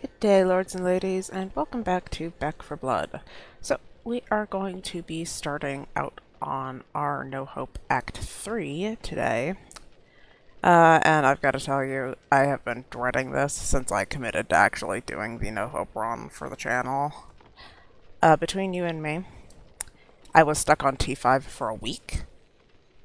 Good day, lords and ladies, and welcome back to Back for Blood. So, we are going to be starting out on our No Hope Act 3 today. And I've got to tell you, I have been dreading this since I committed to actually doing the No Hope run for the channel. Between you and me, I was stuck on T5 for a week.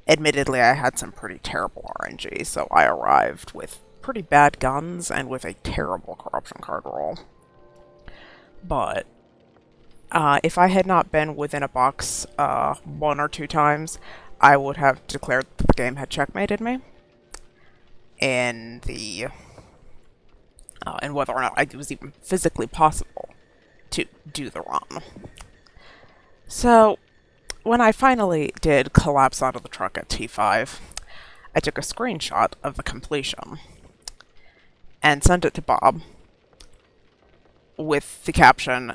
Admittedly, I had some pretty terrible RNG, so I arrived with pretty bad guns and with a terrible corruption card roll. But if I had not been within a box one or two times, I would have declared that the game had checkmated me. And whether or not it was even physically possible to do the run. So, when I finally did collapse out of the truck at T5, I took a screenshot of the completion and sent it to Bob with the caption,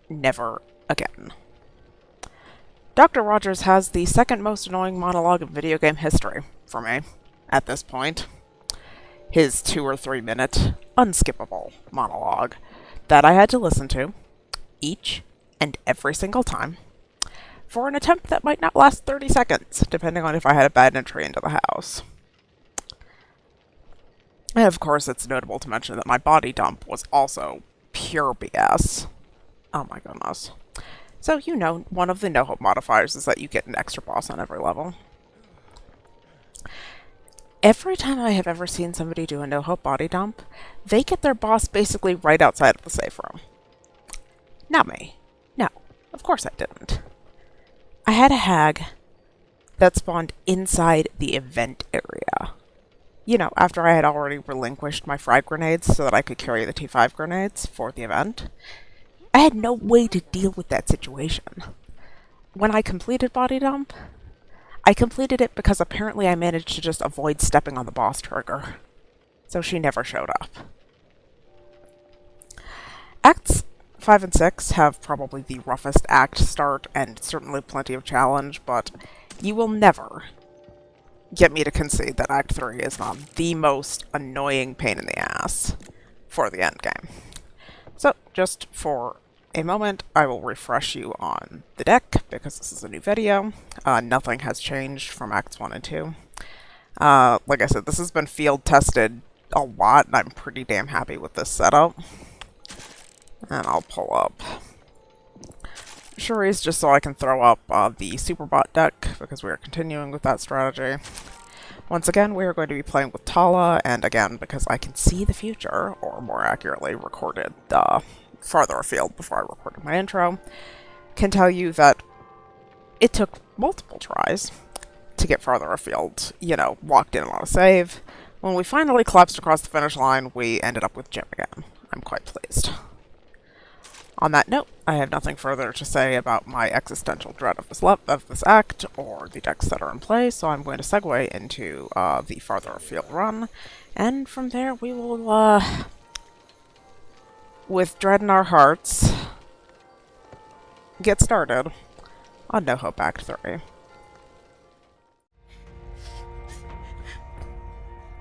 "Never again." Dr. Rogers has the second most annoying monologue in video game history for me at this point. His 2 or 3 minute, unskippable monologue that I had to listen to each and every single time for an attempt that might not last 30 seconds, depending on if I had a bad entry into the house. And of course, it's notable to mention that my body dump was also pure BS. Oh my goodness. So, you know, one of the no-hope modifiers is that you get an extra boss on every level. Every time I have ever seen somebody do a no-hope body dump, they get their boss basically right outside of the safe room. Not me. No, of course I didn't. I had a hag that spawned inside the event area. You know, after I had already relinquished my frag grenades so that I could carry the T5 grenades for the event, I had no way to deal with that situation. When I completed body dump, I completed it because apparently I managed to just avoid stepping on the boss trigger. So she never showed up. Acts 5 and 6 have probably the roughest act start and certainly plenty of challenge, but you will never get me to concede that Act 3 is not the most annoying pain in the ass for the endgame. So, just for a moment, I will refresh you on the deck, because this is a new video. Nothing has changed from Acts 1 and 2. Like I said, this has been field tested a lot, and I'm pretty damn happy with this setup. And I'll pull up Shuri's just so I can throw up the Superbot deck, because we are continuing with that strategy. Once again, we are going to be playing with Tala, and again, because I can see the future, or more accurately, recorded Farther Afield before I recorded my intro, can tell you that it took multiple tries to get Farther Afield, you know, locked in on a save. When we finally collapsed across the finish line, we ended up with Jim again. I'm quite pleased. On that note, I have nothing further to say about my existential dread of this act, or the decks that are in play, so I'm going to segue into the Farther Afield run, and from there we will, with dread in our hearts, get started on No Hope Act 3.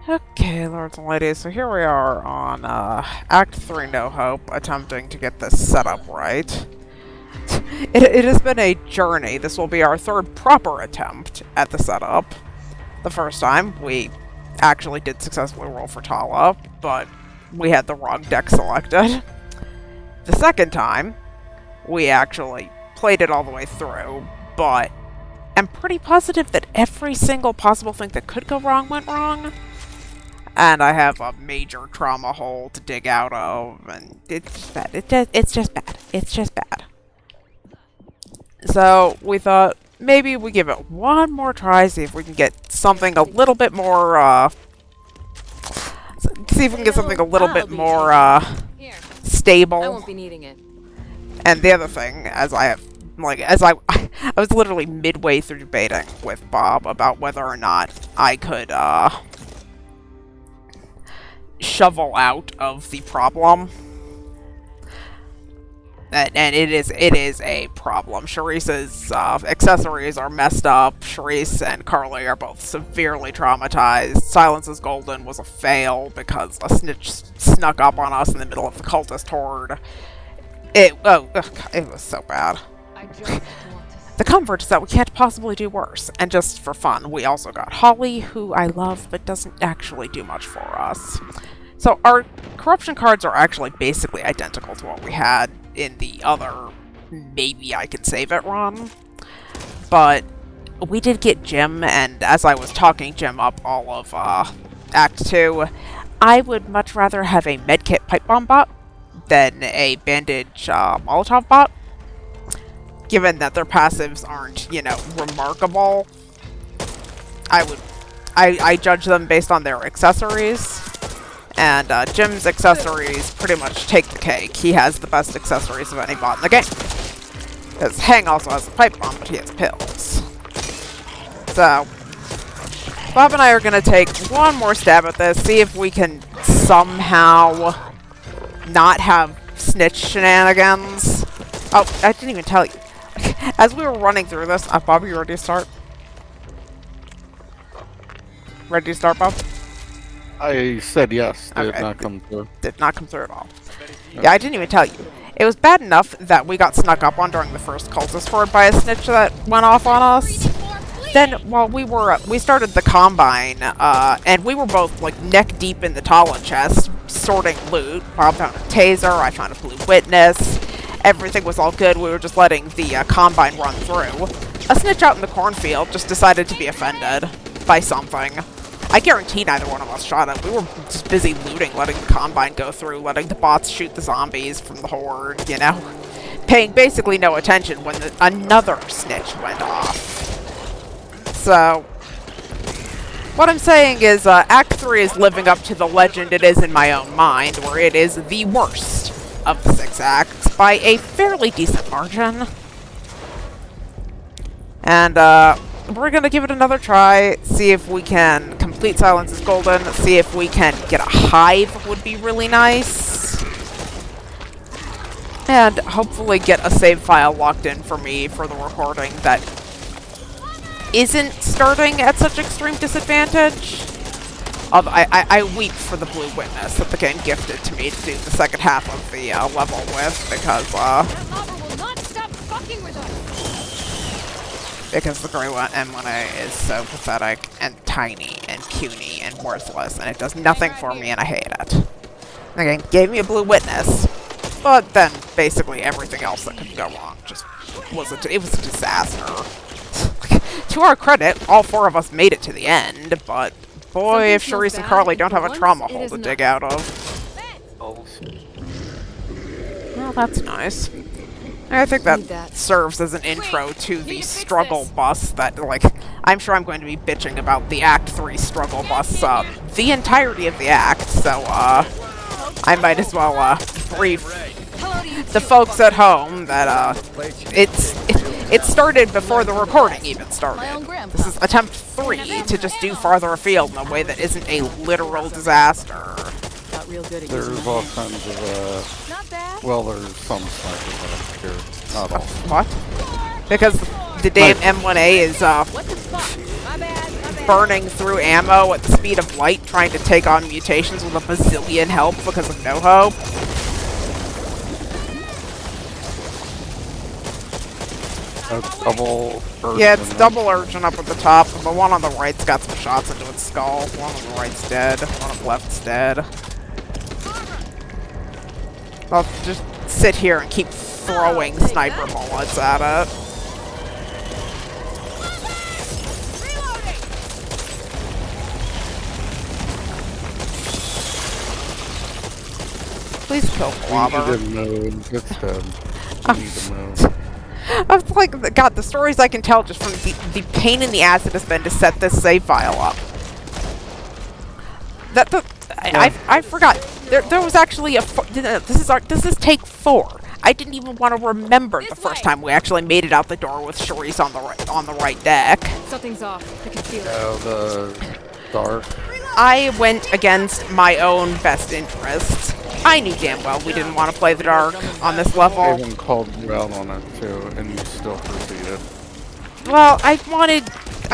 Okay, lords and ladies, so here we are on Act 3 No Hope, attempting to get this set up right. It has been a journey. This will be our third proper attempt at the setup. The first time, we actually did successfully roll for Tala, but we had the wrong deck selected. The second time, we actually played it all the way through, but I'm pretty positive that every single possible thing that could go wrong went wrong. And I have a major trauma hole to dig out of, and it's just bad. It's just bad. It's just bad. So, we thought, maybe we give it one more try, see if we can get something a little bit more, see if we can get something a little bit more, stable. I won't be needing it. And the other thing, I was literally midway through debating with Bob about whether or not I could, shovel out of the problem. And it is a problem. Sharice's accessories are messed up. Sharice and Carly are both severely traumatized. Silence is Golden was a fail because a snitch snuck up on us in the middle of the cultist horde. It was so bad. The comfort is that we can't possibly do worse. And just for fun, we also got Holly, who I love but doesn't actually do much for us. So our corruption cards are actually basically identical to what we had in the other maybe I could save it run. But we did get Jim, and as I was talking Jim up all of Act 2, I would much rather have a medkit pipe bomb bot than a bandage Molotov bot. Given that their passives aren't, remarkable, I judge them based on their accessories. And Jim's accessories pretty much take the cake. He has the best accessories of any bot in the game. Because Hang also has a pipe bomb, but he has pills. So, Bob and I are going to take one more stab at this, see if we can somehow not have snitch shenanigans. Oh, I didn't even tell you. As we were running through this, Bob, you ready to start? Ready to start, Bob? I said yes. Did Okay. not come through. Did not come through at all. Yeah, I didn't even tell you. It was bad enough that we got snuck up on during the first cultist horde by a snitch that went off on us. Then, while we started the Combine, and we were both, neck deep in the Tala chest, sorting loot. Bob found a taser, I found a blue witness. Everything was all good, we were just letting the Combine run through. A snitch out in the cornfield just decided to be offended by something. I guarantee neither one of us shot him. We were just busy looting, letting the Combine go through, letting the bots shoot the zombies from the horde, paying basically no attention when another snitch went off. So, what I'm saying is Act 3 is living up to the legend it is in my own mind, where it is the worst of the 6 acts by a fairly decent margin. And we're going to give it another try, see if we can complete Silence is Golden, see if we can get a hive would be really nice. And hopefully get a save file locked in for me for the recording that isn't starting at such extreme disadvantage. I weep for the blue witness that the game gifted to me to do the second half of the level with, because the Grey M1A is so pathetic and tiny and puny and worthless, and it does nothing for me, and I hate it. The game gave me a blue witness, but then basically everything else that could go wrong just was it was a disaster. To our credit, all 4 of us made it to the end, but boy, if Sharice and Carly don't have a trauma hole to dig out of. Well, that's nice. I think that serves as an intro to the struggle bus that, I'm sure I'm going to be bitching about the Act 3 struggle bus the entirety of the act, so, I might as well, brief the folks at home that, it started before the recording even started. This is attempt 3 to just do Farther Afield in a way that isn't a literal disaster. There's all kinds of, well, there's some snipers here. Not all. What? Because the damn M1A is, burning through ammo at the speed of light, trying to take on mutations with a bazillion help because of no hope. Double urgent. Yeah, it's double urgent up at the top. The one on the right's got some shots into its skull. One on the right's dead. One on the left's dead. I'll just sit here and keep throwing sniper bullets at it. Please kill Blobber. We need a node. It's dead. We need a node. I was like, God, the stories I can tell just from the pain in the ass it has been to set this save file up. I forgot. There was actually this is take 4. I didn't even want to remember the first time we actually made it out the door with Sharice on the right deck. Something's off. I can feel it. The dark. I went against my own best interests. I knew damn well we didn't want to play the dark on this level. Even called you out on it too, and you still proceeded. Well, I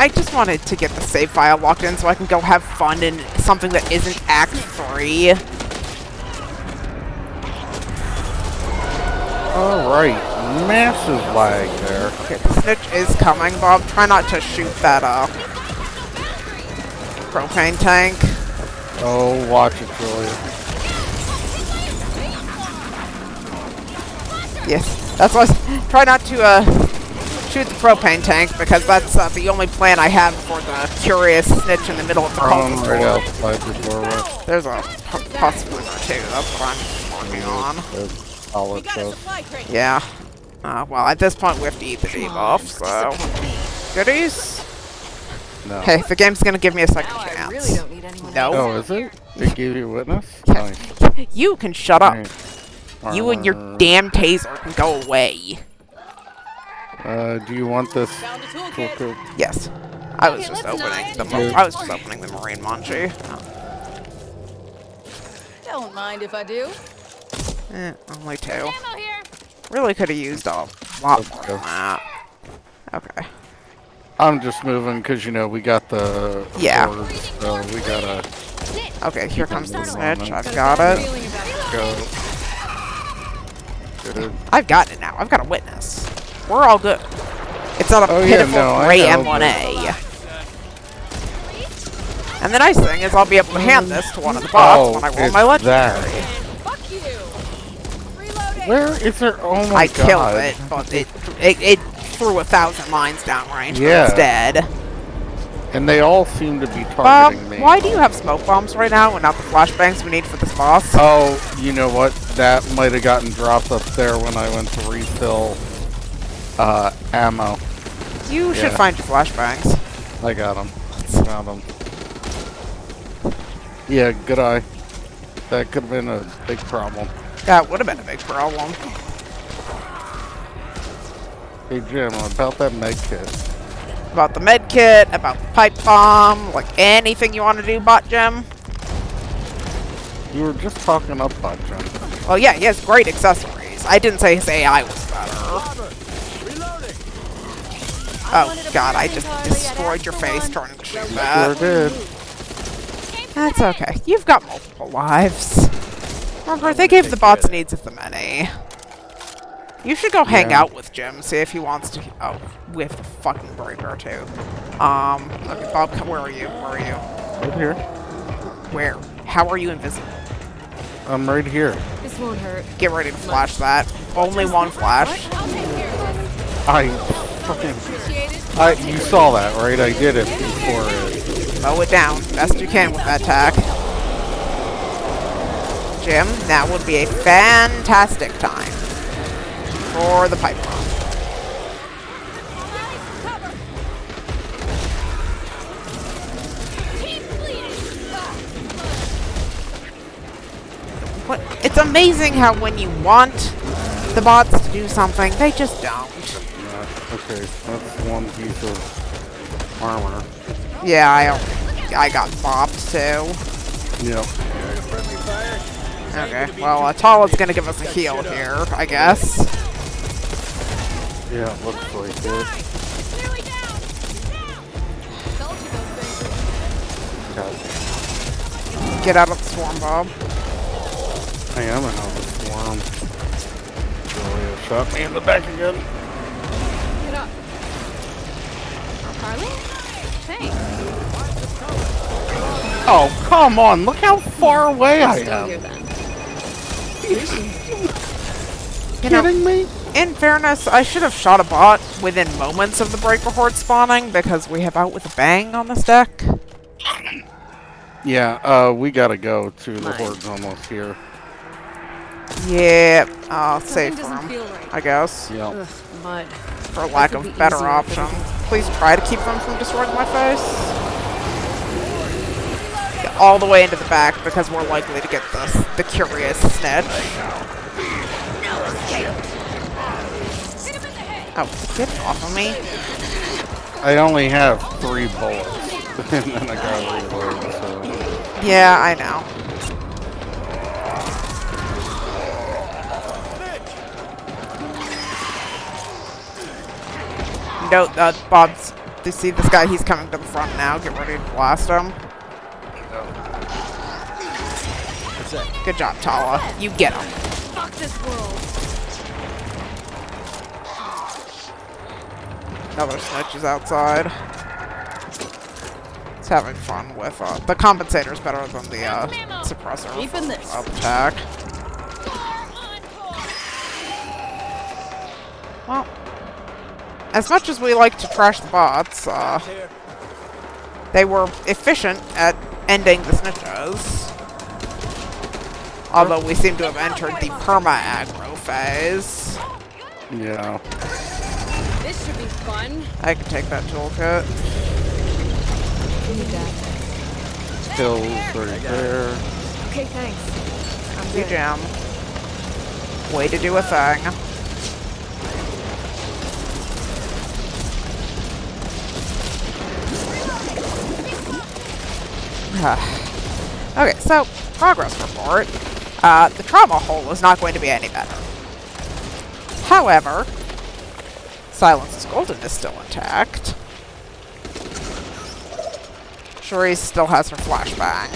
just wanted to get the save file locked in so I can go have fun in something that isn't Act 3. Alright, massive lag there. Okay, the snitch is coming, Bob. Try not to shoot that, propane tank. Oh, watch it, Julia. Yes, that's why try not to, shoot the propane tank, because that's, the only plan I have for the curious snitch in the middle of the cultist Right door. outside the doorway. There's a possibility too. That's what I'm working on. Solid stuff. Yeah. Well, at this point we have to eat the debuff, so... Goodies? No. Hey, the game's gonna give me a second chance. I really don't need anyone No. Oh, is it? They gave you a witness? Yeah. Nice. You can shut up. Right. You and your damn taser can go away. Do you want this toolkit? Yes. I was just opening the marine munchie. Don't mind if I do. Only 2. Really could have used a lot more than that. Okay. I'm just moving because, you know, we got the boards, so we gotta Okay, here comes the snitch. I've got it. go. Get it. I've got it now. I've got a witness. We're all good. It's not a Oh, yeah, pitiful no, gray I know, M1A. And the nice thing is I'll be able to hand this to one of the bots when I roll my legendary. Fuck you. Reloading. Where is there? Oh my I god. killed it, but it threw 1,000 lines downrange Yeah. instead. And they all seem to be Bob, targeting me. why do you have smoke bombs right now and not the flashbangs we need for this boss? Oh, you know what? That might have gotten dropped up there when I went to refill ammo. You should find your flashbangs. I got them. Found them. Yeah, good eye. That could have been a big problem. That would have been a big problem. Hey Jim, about that med kit. About the med kit, about the pipe bomb, like anything you want to do, Bot Jim. You were just talking up about Jim. Well, yeah, he has great accessories. I didn't say his AI was better. Oh god, I just destroyed your face trying to shoot Sure that. did. That's okay. You've got multiple lives. Remember, they gave the bots needs of the many. You should go hang out with Jim, see if he wants to. Oh, with the fucking breaker too. Okay, Bob, where are you? Where are you? Right here. Where? How are you invisible? I'm right here. This won't hurt. Get ready to flash that. Only one flash. I fucking. You saw that, right? I did it before it. Mow it down best you can with that tack. Jim, that would be a fantastic time for the pipe bomb. What? It's amazing how when you want the bots to do something, they just don't. Okay, that's one piece of armor. Yeah, I got bopped too. Yep. Okay, well, Tala's gonna give us a heal here, I guess. Yeah, it looks like it. God, Get out of the swarm, Bob. I am in the swarm. Julia shot me in the back again. Get up. Harley? Thanks. Oh, come on. Look how far away I Still here am. then. You know, Kidding me? in fairness, I should have shot a bot within moments of the breaker horde spawning because we have out with a bang on this deck. Yeah, we gotta go to the horde's almost here. Yeah, I'll save for Something doesn't him, feel right. I guess, Yep. Ugh, mud. for lack could of be better easier if options. Please try to keep them from destroying my face. Get all the way into the back because we're likely to get the curious snitch. Oh, get off of me. I only have 3 bullets. And then I gotta reload, so. Yeah, I know. note that Bob's... To see this guy, he's coming to the front now. Get ready to blast him. Good job, Tala. You get him. Fuck this world. Another snitch is outside. It's having fun with, the compensator's better than the, suppressor Keeping this. attack. Well, as much as we like to trash the bots, they were efficient at ending the snitches. Although we seem to have entered the perma-aggro phase. Yeah. This should be fun. I can take that toolkit. Need that. Kills right there. Okay, thanks. I'm You good. jam. Way to do a thing. Okay, so, progress report. The trauma hole is not going to be any better. However, Silence's Golden is still intact. Cherise still has her flashbang.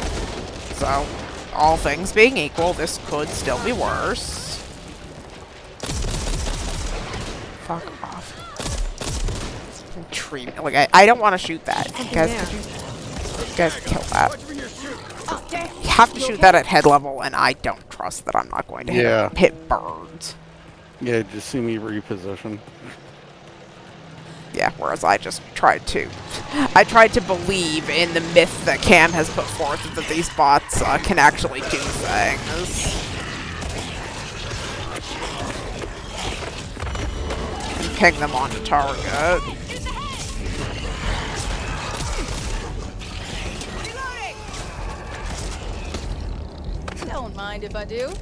So, all things being equal, this could still be worse. Fuck off. Tree, like, I don't want to shoot that. You guys, could you guys kill that? Oh, damn. You have to shoot that at head level, and I don't trust that I'm not going to hit birds. Yeah, just see me reposition. Yeah, whereas I just tried to believe in the myth that Cam has put forth that these bots can actually do things. And ping them onto target. Don't mind if I do.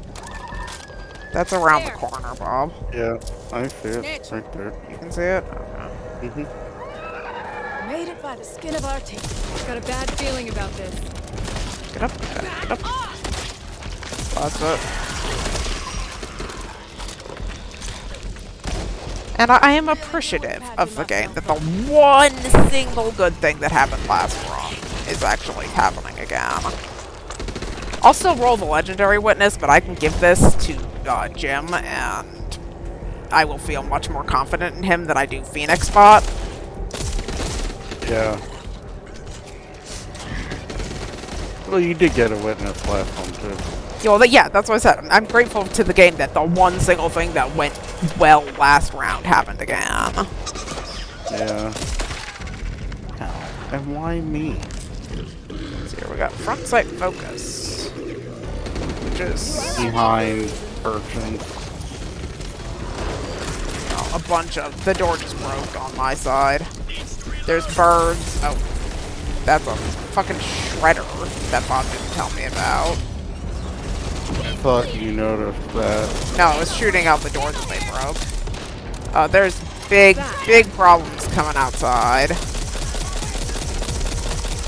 That's around the corner, Bob. Yeah, I see it. Snitch. Right there. You can see it? Okay. Made it by the skin of our teeth. Got a bad feeling about this. Get up, get up. That's it. And I am appreciative of the game that the one single good thing that happened last run is actually happening again. I'll still roll the Legendary Witness, but I can give this to Jim, and I will feel much more confident in him than I do Phoenix Spot. Yeah. Well, you did get a witness last one, too. Yeah, well, yeah, that's what I said. I'm grateful to the game that the one single thing that went well last round happened again. Yeah. And why me? So here we got front sight focus, which is Behind person. a bunch of... The door just broke on my side. There's birds. Oh, that's a fucking shredder that Bob didn't tell me about. I thought you noticed that. No, it was shooting out the doors that they broke. There's big problems coming outside.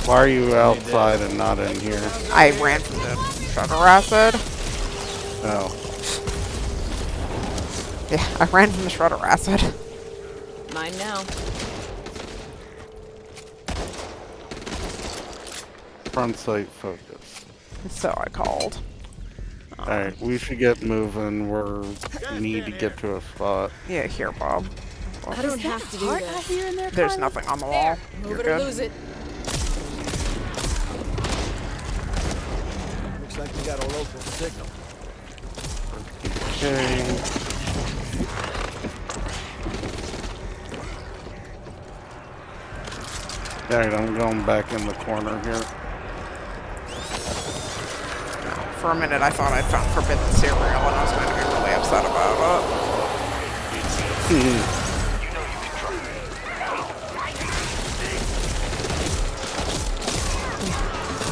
Why are you outside and not in here? I ran from the shutter acid. Oh. Yeah, I ran from the shredder acid. Mine now. Front sight focus. So I called. Alright, we should get moving. We need to get to a spot. Yeah, here, Bob. I don't have to do this. There's nothing on the wall. Move You're it or good. lose it. Looks like we got a local signal. Okay. Alright, I'm going back in the corner here. For a minute, I thought I found forbidden cereal, and I was going to get really upset about it.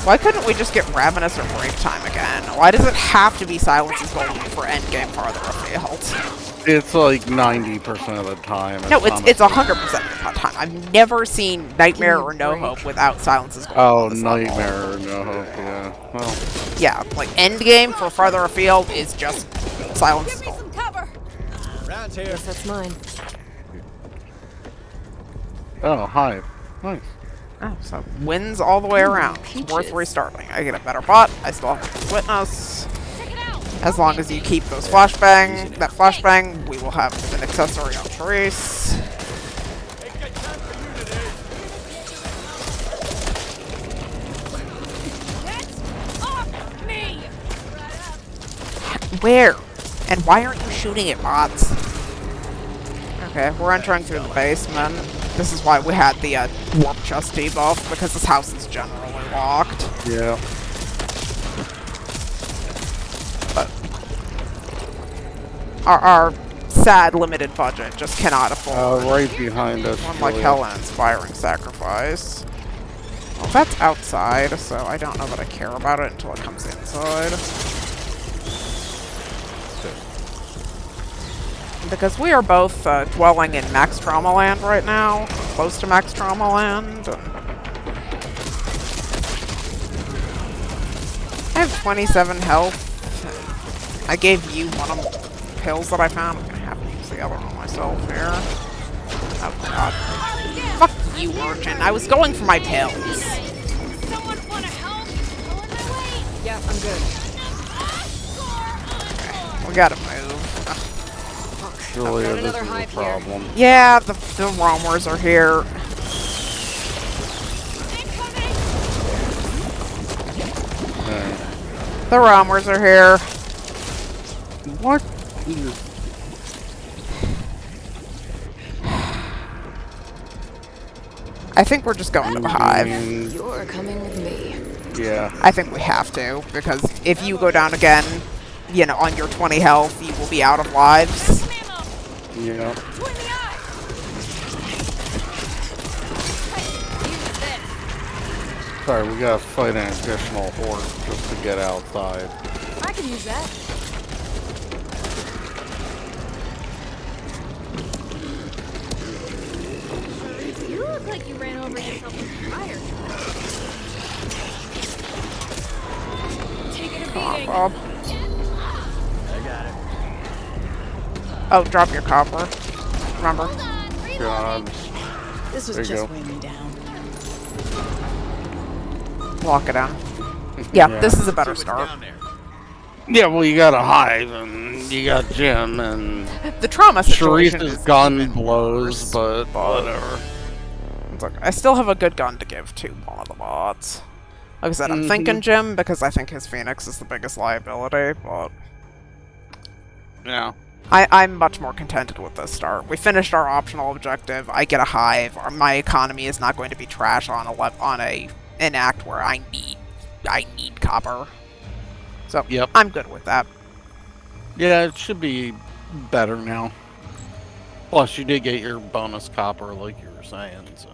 Why couldn't we just get Ravenous or Break Time again? Why does it have to be Silence's Golden for endgame Farther Afield? It's like 90% of the time. No, it's 100% of the time. I've never seen Nightmare or No Hope without Silence's Golden. Oh, at this level. Nightmare, no hope, yeah. Well, Yeah, like endgame for Farther Afield is just Silence's Golden. Cover. Round here. Guess that's mine. Oh, hive. Nice. Oh, so wins all the way around. It's worth Peaches. restarting. I get a better bot. I still have witness. As long as you keep those flashbang, that flashbang, we will have an accessory on Therese. Where? And why aren't you shooting at bots? Okay, we're entering through the basement. This is why we had the warp chest debuff, because this house is generally locked. Yeah. But our sad limited budget just cannot afford Right behind us. one like Julia. hell an inspiring sacrifice. Well, that's outside, so I don't know that I care about it until it comes inside. Because we are both dwelling in max trauma land right now, close to max trauma land. I have 27 health. I gave you one of the pills that I found. I'm gonna have to use the other one myself here. Oh god. Fuck you, urchin. I was going for my pills. Someone wanna help? Pulling my weight. Yeah, I'm good. We gotta move. Julia, Got this another is a hive here. problem. Yeah, the roamers are here. Okay. The roamers are here. What? I think we're just going to the hive. You're coming with me. Yeah. I think we have to, because if you go down again, you know, on your 20 health, you will be out of lives. Yeah. Sorry, we gotta fight an additional horde just to get outside. I could use that. You look like you ran over yourself with fire. Taking a Come on, beating. Bob. I got it. Oh, drop your copper. Remember? God. This was There you just go. weighing me down. Lock it down. Yeah, Yeah. this is a better start. Down there. Yeah, well, you got a hive, and you got Jim, and The trauma situation Therese's is gun even blows, worse, but whatever. It's okay. I still have a good gun to give to one of the bots. Like I said, I'm Mhm. thinking Jim, because I think his Phoenix is the biggest liability, but Yeah. I'm much more contented with this start. We finished our optional objective. I get a hive. My economy is not going to be trash on an act where I need copper. So Yep. I'm good with that. Yeah, it should be better now. Plus, you did get your bonus copper, like you were saying, so.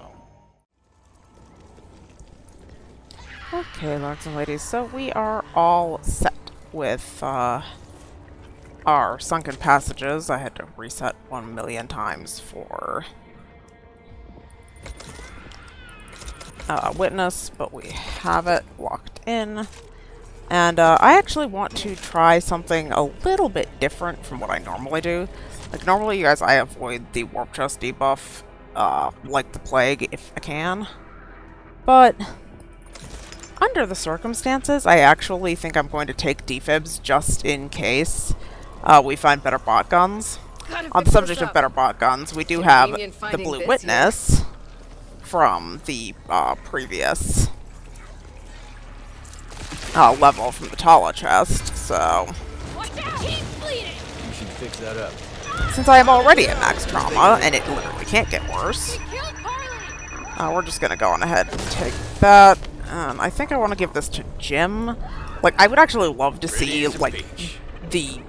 Okay, lords and ladies, so we are all set with our sunken passages. I had to reset 1,000,000 times for witness, but we have it locked in. And I actually want to try something a little bit different from what I normally do. Like, normally, you guys, I avoid the warp chest debuff like the plague if I can. But under the circumstances, I actually think I'm going to take defibs just in case we find better bot guns. On the subject of better bot guns, we do have the Blue Witness from the previous level from the Tala chest, so Watch out! He's bleeding! You should fix that up. since I am already at max trauma, and it literally can't get worse, Killed Carly! we're just gonna go on ahead and take that. I think I want to give this to Jim. Like, I would actually love to see, like, the...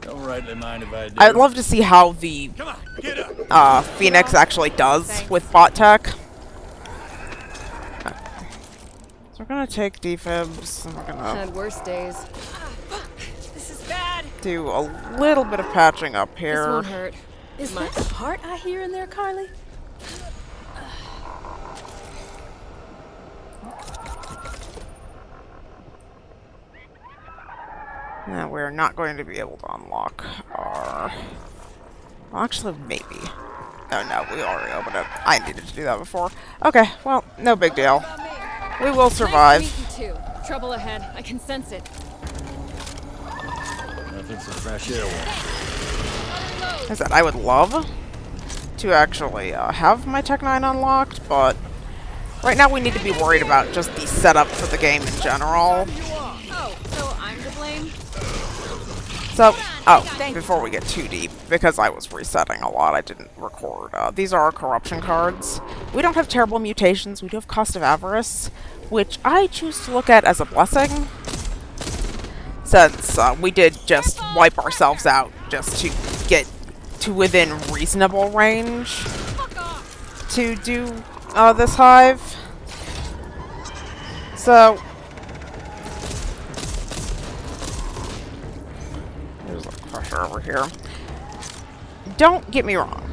Don't rightly mind if I do. I'd love to see how the Come on, get up. Phoenix actually does with bot tech. So we're gonna take defibs, and we're gonna Had worse days. This is bad. do a little bit of patching up This here. won't hurt. Is that the heart I hear in there, Carly? Now we're not going to be able to unlock our... Well, actually, maybe. Oh no, we already opened it. I needed to do that before. Okay, well, no big deal. We will survive. Nice to meet you too. Trouble ahead. I can sense it. Nothing some fresh air won't. I said I would love to actually have my Tech 9 unlocked, but right now we need to be worried about just the setup for the game in general. Oh, so I'm to blame? So, before we get too deep, because I was resetting a lot, I didn't record. These are our corruption cards. We don't have terrible mutations, we do have cost of avarice, which I choose to look at as a blessing, since we did just wipe ourselves out just to get to within reasonable range to do this hive. So, there's a crusher over here. Don't get me wrong.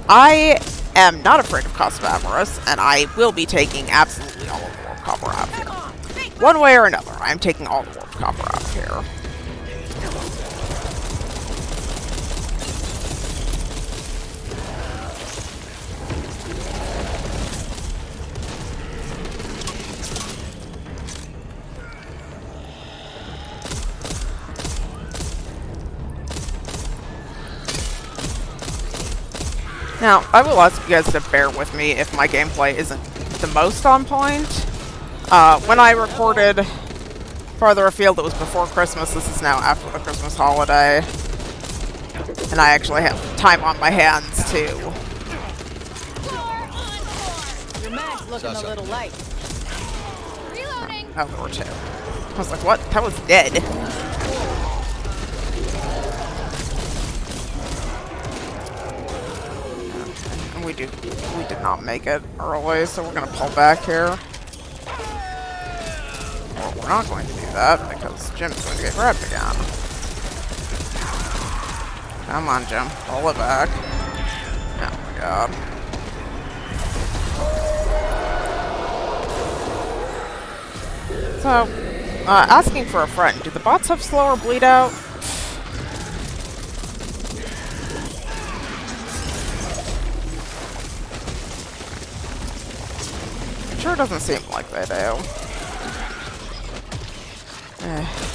I am not afraid of cost of avarice, and I will be taking absolutely all of the warp copper out of here. One way or another, I'm taking all the warp copper out of here. Now, I will ask you guys to bear with me if my gameplay isn't the most on point. When I recorded Farther Afield, it was before Christmas. This is now after the Christmas holiday. And I actually have time on my hands, too. Your mag's looking a little light. Reloading. Oh, there were two. I was like, what? That was dead. And we did not make it early, so we're gonna pull back here. Well, we're not going to do that because Jim's going to get grabbed again. Come on, Jim. Pull it back. Oh my god. So, asking for a friend. Do the bots have slower bleed out? Sure doesn't seem like they do.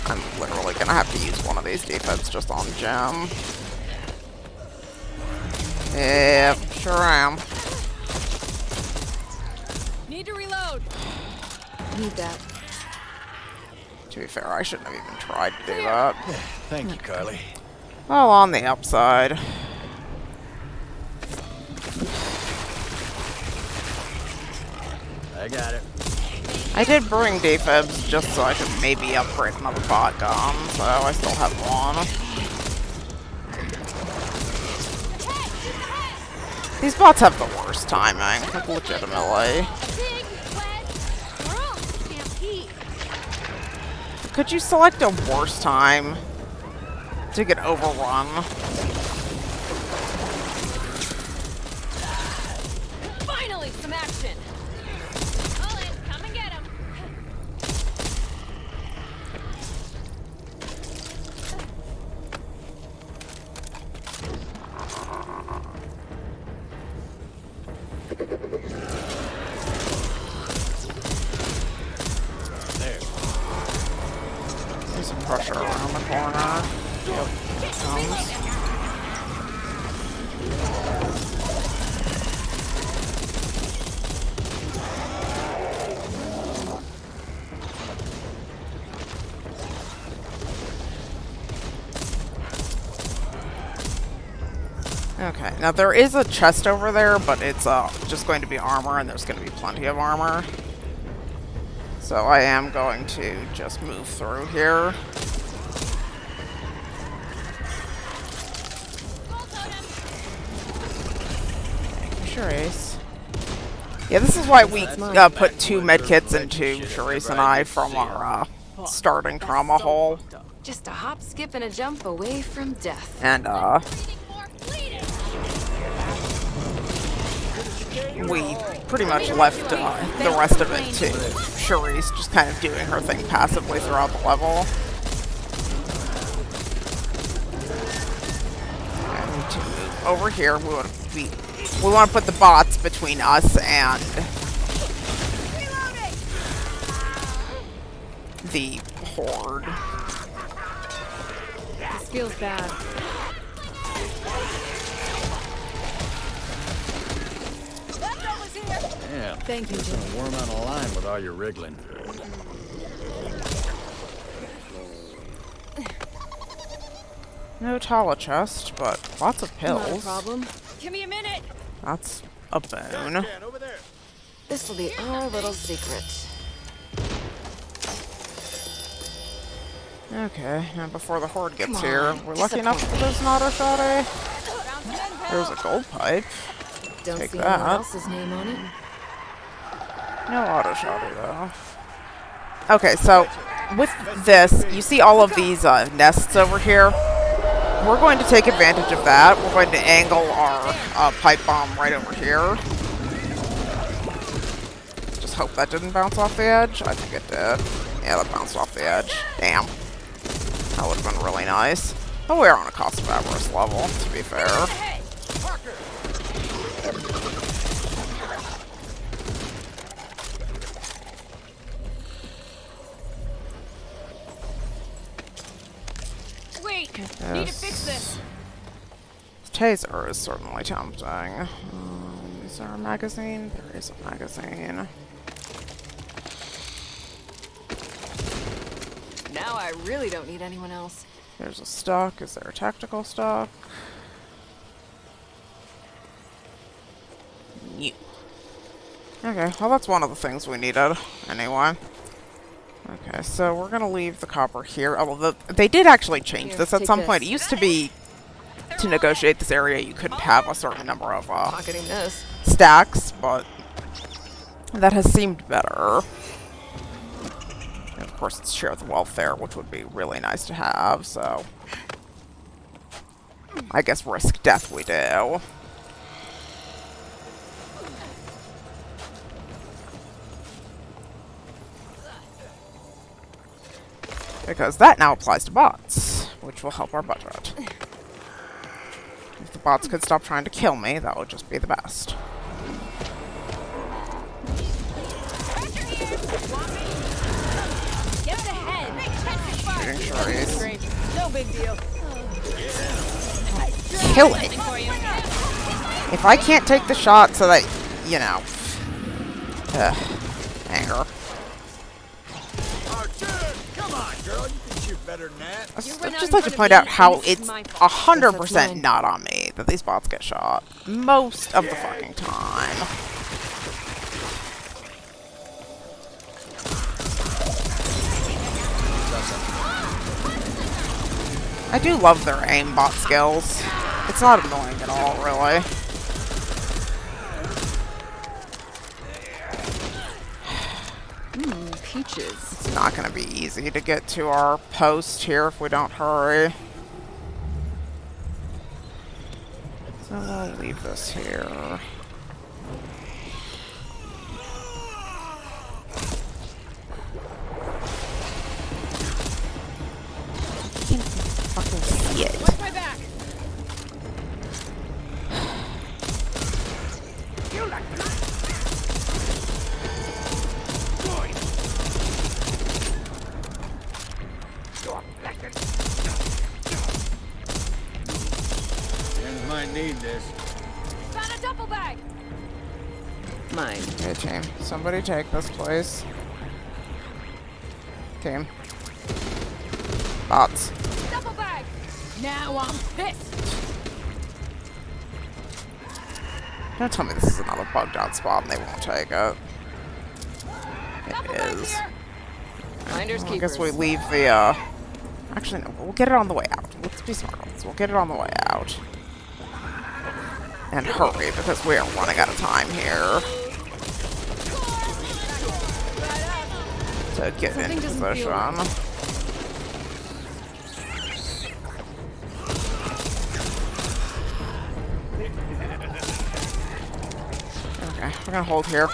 I'm literally gonna have to use one of these defense just on Gem. Yeah, sure am. Need to reload. Need that. To be fair, I shouldn't have even tried to do that. Thank you, Carly. Well, on the upside. I got it. I did bring defibs just so I could maybe upgrade another bot gun, so I still have one. These bots have the worst timing, like legitimately. Could you select a worse time to get overrun? Finally, some action. Come and get him. There's some pressure around the corner. Yep, comes. Okay, now there is a chest over there, but it's just going to be armor, and there's going to be plenty of armor. So I am going to just move through here. Sure, Ace. Yeah, this is why we put 2 medkits into Charisse and I from our starting trauma hole. Just a hop, skip, and a jump away from death. And we pretty much left the rest of it to Charisse just kind of doing her thing passively throughout the level. I need to move over here. We would be We want to put the bots between us and the horde. This feels bad. Yeah. Thank you, Just Jim. gonna worm out a line with all your wriggling. No tala chest, but lots of Not a pills. problem. Give me a minute. That's a boon. Over there. This will be our little secret. Okay, and before the horde gets Come here, on, we're lucky enough that there's an auto shotty. There's a gold pipe. Don't Take see that. anyone else's name on it. No auto shotty though. Okay, so with this, you see all of these nests over here. We're going to take advantage of that. We're going to angle our pipe bomb right over here. Just hope that didn't bounce off the edge. I think it did. Yeah, that bounced off the edge. Damn. That would have been really nice. But we're on a cost of avarice level, to be fair. Wait, need to fix this. Taser is certainly tempting. Is there a magazine? There is a magazine. Now I really don't need anyone else. There's a stock. Is there a tactical stock? Yeah. Okay, well that's one of the things we needed, anyway. Okay, so we're gonna leave the copper here. Oh, they did actually change Here, this at take some this. point. It used to be, to negotiate this area, you couldn't have a certain number of Pocketing this. stacks, but that has seemed better. And of course, it's share the wealth there, which would be really nice to have, so I guess risk death we do. Because that now applies to bots, which will help our budget. If the bots could stop trying to kill me, that would just be the best. Shooting Shuri's. No big deal. Kill it! If I can't take the shot so that, you know... anger. Come on, girl. You can shoot better than that. I'd just like to point out how it's 100% not on me that these bots get shot. Most of the fucking time. I do love their aimbot skills. It's not annoying at all, really. Peaches. It's not going to be easy to get to our post here if we don't hurry. So we'll leave this here. I can't fucking see it. Watch my back. Friends might need this. Found a duffel bag. Mine. Okay, team. Somebody take this, please. Team. Bots. Duffel bag. Now I'm pissed. Don't tell me this is another bugged out spot and they won't take it. Duffel It bag is. here. Finders Well, I guess we keepers. leave the, Actually, no. We'll get it on the way out. Let's be smart. We'll get it on the way out. And hurry, because we are running out of time here. To get Something into doesn't feel position. right. Okay, we're gonna hold here.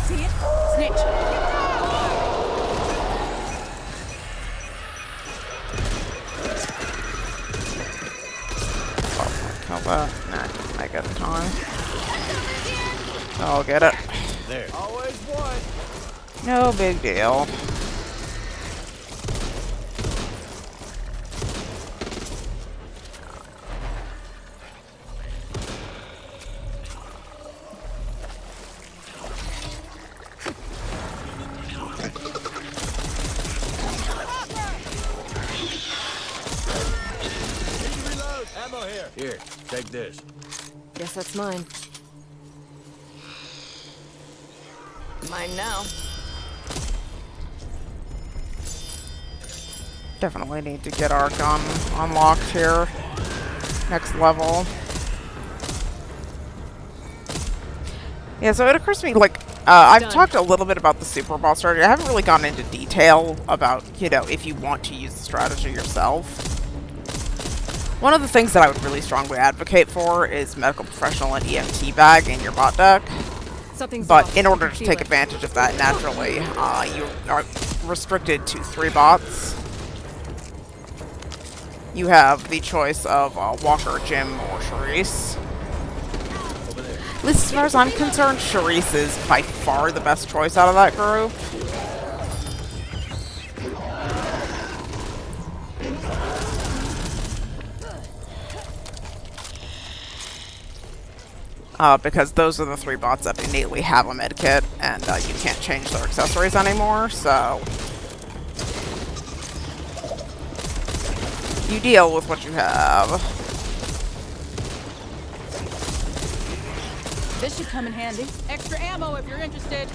See it? Snitch. but nah, I get the time. I'll get it. There. Always one. No big deal. Reload. Ammo here. Here, take this. Guess that's mine. Mine now. Definitely need to get our gun unlocked here. Next level. Yeah, so it occurs to me, like, I've Done. talked a little bit about the super boss strategy. I haven't really gone into detail about, you know, if you want to use the strategy yourself. One of the things that I would really strongly advocate for is medical professional and EMT bag in your bot deck. Something's But off. in I order can to feel take it. advantage of that naturally, you are restricted to 3 bots. You have the choice of Walker, Jim, or Charisse. At least as far as I'm concerned, Charisse is by far the best choice out of that group. Because those are the 3 bots that innately have a medkit, and you can't change their accessories anymore, so you deal with what you have. This should come in handy. Extra ammo if you're interested.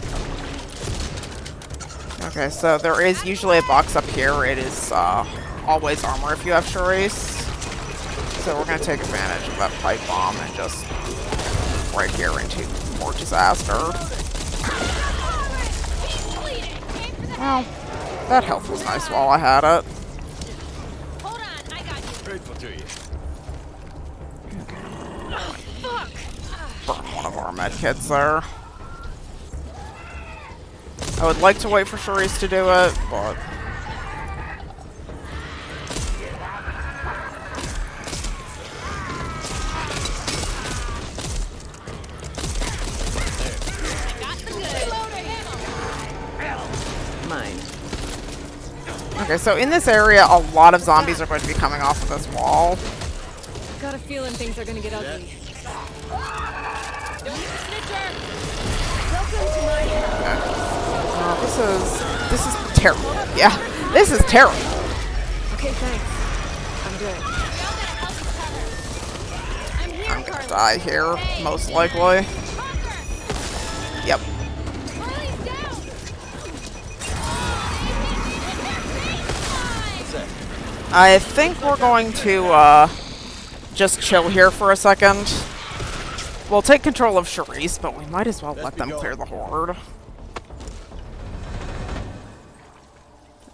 Okay, so there is usually a box up here. It is always armor if you have Charisse. So we're going to take advantage of that pipe bomb and just right here into more disaster. Well, that health was nice while I had it. Hold on, I got you. Grateful to you. Burn one of our medkits there. I would like to wait for Charisse to do it, but Mine. okay, so in this area, a lot of zombies are going to be coming off of this wall. Got a feeling things are gonna get ugly. This is terrible. Yeah, this is terrible. Okay, thanks. I'm good. I'm gonna die here, most likely. Yep. I think we're going to just chill here for a second. We'll take control of Charisse, but we might as well let them clear the horde.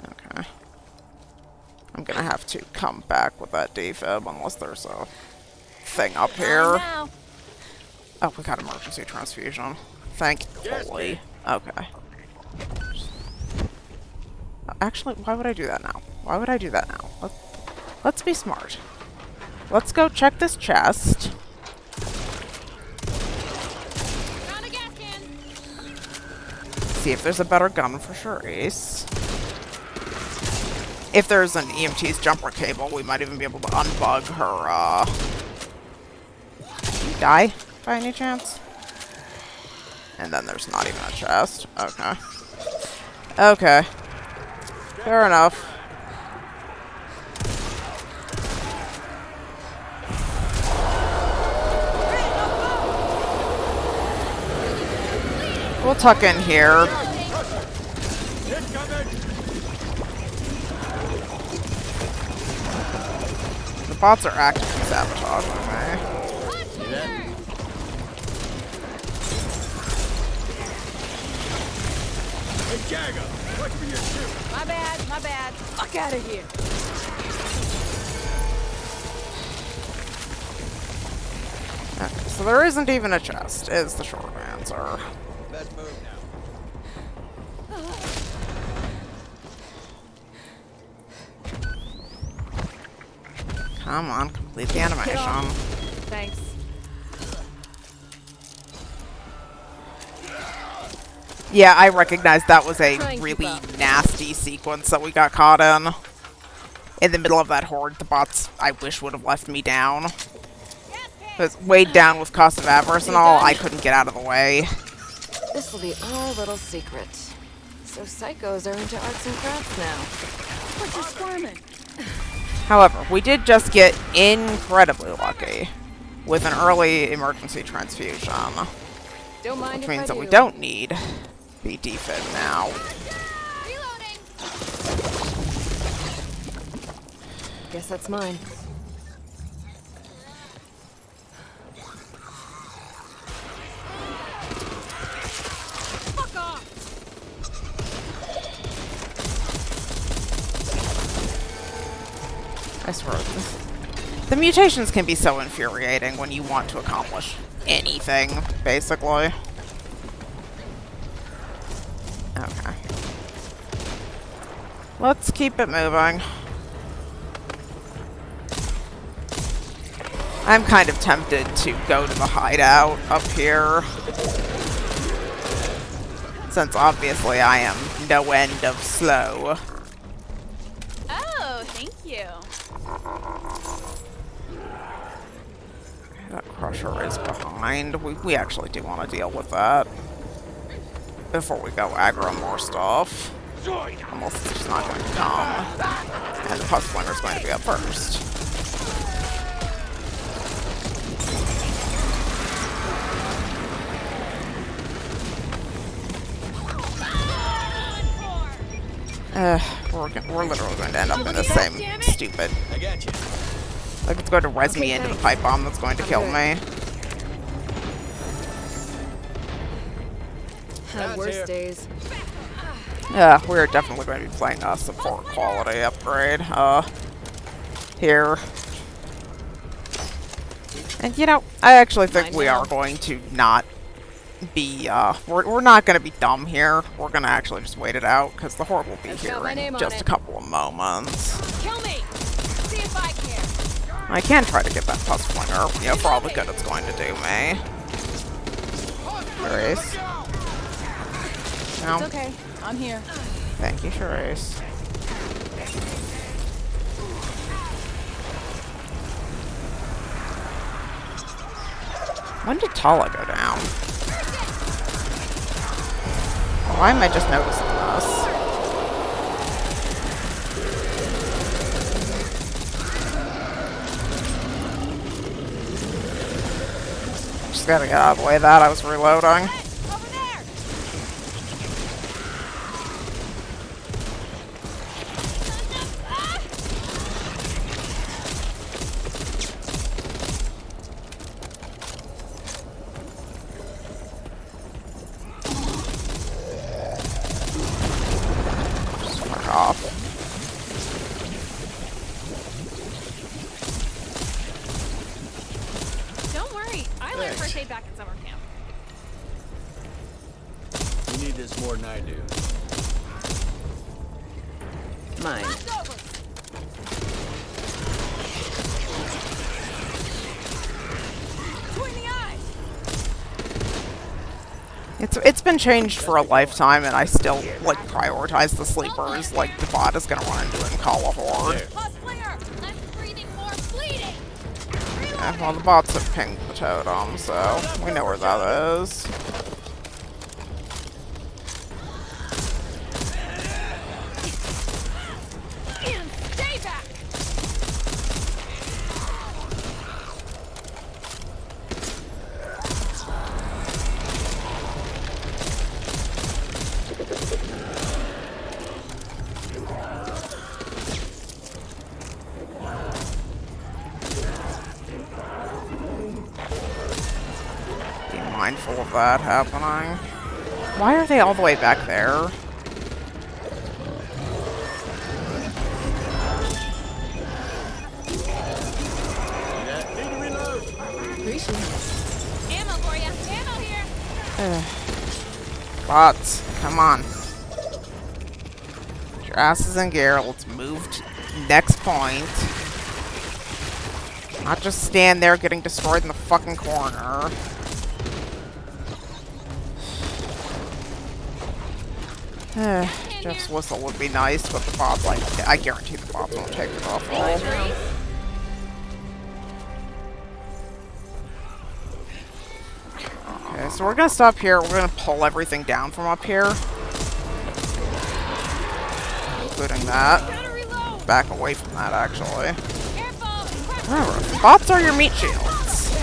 Okay. I'm gonna have to come back with that defib unless there's a thing up here. Oh, we got emergency transfusion. Thankfully. Okay. Actually, why would I do that now? Why would I do that now? Let's be smart. Let's go check this chest. See if there's a better gun for Charisse. If there's an EMT's jumper cable, we might even be able to unbug her, Did you die, by any chance? And then there's not even a chest. Okay. Okay. Fair enough. We'll tuck in here. The bots are actively sabotaging me. See that? Hey, Jagger, watch for your shoe. My bad, my bad. Fuck out of here. Okay, so there isn't even a chest, is the short answer. Best move now. Come on, complete the animation. Thanks. Yeah, I recognize that was a Try and keep really up. nasty sequence that we got caught in. In the middle of that horde, the bots, I wish, would have left me down. Because weighed down with cost of avarice and You all, done? I couldn't get out of the way. This'll be our little secret. So psychos are into arts and crafts now. What you squirming? However, we did just get incredibly lucky with an early emergency transfusion. Don't mind Which if means I that do. we don't need the defib now. Reloading. Guess that's mine. Fuck off! I swear, the mutations can be so infuriating when you want to accomplish anything, basically. Okay. Let's keep it moving. I'm kind of tempted to go to the hideout up here. Since obviously I am no end of slow. Oh, thank you. That crusher is behind. We actually do want to deal with that. Before we go aggro more stuff. Almost it's just not going to come. And the puff slinger is going to be up first. We're literally going to end up in the same stupid. I got you. Like it's going to res me Okay, into the thanks. pipe bomb that's going to kill good. me. Had That's worse here. days. Yeah, we're definitely going to be playing a support quality upgrade. Here. And you know, I actually think Mine we now. are going to not be, we're not going to be dumb here. We're going to actually just wait it out, because the horde will be That's here got my in name on just it. a couple of moments. Kill me. See if I care. I can try to get that pus flinger, you know, for all the good it's going to do me. Therese. No, It's okay. I'm here. thank you, Therese. When did Tala go down? Why am I just noticing this? Just gotta get out of the way of that. I was reloading. Over there. Just fuck off. Don't worry. I learned Thanks. first aid back at summer camp. You need this more than I do. Mine. It's over. Between the eyes. It's been changed for a lifetime, and I still like prioritize the sleepers. Like the bot is gonna run into it and call a horde. There. Plus flare. Less breathing, more bleeding. Yeah, well, the bots have pinged the totem, so we know where that is. And stay back. Be mindful of that happening. Why are they all the way back there? Need to reload. Appreciate it. Ammo for ya. Ammo here. Bots, come on. Get your asses in gear. Let's move to next point. Not just stand there getting destroyed in the fucking corner. Jeff's whistle would be nice, but the bots, like, I guarantee the bots won't take it off all. Okay, so we're gonna stop here. We're gonna pull everything down from up here. Including that. Back away from that, actually. Remember, bots are your meat shields.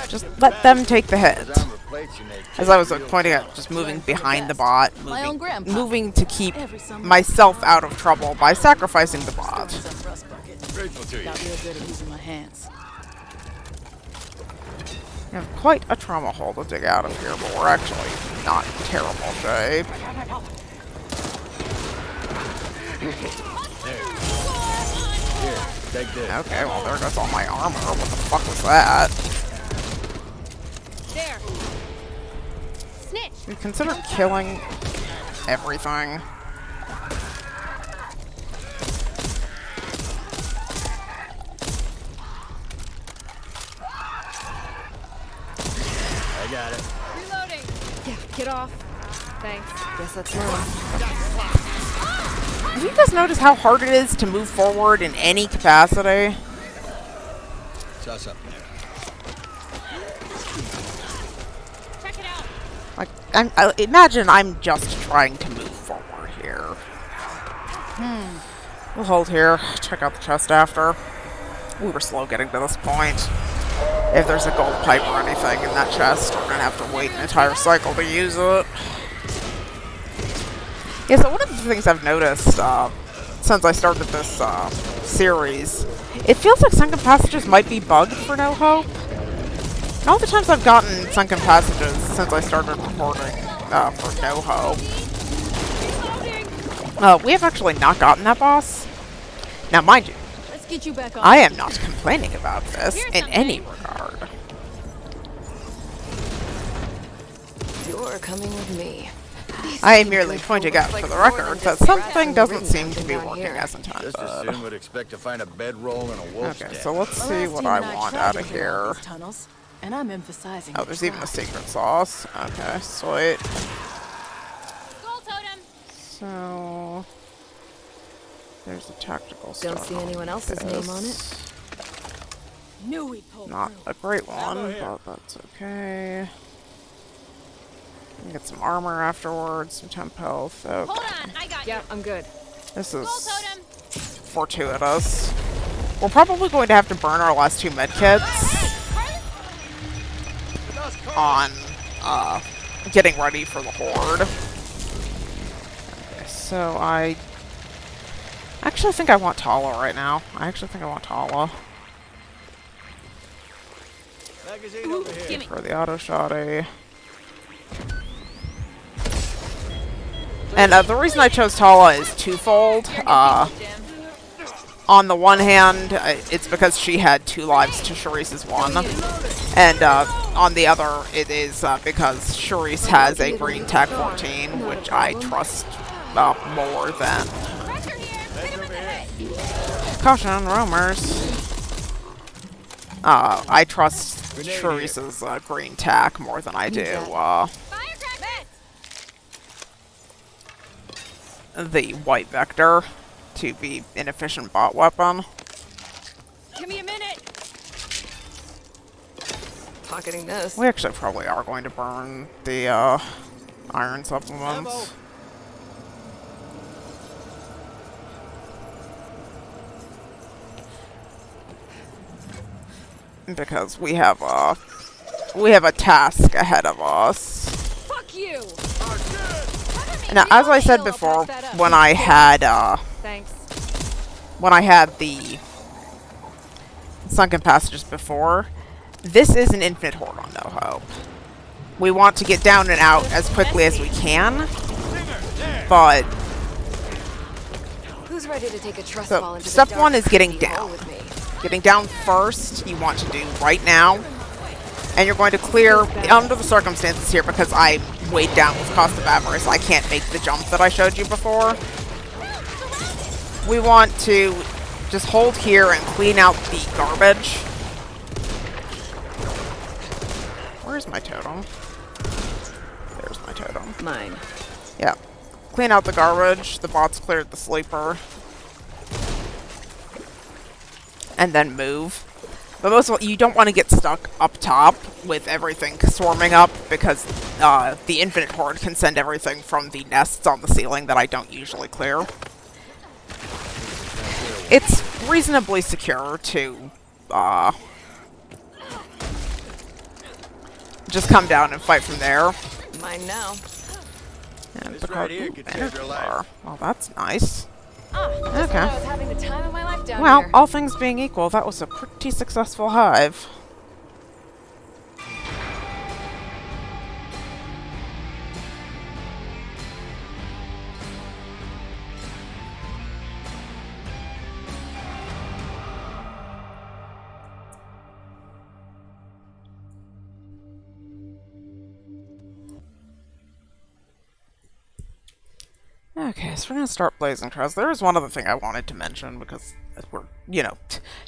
Just let them take the hit. As I was pointing out, just moving behind the bot, moving to keep myself out of trouble by sacrificing the bot. We have quite a trauma hole to dig out of here, but we're actually not in terrible shape. Okay, well there goes all my armor. What the fuck was that? There. Snitch. We consider killing everything. I got it. Reloading. Yeah, get off. Thanks. Guess that's mine. Have you guys noticed how hard it is to move forward in any capacity? Toss up there. Check it out. Like, I imagine I'm just trying to move forward here. We'll hold here. Check out the chest after. We were slow getting to this point. If there's a gold pipe or anything in that chest, we're gonna have to wait an entire cycle to use it. Yeah, so one of the things I've noticed since I started this series, it feels like sunken passages might be bugged for No Hope. And all the times I've gotten sunken passages since I started recording for No Hope, we have actually not gotten that boss. Now, mind you, Let's get you back on. I am not complaining about this in any regard. You're coming with me. I am merely pointing out for the record that something doesn't seem to be working as intended. Just as soon would expect to find a bedroll in a wolf's Okay, den. so let's see what I want out of here. Tunnels, and I'm emphasizing. Oh, there's even a secret sauce. Okay, sweet. Gold totem. So there's a tactical stuff. Don't see anyone else's name on it. Knew we'd pull Not through. a great one, but that's okay. Get some armor afterwards, some temp health. Okay. Hold on, I got you. Yeah, I'm good. This Gold is totem. fortuitous. We're probably going to have to burn our last 2 medkits on getting ready for the horde. Okay, so I actually think I want Tala right now. Tala Magazine over here. Gimme. for the auto shotty. And the reason I chose Tala is twofold. On the one hand, it's because she had 2 lives to Sharice's 1. And on the other, it is because Sharice has a green TAC 14, which I trust more than... Pressure here. Hit him in the head. Caution, roamers. I trust Sharice's green TAC more than I do Firecracker. the white vector to be an efficient bot weapon. Give me a minute. Pocketing this. We actually probably are going to burn the iron supplements. Because we have a task ahead of us. Fuck you. Now, as I said before, when I had Thanks. the sunken passages before, this is an infinite horde on No Hope. We want to get down and out as quickly as we can, but Who's ready to take a trust so fall into step the 1 dark is getting creepy hole down. with me? Getting down first, you want to do right now. And you're going to clear, under the circumstances here, because I'm weighed down with cost of avarice, I can't make the jump that I showed you before. We want to just hold here and clean out the garbage. Where's my totem? There's my totem. Mine. Yeah. Clean out the garbage. The bots cleared the sleeper. And then move. But most of all, you don't want to get stuck up top with everything swarming up because the infinite horde can send everything from the nests on the ceiling that I don't usually clear. It's reasonably secure to just come down and fight from there. Mine now. And This right here could save your life. Well, that's nice. Okay. I was having the time of my life down Well, here. all things being equal, that was a pretty successful hive. Okay, so we're gonna start blazing trails. There is one other thing I wanted to mention because we're, you know,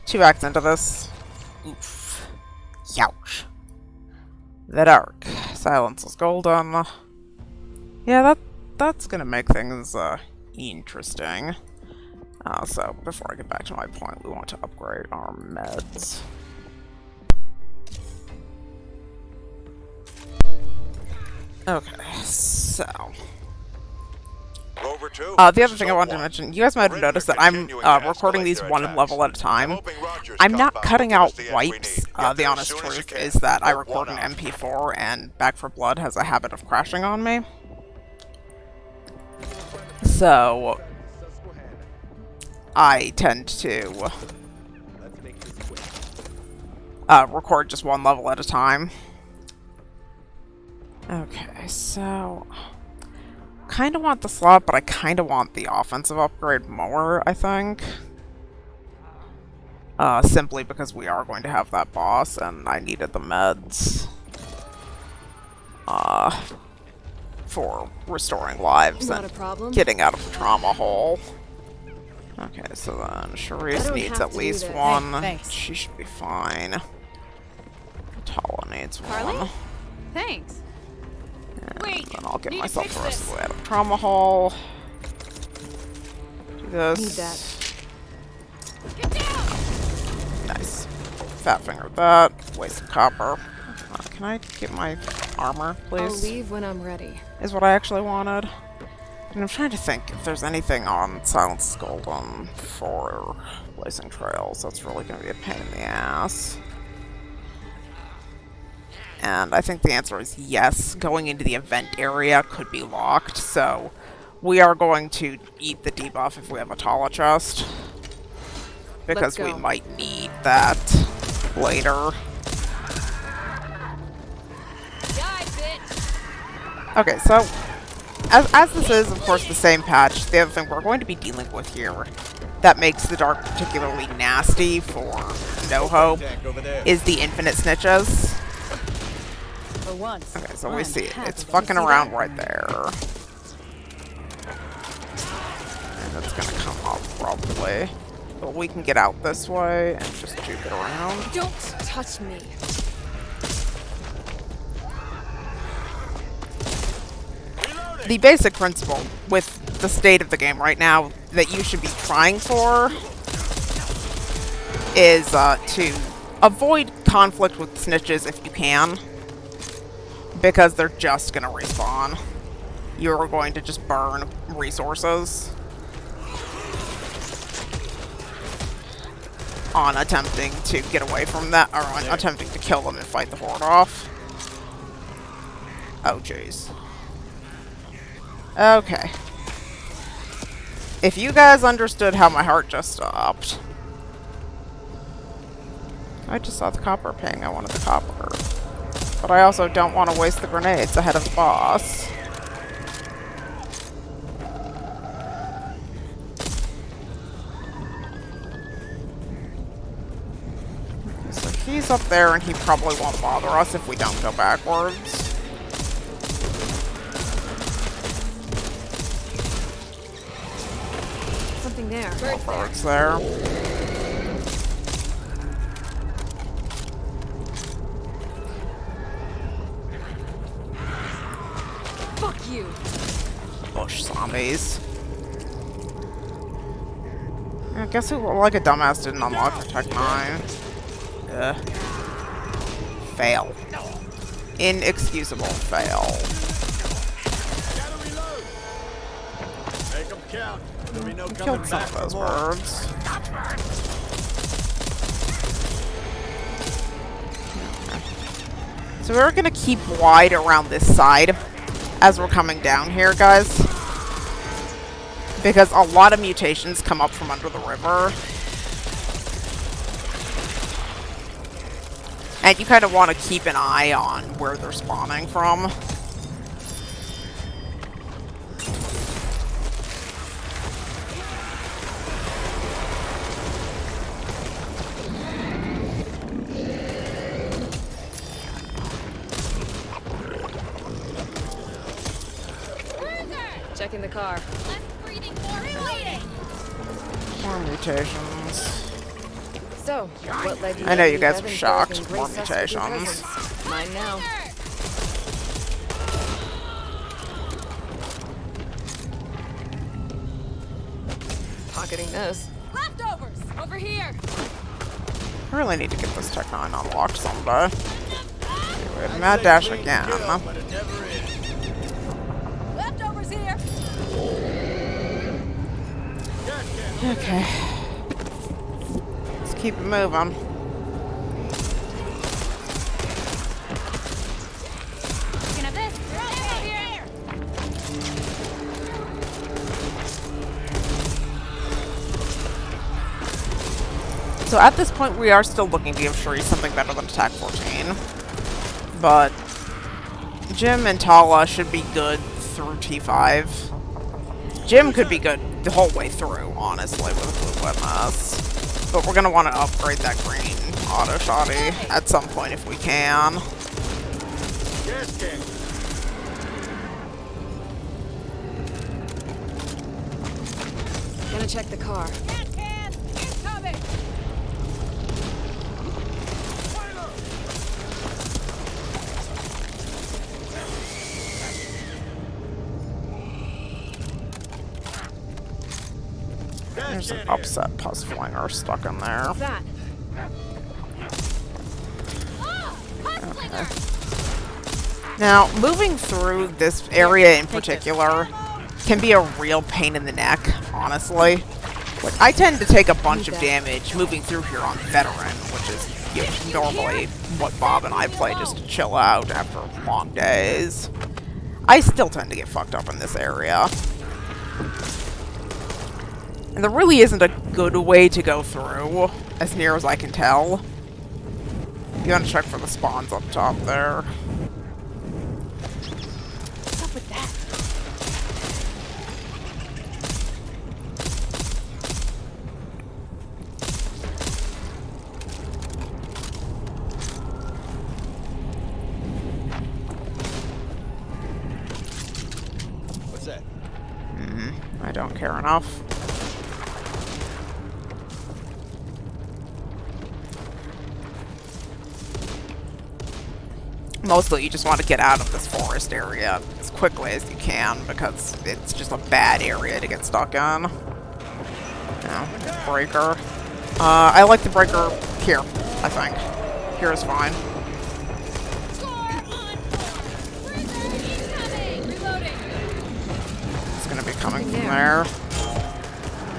2 acts into this. Oof. Youch. The dark. Silence is golden. Yeah, that's gonna make things interesting. So before I get back to my point, we want to upgrade our meds. Okay, so the other thing I wanted to mention, you guys might have noticed that I'm recording these one level at a time. I'm not cutting out wipes. The honest truth is that I record an MP4 and Back 4 Blood has a habit of crashing on me. So I tend to record just one level at a time. Okay, so kind of want the slot, but I kind of want the offensive upgrade more, I think. Simply because we are going to have that boss, and I needed the meds for restoring lives Not and a problem. getting out of the trauma hole. Okay, so then Charisse needs at least one. Thanks. She should be fine. Tala needs Carly? one. Thanks. Wait, Then I'll get need to myself fix the rest of this. the way out of the trauma hole. Do this. Need that. Get down! Nice. Fat finger that. Waste some copper. Can I get my armor, I'll please? leave when I'm ready. Is what I actually wanted. And I'm trying to think if there's anything on Silence is Golden for Blazing Trails. That's really going to be a pain in the ass. And I think the answer is yes. Going into the event area could be locked, so we are going to eat the debuff if we have a Tala chest. Because we go. might need that later. Die, bitch! Okay, so as this is, of course, the same patch, the other thing we're going to be dealing with here that makes the dark particularly nasty for No Hope is the infinite snitches. For once. Okay, so we I'm see it. happy It's that you fucking see around that. right there. And it's gonna come up probably. But we can get out this way and just juke it around. Don't touch me. The basic principle with the state of the game right now that you should be trying for is to avoid conflict with snitches if you can, because they're just gonna respawn. You're going to just burn resources on attempting to get away from that, or on attempting to kill them and fight the horde off. Oh jeez. Okay. If you guys understood how my heart just stopped. I just saw the copper ping. I wanted the copper. But I also don't want to waste the grenades ahead of the boss. Okay, so he's up there and he probably won't bother us if we don't go backwards. Something there. Birds there. Fuck you. Bush zombies. I guess who, like a dumbass, didn't unlock for Tech 9. Ugh. Fail. Inexcusable fail. Gotta reload. Make them count. There'll be no coming Killed some back of for those more. birds. So we're gonna keep wide around this side as we're coming down here, guys. Because a lot of mutations come up from under the river. And you kind of want to keep an eye on where they're spawning from. Checking the car. Less breathing, more reloading. More mutations. So, what led you I know to you be guys were Bevan shocked. Berg and More grace us with your mutations. presence? Mine now. Pocketing this. Leftovers over here. I really need to get this Tech 9 unlocked someday. Anyway, Mad Dash again. But it never is. Leftovers here. Okay. Let's keep it moving. You can have this. You're all here. So at this point, we are still looking to give Shuri something better than Attack 14. But Jim and Tala should be good through T5. Jim could be good the whole way through, honestly, with Blue Witness. But we're going to want to upgrade that green auto shotty at some point if we can. Gas can. Gonna check the car. Gas can. Incoming. There's an upset pus flinger stuck in there. What's that? Ah, hot slinger. Now, moving through this area in particular can be a real pain in the neck, honestly. Like, I tend to take a bunch of damage moving through here on Veteran, which is normally what Bob and I play just to chill out after long days. I still tend to get fucked up in this area. And there really isn't a good way to go through, as near as I can tell. You gotta check for the spawns up top there. What's up with that? What's that? I don't care enough. Mostly, you just want to get out of this forest area as quickly as you can, because it's just a bad area to get stuck in. Yeah, breaker. I like the breaker here, I think. Here is fine. Score on board. Cruiser incoming. Reloading. It's gonna be coming from there.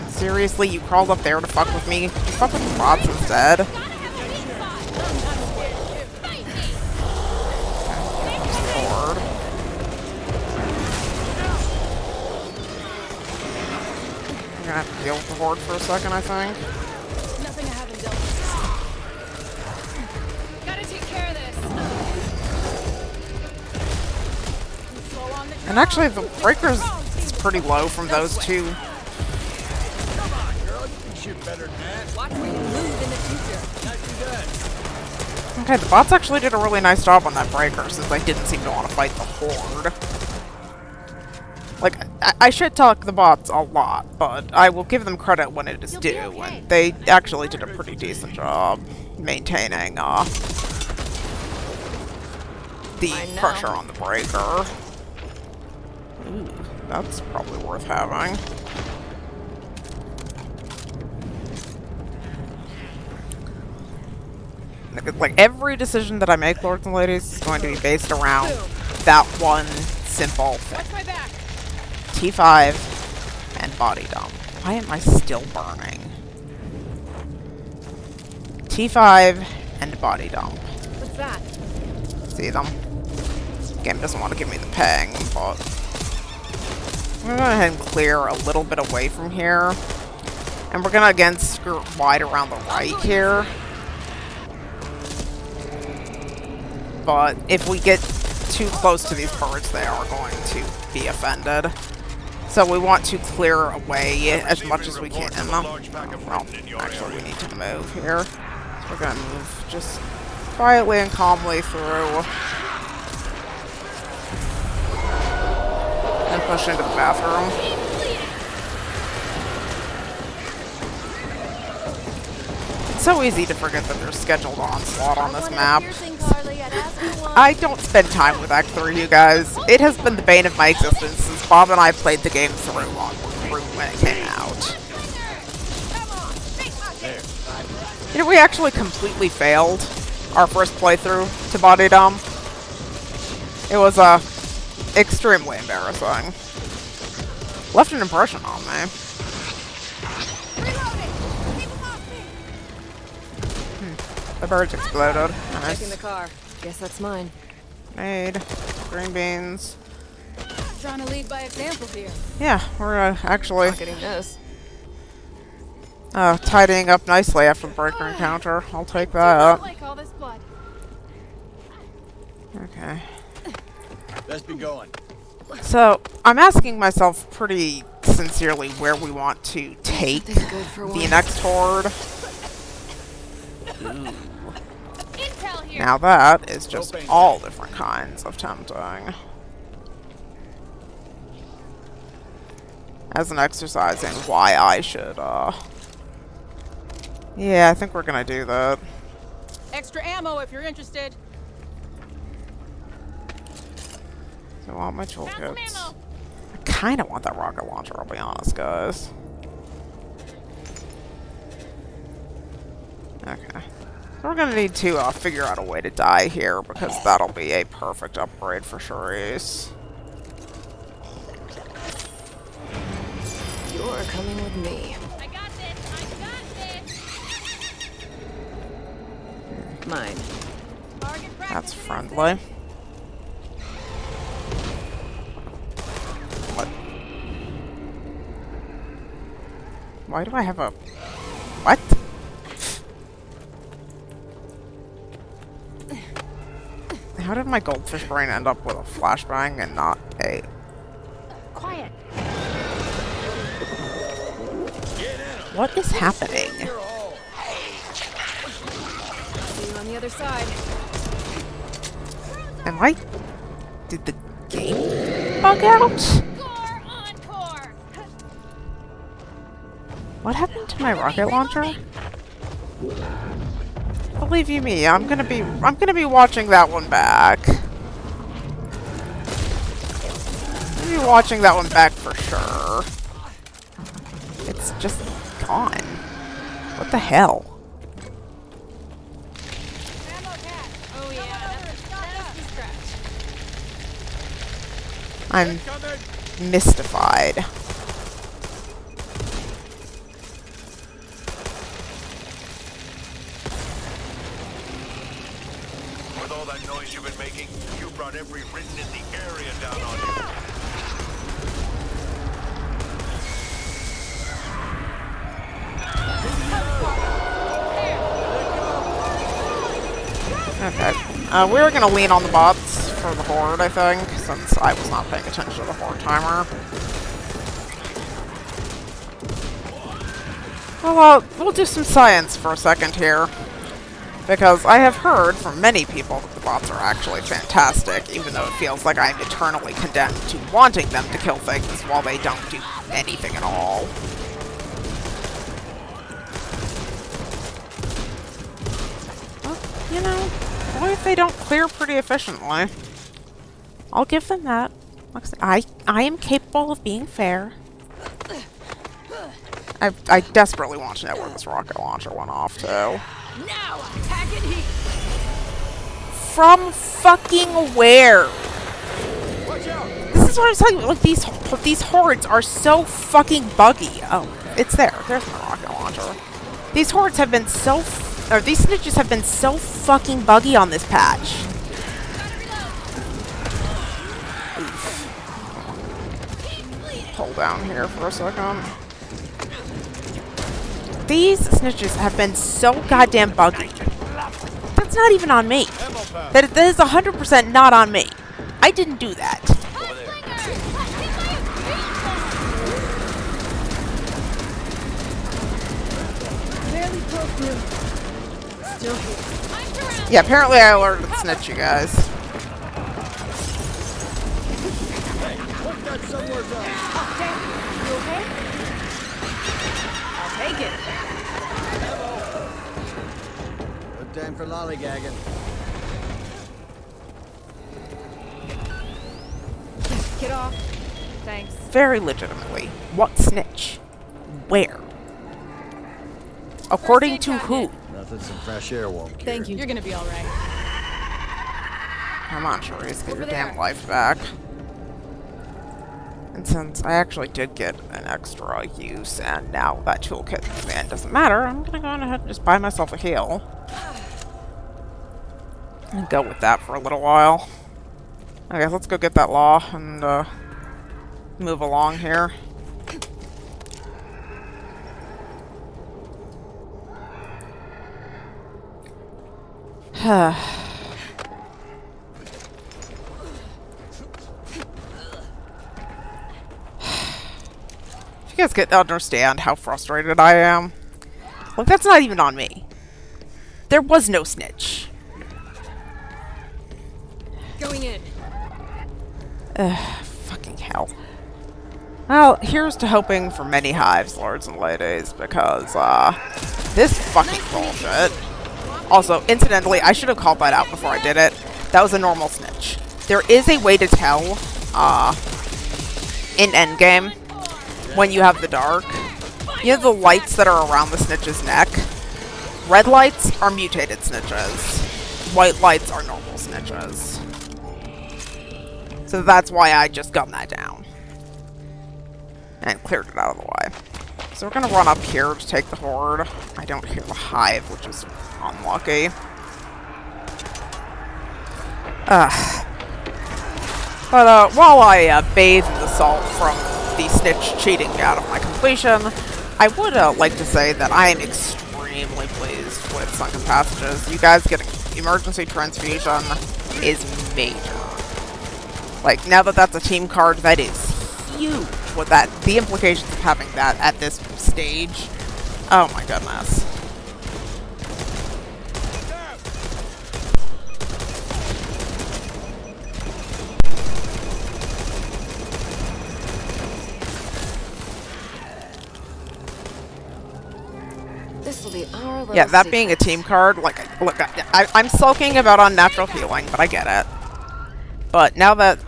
Seriously, you crawled up there to fuck with me? You fuck with the bots instead? Gotta have a weak spot. Fight me. Lord. I'm gonna have to deal with the horde for a second, I think. Nothing I haven't dealt with. Gotta take care of this. Slow on the And actually, the breakers is pretty low from those two. Come on, girl. You can shoot better than that. watch where you move in the future. Not too bad. Okay, the bots actually did a really nice job on that breaker, since I didn't seem to want to fight the horde. Like, I should talk the bots a lot, but I will give them credit when it is due, and they actually did a pretty decent job maintaining, the I know. pressure on the breaker. Ooh, that's probably worth having. Like, every decision that I make, lords and ladies, is going to be based around that one simple thing. Watch my back. T5 and body dump. Why am I still burning? T5 and body dump. What's that? See them? Game doesn't want to give me the ping, but I'm gonna go ahead and clear a little bit away from here. And we're gonna again skirt wide around the right here. But if we get too close to these birds, they are going to be offended. So we want to clear away as much as we can. Well, actually, we need to move here. So we're gonna move just quietly and calmly through. And push into the bathroom. It's so easy to forget that there's scheduled onslaught on this map. I don't spend time with Act 3, you guys. It has been the bane of my existence since Bob and I played the game through when it came out. You know, we actually completely failed our first playthrough to body dump. It was, extremely embarrassing. Left an impression on me. The birds exploded. Checking the Nice. car. Guess that's mine. Made. Green beans. Trying to lead by example here. Yeah, we're actually Not getting this. tidying up nicely after the breaker encounter. I'll take I that. like all this blood. Okay. Let's be going. So, I'm asking myself pretty sincerely where we want to take Something good for the once. next horde. Intel here. Now that is just all different kinds of tempting. As an exercise in why I should, yeah, I think we're gonna do that. Extra ammo if you're interested. So I want my Found some toolkits. ammo. I kinda want that rocket launcher, I'll be honest, guys. Okay. So we're gonna need to figure out a way to die here, because that'll be a perfect upgrade for Charisse. You're coming with me. I got this. I got this. Mine. Target practice. That's friendly. What? Why do I have a... What? How did my goldfish brain end up with a flashbang and not a... Quiet. What is happening? See you on the other side. Am I... Did the game bug out? Score encore. What happened to my rocket launcher? Believe you me, I'm gonna be watching that one back. I'm gonna be watching that one back for sure. It's just gone. What the hell? Ammo cat. Oh yeah. That's the stretch. I'm mystified. With all that noise you've been making, you brought every Briton in the area down on you. Okay. We're gonna lean on the bots for the horde, I think, since I was not paying attention to the horde timer. Well, we'll do some science for a second here. Because I have heard from many people that the bots are actually fantastic, even though it feels like I'm eternally condemned to wanting them to kill things while they don't do anything at all. Well, you know, what if they don't clear pretty efficiently? I'll give them that. Like I am capable of being fair. I desperately want to know where this rocket launcher went off to. Now, attack it heat. From fucking where? Watch out! This is what I'm telling you. Like these hordes are so fucking buggy. Oh, it's there. There's my rocket launcher. These hordes have been so, or these snitches have been so fucking buggy on this patch. Hold down here for a second. These snitches have been so goddamn buggy. That's not even on me. That is 100% not on me. I didn't do that. Barely broke through. Still here. Yeah, apparently I alerted the snitch, you guys. Put that somewhere else. Okay. You okay? I'll take it. Good time for lollygagging. Get off. Thanks. Very legitimately. What snitch? Where? According to who? Nothing some fresh air won't cure. Thank you. You're gonna be all right. Come on, Charisse, get your Over damn there. life back. And since I actually did get an extra use, and now that toolkit command doesn't matter, I'm gonna go on ahead and just buy myself a heal. And go with that for a little while. Okay, let's go get that law and move along here. If you guys could understand how frustrated I am. Look, that's not even on me. There was no snitch. Going in. Fucking hell. Well, here's to hoping for many hives, lords and ladies, because, this fucking bullshit. Also, incidentally, I should have called that out before I did it. That was a normal snitch. There is a way to tell, in endgame, when you have the dark. You know the lights that are around the snitch's neck? Red lights are mutated snitches. White lights are normal snitches. So that's why I just gunned that down. And cleared it out of the way. So we're gonna run up here to take the horde. I don't hear the hive, which is unlucky. But while I bathe in the salt from the snitch cheating out of my completion, I would like to say that I am extremely pleased with Sunken Passages. You guys getting emergency transfusion is major. Like, now that that's a team card, that is huge. What the implications of having that at this stage. Oh my goodness. This will be our little Yeah, that being a secret. team card, like, look, I'm sulking about unnatural healing, but I get it. But now that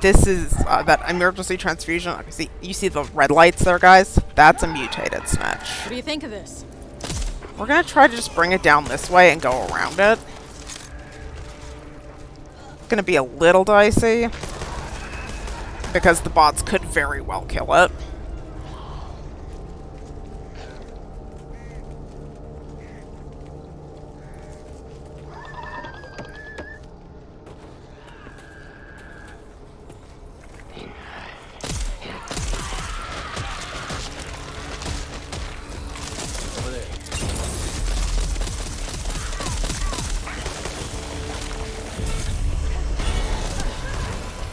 this is that emergency transfusion, you see the red lights there, guys? That's a mutated snitch. What do you think of this? We're gonna try to just bring it down this way and go around it. It's gonna be a little dicey, because the bots could very well kill it.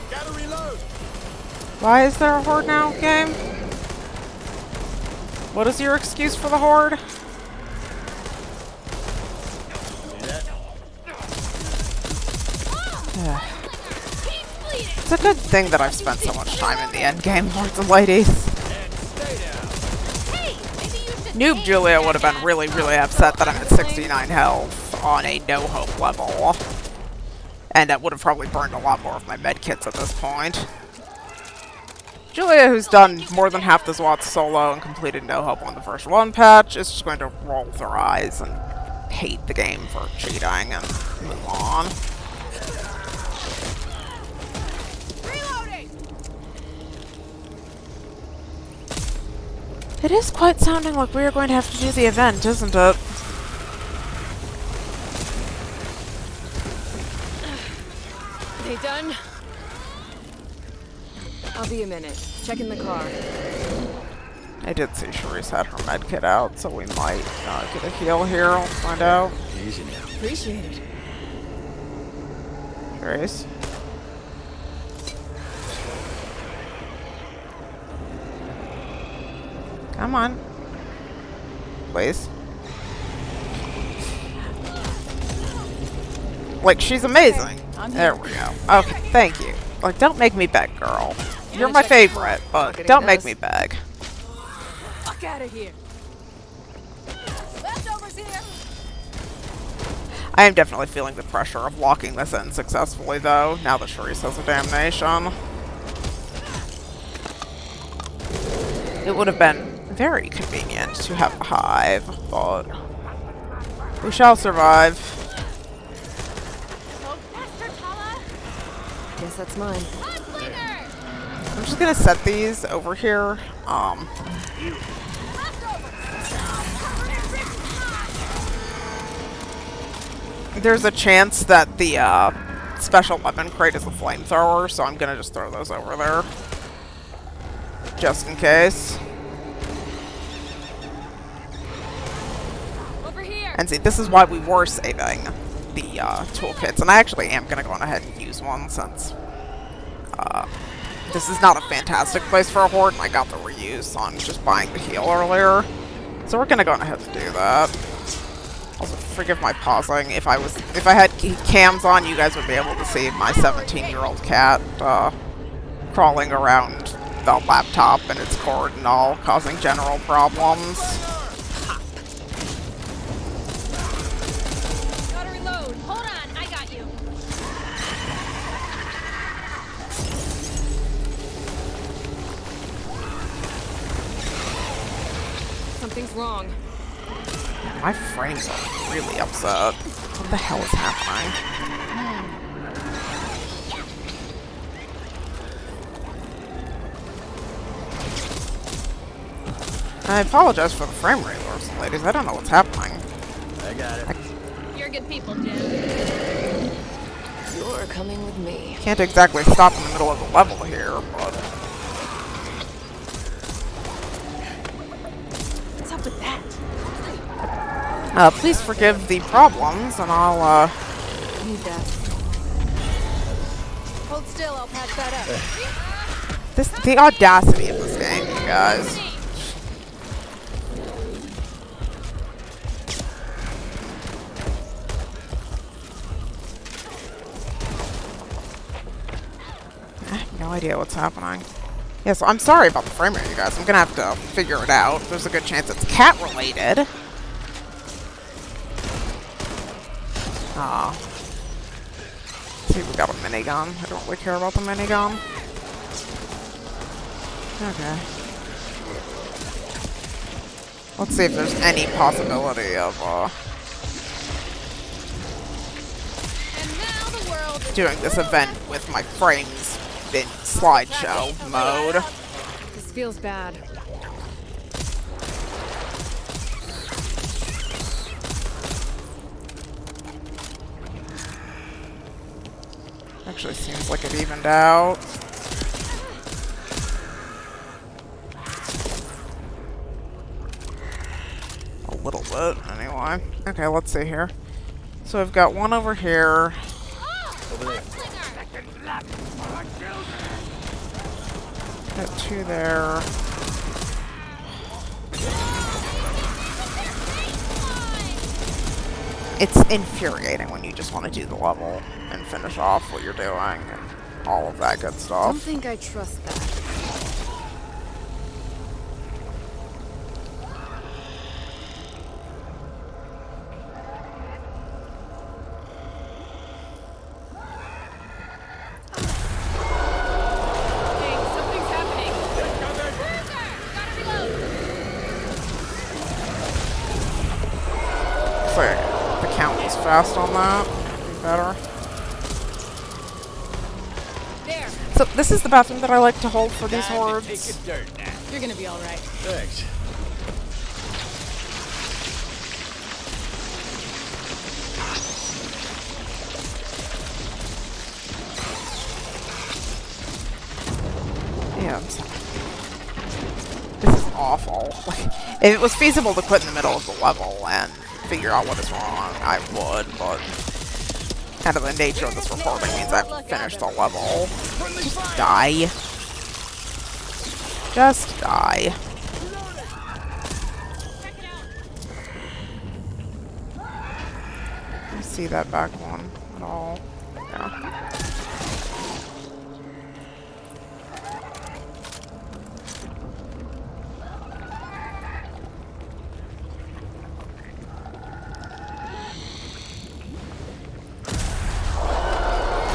Gotta reload. Why is there a horde now, game? What is your excuse for the horde? It's a good thing that I've spent so much time in the endgame, lords and ladies. Noob Julia would have been really, really upset that I'm at 69 health on a no-hope level. And that would have probably burned a lot more of my medkits at this point. Julia, who's done more than half the SWAT solo and completed no help on the first one patch, is just going to roll with her eyes and hate the game for cheating and move on. Reloading! It is quite sounding like we are going to have to do the event, isn't it? They done? I'll be a minute. Checking the car. I did see Sharice had her med kit out, so we might get a heal here. I'll find out. Easy now. Appreciate it. Sharice? Come on. Please. Like, she's amazing. There we go. Okay, thank you. Like, don't make me beg, girl. You're my favorite, but don't make me beg. Fuck out of here. Leftovers here. I am definitely feeling the pressure of locking this in successfully, though, now that Sharice has a damnation. It would have been very convenient to have a hive, but we shall survive. Go faster, Tala. Guess that's mine. I'm just gonna set these over here. There's a chance that the special weapon crate is a flamethrower, so I'm gonna just throw those over there. Just in case. Over here. And see, this is why we were saving the toolkits, and I actually am gonna go on ahead and use one since this is not a fantastic place for a horde, and I got the reuse on just buying the heal earlier. So we're gonna go on ahead and do that. Also, forgive my pausing. If I had cams on, you guys would be able to see my 17-year-old cat crawling around the laptop and its cord and all, causing general problems. Gotta reload. Hold on, I got you. Something's wrong. My frames are really upset. What the hell is happening? I apologize for the frame rate, lords and ladies. I don't know what's happening. I got it. You're good people, Jim. You're coming with me. Can't exactly stop in the middle of the level here, but What's up with that? please forgive the problems, and I'll Need that. Hold still, I'll patch that up. the audacity of this game, you guys. I have no idea what's happening. Yeah, so I'm sorry about the frame rate, you guys. I'm gonna have to figure it out. There's a good chance it's cat related. See, we got a minigun. I don't really care about the minigun. Okay. Let's see if there's any possibility of And now the world is doing this event with my frames in slideshow mode. This feels bad. Actually seems like it evened out. A little bit, anyway. Okay, let's see here. So I've got one over here. Over there. Got two there. It's infuriating when you just want to do the level and finish off what you're doing and all of that good Don't stuff. think I trust that. Hey, something's happening. fast on that. Be better. There. So this is the bathroom that I like to hold for these Time to hordes. take a dirt nap. You're gonna be all right. Thanks. Yeah, I'm sorry. This is awful. Like, if it was feasible to quit in the middle of the level and figure out what is wrong, I would, but kind of the nature of this recording means I have to finish the level. Just die. Just die. You see that back one at all? Yeah.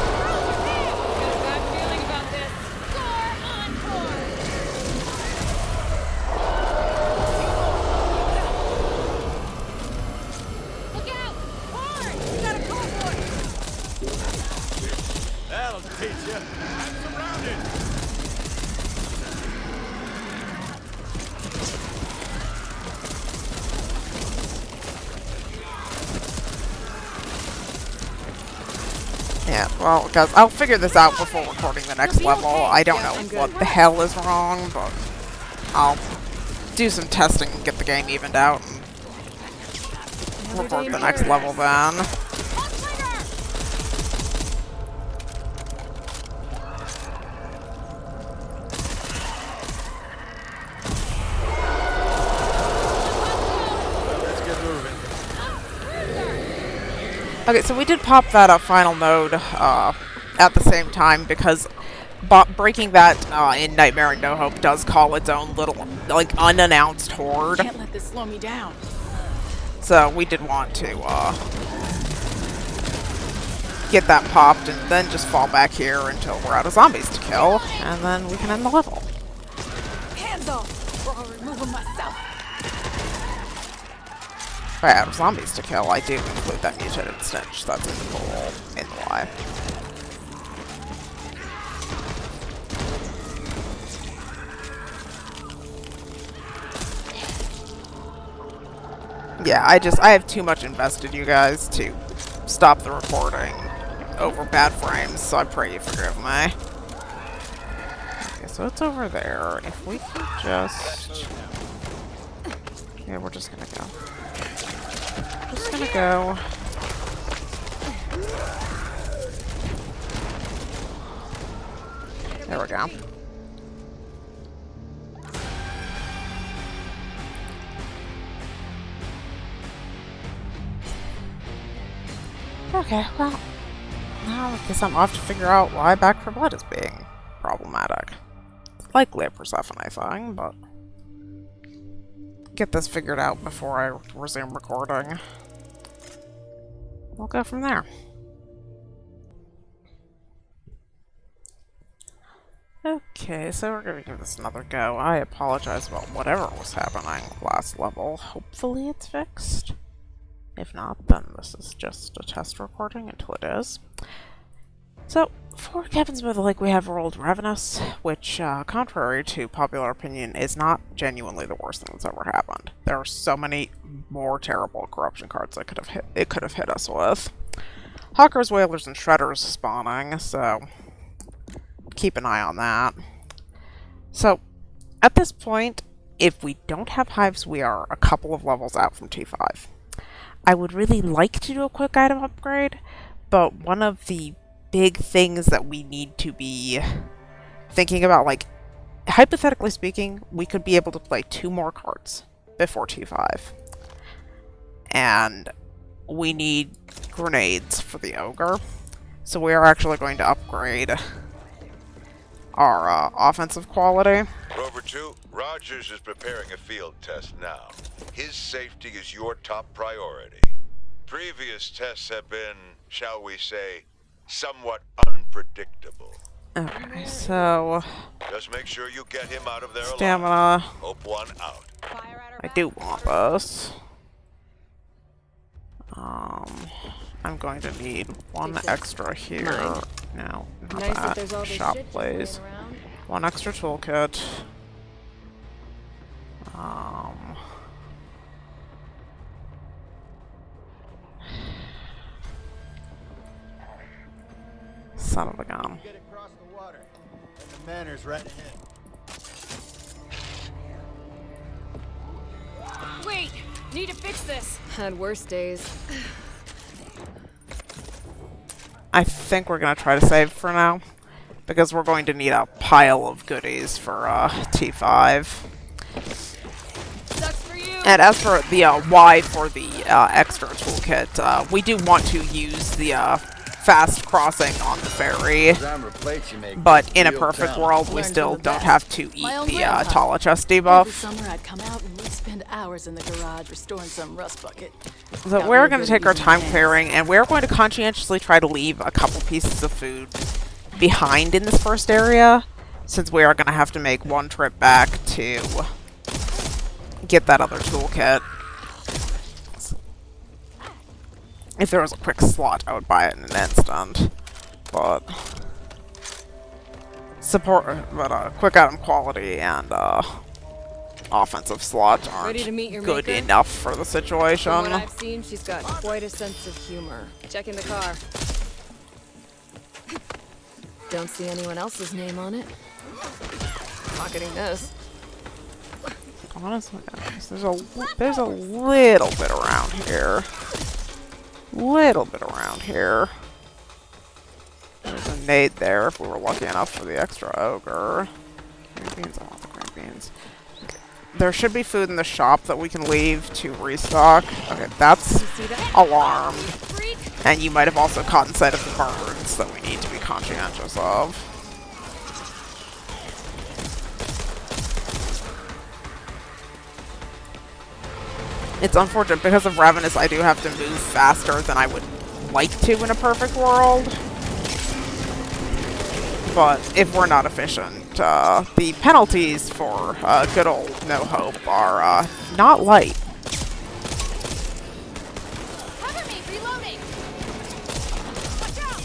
Got a bad feeling about this. Score encore! Look out! Hard! You gotta call for it! That'll teach you. I'm surrounded. Yeah, well, guys, I'll figure this out before recording the next be level. okay. I don't Yeah, know I'm good. what the hell is wrong, but I'll do some testing and get the game evened out and Another record day the in next level paradise. then. On trigger! Let's get moving. Okay, so we did pop that final node at the same time because breaking that in Nightmare and No Hope does call its own little, like, unannounced horde. Can't let this slow me down. So we did want to get that popped and then just fall back here until we're out of zombies to kill, and then we can end the level. Hands off, or I'll remove them myself. By out of zombies to kill, I do include that mutated stench. That's in the goal in the lie. Yeah, I have too much invested, you guys, to stop the recording over bad frames, so I pray you forgive me. Okay, so it's over there. If we can just... Yeah, we're just gonna go. Just gonna go. There we go. Okay, well, now I guess I'm off to figure out why Back for Blood is being problematic. It's likely a Persephone thing, but get this figured out before I resume recording. We'll go from there. Okay, so we're gonna give this another go. I apologize about whatever was happening last level. Hopefully it's fixed. If not, then this is just a test recording until it is. So, for Cabins by the Lake, we have rolled Ravenous, which, contrary to popular opinion, is not genuinely the worst thing that's ever happened. There are so many more terrible corruption cards it could have hit us with. Hawkers, Whalers, and Shredders spawning, so keep an eye on that. So, at this point, if we don't have hives, we are a couple of levels out from T5. I would really like to do a quick item upgrade, but one of the big things that we need to be thinking about, like, hypothetically speaking, we could be able to play 2 more cards before T5. And we need grenades for the Ogre. So we are actually going to upgrade our offensive quality. Rover 2, Rogers is preparing a field test now. His safety is your top priority. Previous tests have been, shall we say, somewhat unpredictable. Okay, so Just make sure you get him out of there alive. stamina. Hope 1 out. Fire at her I back. do want this. I'm going to need one Take this. extra here. Mine. No, not Nice that that. there's all this Shop shit just laying plays. around. One extra toolkit. Um, son of a gun. Get across the water. And the manor's right ahead. Wait! Need to fix this! Had worse days. I think we're gonna try to save for now, because we're going to need a pile of goodies for T5. Sucks for you! And as for the Y for the extra toolkit, we do want to use the fast crossing on the ferry, but in a perfect world, we Learn still from the don't best. have to eat My own the grandpa. Tala chest Every debuff. summer I'd come out and we'd spend hours in the garage restoring some rust bucket. So Got we're real going to good take our at using time hands. clearing, and we're going to conscientiously try to leave a couple pieces of food behind in this first area, since we are going to have to make one trip back to get that other toolkit. If there was a quick slot, I would buy it in an instant. But quick item quality and offensive slots aren't Ready to meet your good maker? enough for the situation. From what I've seen, she's got quite a sense of humor. Check in the car. Don't see anyone else's name on it. Pocketing this. Honestly, guys, there's a little bit around here. There's a nade there if we were lucky enough for the extra ogre. Green beans, I want the green beans. Okay. There should be food in the shop that we can leave to restock. Okay, that's See that? alarmed. Freak! And you might have also caught sight of the birds that we need to be conscientious of. It's unfortunate, because of Ravenous, I do have to move faster than I would like to in a perfect world. But if we're not efficient, the penalties for good old No Hope are not light. Cover me! Reloading! Watch out!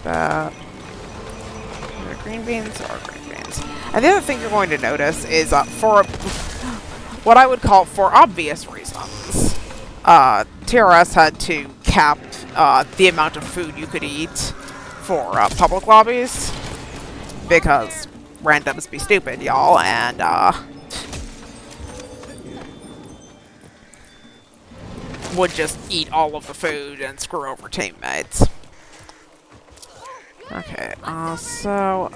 That. Green beans are green beans. And the other thing you're going to notice is for what I would call for obvious reasons, TRS had to cap the amount of food you could eat for public lobbies, because randoms be stupid, y'all, and would just eat all of the food and screw over teammates. Okay, so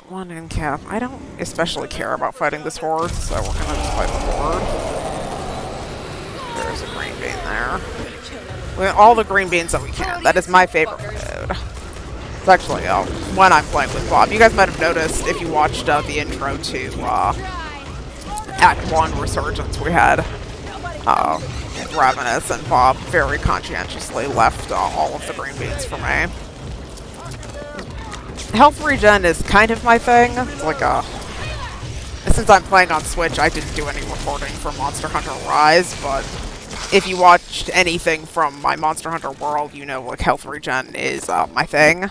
one in cap. I don't especially care about fighting this horde, so we're gonna just fight the horde. There's a green bean there. We want all the green beans that we can. That is my favorite food. It's actually when I'm playing with Bob. You guys might have noticed if you watched the intro to Act 1 Resurgence, we had Ravenous and Bob very conscientiously left all of the green beans for me. Health regen is kind of my thing. It's like since I'm playing on Switch, I didn't do any recording for Monster Hunter Rise, but if you watched anything from my Monster Hunter world, you know like health regen is my thing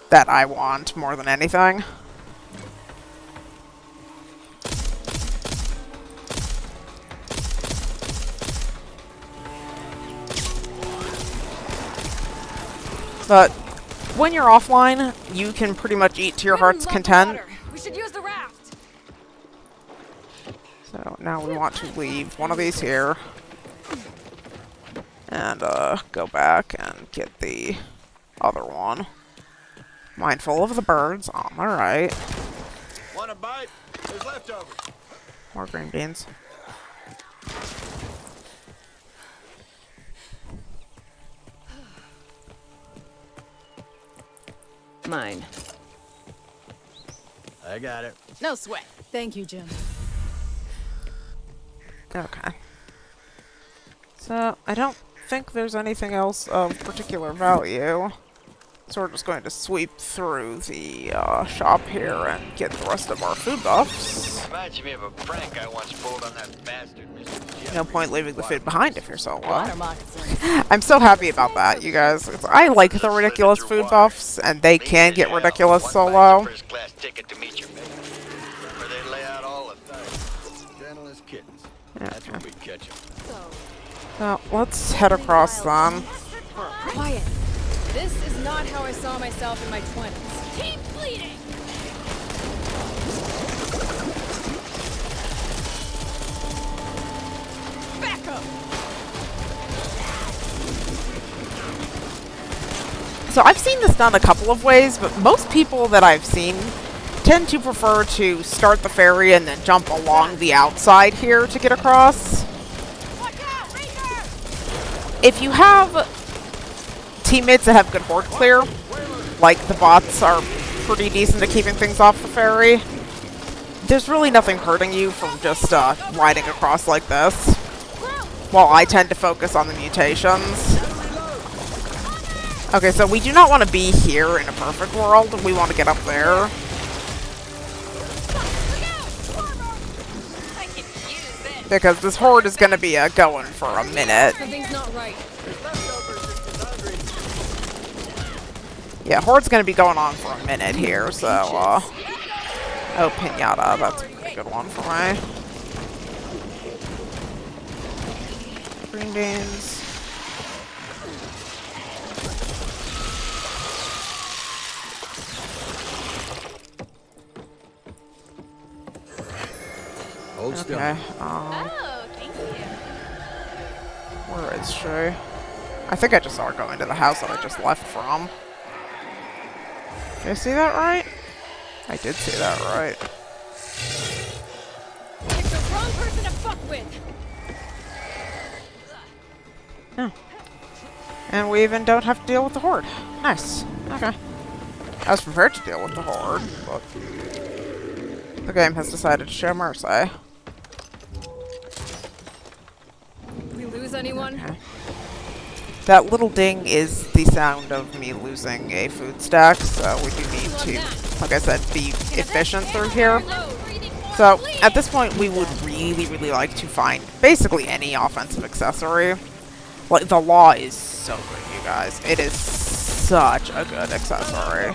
that I want more than anything. But when you're offline, you can pretty much eat to your heart's content. We should use the raft! So now we want to leave one of these here. And go back and get the other one. Mindful of the birds on the right. Want a bite? There's leftovers. More green beans. Mine. I got it. No sweat. Thank you, Jim. Okay. So, I don't think there's anything else of particular value. So we're just going to sweep through the shop here and get the rest of our food buffs. Reminds me of a prank I once pulled on that bastard, Mr. Jeff. No point leaving the food behind if you're solo. Water moccasins. I'm so happy about that, you guys. I like the ridiculous food buffs, and they can get ridiculous solo. First class ticket to meet your mate. Where they lay out all the things. Gentle as kittens. That's when we catch them. So, let's head across then. Quiet. This is not how I saw myself in my 20s. Keep bleeding! Back up! So I've seen this done a couple of ways, but most people that I've seen tend to prefer to start the ferry and then jump along the outside here to get across. Watch out, Ranger! If you have teammates that have good horde clear, like the bots are pretty decent at keeping things off the ferry, there's really nothing hurting you from just riding across like this, while I tend to focus on the mutations. Okay, so we do not want to be here in a perfect world. We want to get up there. Because this horde is going to be going for a minute. Something's not right. Yeah, horde's going to be going on for a minute here, so, oh, pinata, that's a pretty good one for me. Green beans. Hold still. Okay, Oh, thank you. where is she? I think I just saw her go into the house that I just left from. Did I see that right? I did see that right. Picked the wrong person to fuck with. And we even don't have to deal with the horde. Nice. Okay. I was prepared to deal with the horde, but the game has decided to show mercy. Did we lose anyone? Okay. That little ding is the sound of me losing a food stack, so we do need to, like I said, be efficient through here. So, at this point, we would really, really like to find basically any offensive accessory. Like, the law is so good, you guys. It is such a good accessory.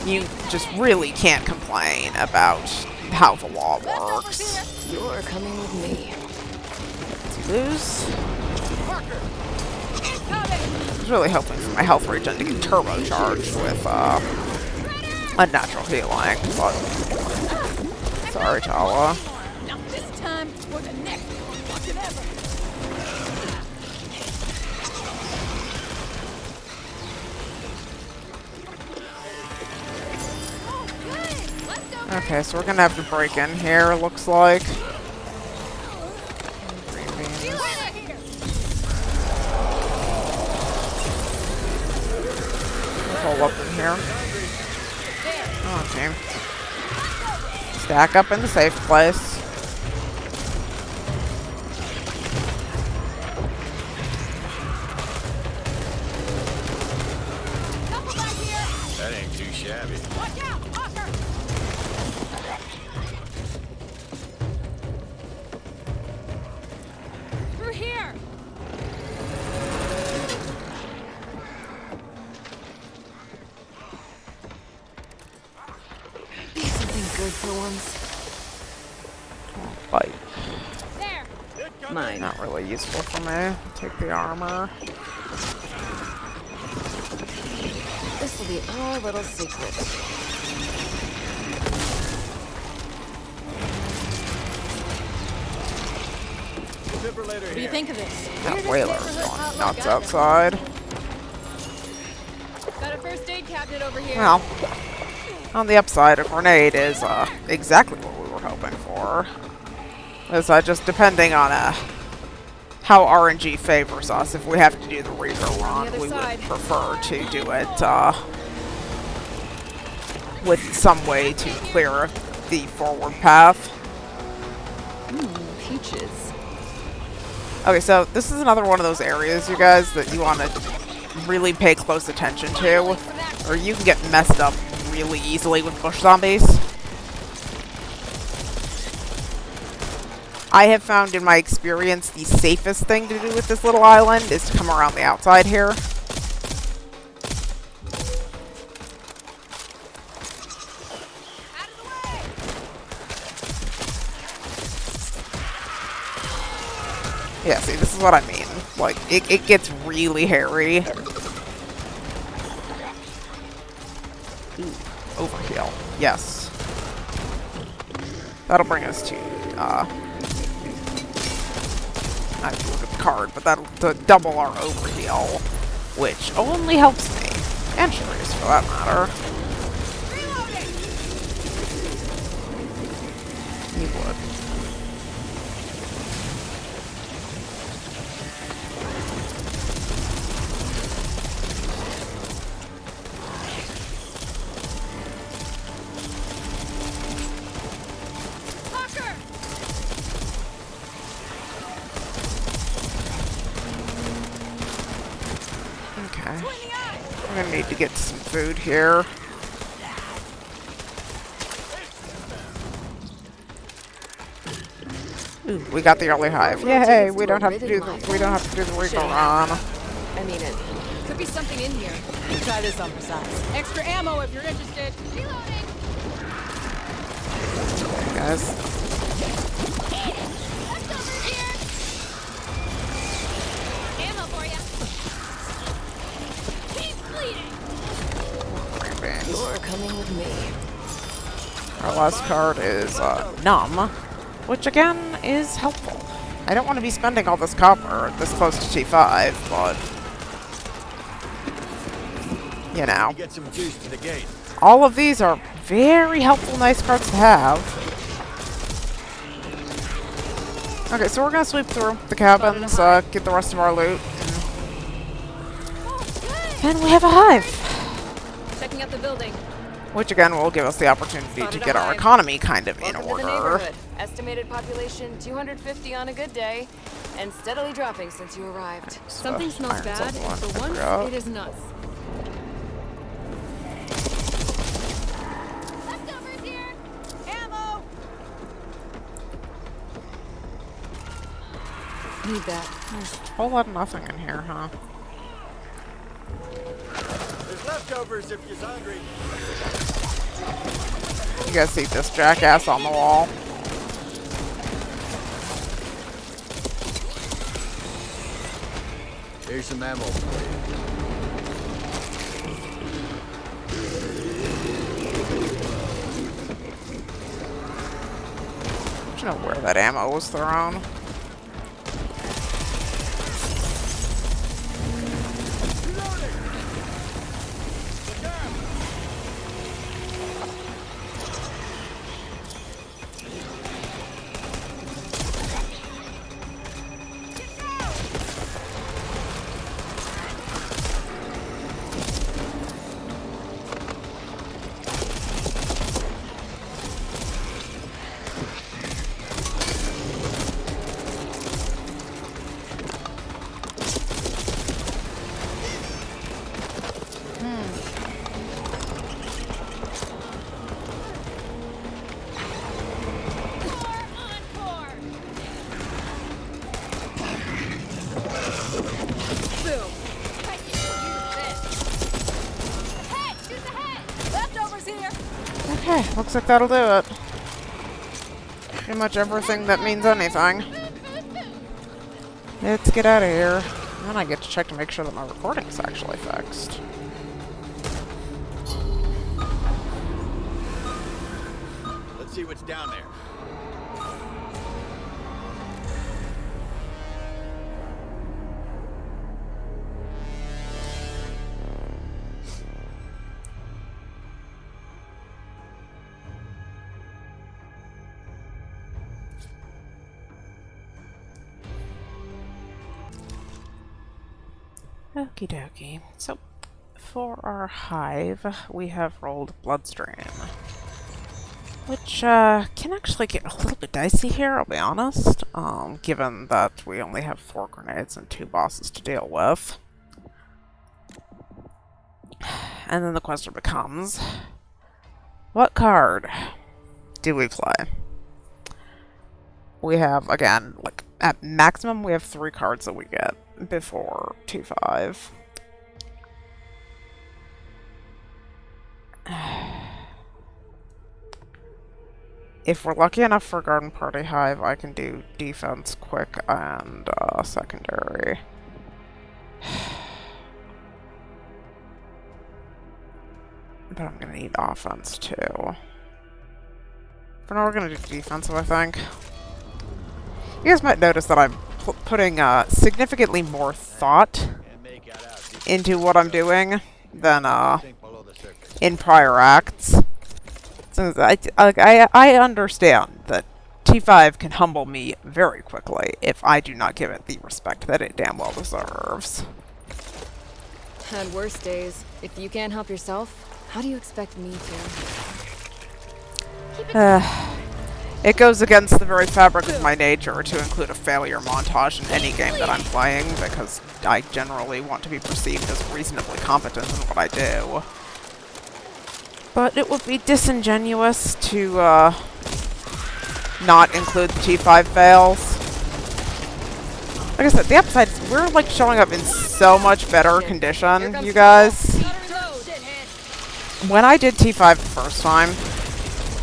You just really can't complain about how the law works. You're coming with me. Lose. I was really hoping for my health regen to get turbocharged with unnatural healing, but sorry, Tala. Not this time, or the next fucking ever. Oh, good. Leftover. Okay, so we're gonna have to break in here, looks like. Green beans. Right here. Pull up in here. Okay. Stack up in the safe place. Couple back here. That ain't too shabby. Watch out, Hawker. Through here. Be something good for once. Like, There. Mine. not really useful for me. Take the armor. This will be our little secret. Defibrillator What do you think of this? That whaler's going nuts outside. Got a first aid cabinet over here. Well, on the upside, a grenade is exactly what we were hoping for. It's just depending on how RNG favors us. If we have to do the Reaper run, other we side. would prefer to do it with some way to clear the forward path. Peaches. Okay, so this is another one of those areas, you guys, that you want to really pay close attention to, or you can get messed up really easily with bush zombies. I have found in my experience the safest thing to do with this little island is to come around the outside here. Yeah, see, this is what I mean. Like, it gets really hairy. Ooh, overkill. Yes. That'll bring us to, I have to look at the card, but that'll double our overheal, which only helps me. And Sharice, for that matter. He would. Okay. I'm gonna need to get some food here. Ooh, we got the early hive. Yay! We don't have to do the recall run. I mean it. Could be something in here. Try this on for size. Extra ammo if you're interested. Reloading. Okay, guys. Leftovers here. Ammo for ya. Keep bleeding. Green beans. You're coming with me. Our last card is numb, which again is helpful. I don't want to be spending all this copper this close to T5, but you know, Get some juice to the gate. all of these are very helpful, nice cards to have. Okay, so we're gonna sweep through the cabins, get the rest of our loot, and we have a hive. Checking out the building. Which again will give us the opportunity to get our economy kind of in Welcome to the order. neighborhood. Estimated population 250 on a good day, and steadily dropping since you arrived. Something smells Iron bad, supplement, and for I once, forgot. it is nuts. Leftovers here. Ammo. Need that. There's a whole lot of nothing in here, huh? There's leftovers if you're hungry. You guys see this jackass on the wall? Here's some ammo. I don't know where that ammo was thrown. Okay, looks like that'll do it. Pretty much everything that means anything. Let's get out of here. And I get to check to make sure that my recording's actually fixed. Let's see what's down there. Okie dokie. So, for our hive, we have rolled Bloodstream. Which, can actually get a little bit dicey here, I'll be honest. Given that we only have 4 grenades and 2 bosses to deal with. And then the question becomes, what card do we play? We have, again, like, at maximum we have 3 cards that we get before 2-5. If we're lucky enough for Garden Party Hive, I can do defense, quick, and secondary. But I'm gonna need offense too. For now, we're gonna do defensive, I think. You guys might notice that I'm putting significantly more thought into what I'm doing than in prior acts. So I understand that T5 can humble me very quickly if I do not give it the respect that it damn well deserves. Had worse days. If you can't help yourself, how do you expect me to? It goes against the very fabric of my nature to include a failure montage in any game that I'm playing, because I generally want to be perceived as reasonably competent in what I do. But it would be disingenuous to not include the T5 fails. Like I said, the upside is we're like showing up in so much better condition, you guys. When I did T5 the first time,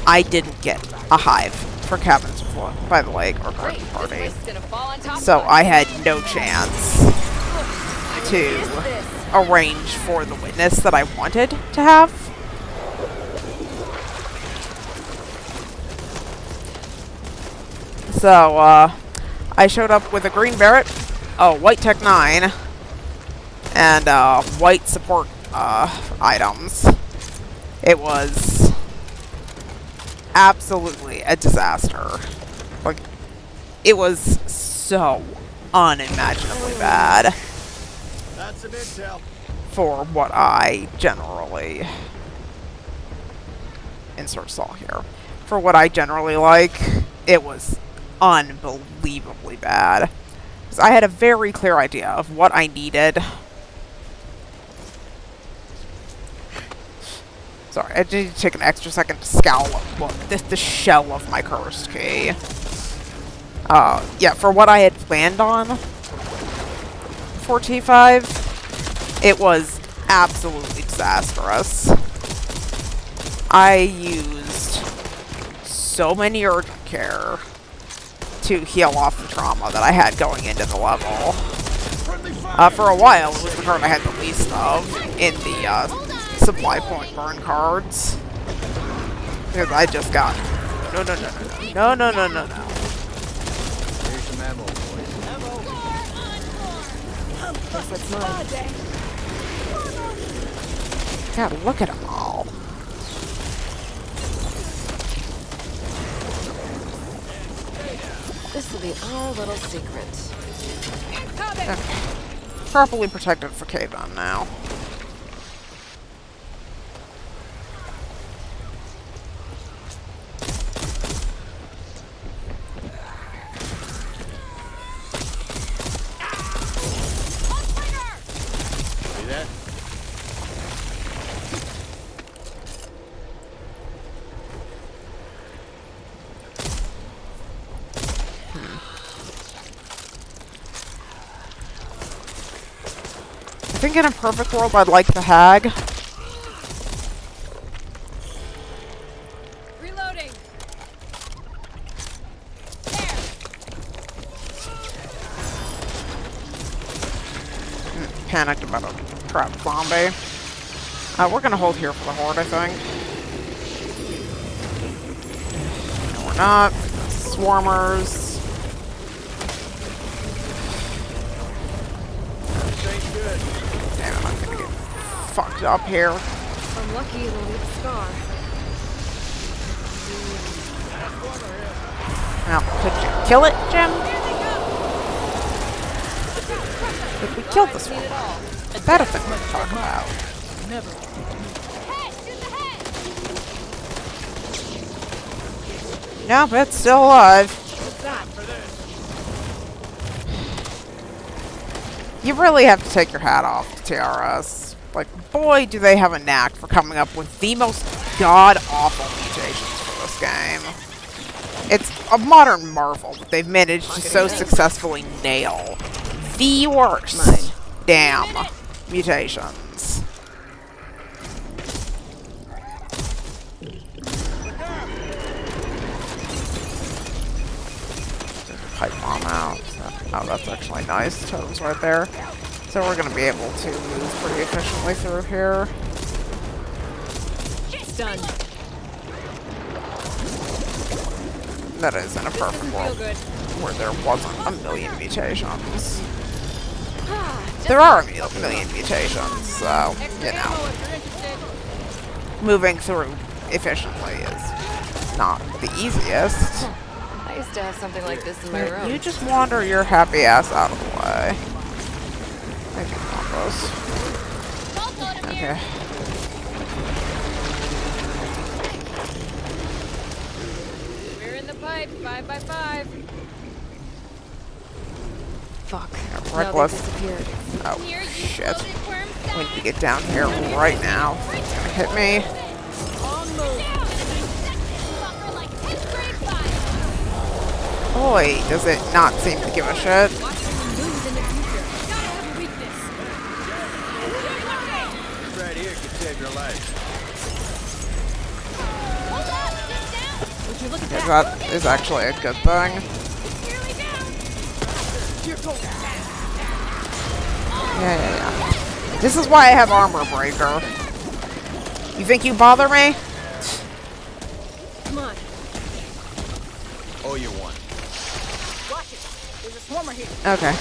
I didn't get a hive for cabins by the lake or garden party. So I had no chance to arrange for the witness that I wanted to have. So, I showed up with a green Barret, a white Tech 9, and white support items. It was absolutely a disaster. Like, it was so unimaginably bad That's some intel. for what I generally insert Saul here. For what I generally like, it was unbelievably bad. Because I had a very clear idea of what I needed. Sorry, I need to take an extra second to scowl the shell of my cursed key. Yeah, for what I had planned on for T5, it was absolutely disastrous. I used so many urgent care to heal off the trauma that I had going into the level. For a while, it was the card I had the least of in the supply point burn cards. Because I just got no. Here's some ammo, boys. Guess that's mine. God, look at them all. This will be our little secret. Okay. Properly protected for K-Bun now. See that? I think in a perfect world, I'd like the hag. Reloading. Panicked about a trapped zombie. We're gonna hold here for the horde, I think. No, we're not. Swarmers. Damn it, I'm gonna get fucked up here. I'm lucky it'll leave a scar. Now, could you kill it, Jim? If we killed this one, that a thing to talk about. Nope, it's still alive. You really have to take your hat off to TRS. Like, boy, do they have a knack for coming up with the most god-awful mutations for this game. It's a modern marvel that they've managed to so successfully nail the worst damn mutations. Pipe bomb out. Oh, that's actually nice. Totem's right there. So we're going to be able to move pretty efficiently through here. Done. That is in a perfect world where there wasn't a million mutations. There are a million mutations, so, you know, moving through efficiently is not the easiest. I used to have something like this in my room. You just wander your happy ass out of the way. I can want those. Okay. We're in the pipe, 5 by 5. Fuck. Reckless. Disappeared. Oh, shit. We need to get down here right now. It's gonna hit me. Boy, does it not seem to give a shit. Right here can save your life. That is actually a good thing. Yeah. This is why I have armor breaker. You think you bother me? Come on. Oh, you won. Watch it. There's a swarmer here. Okay.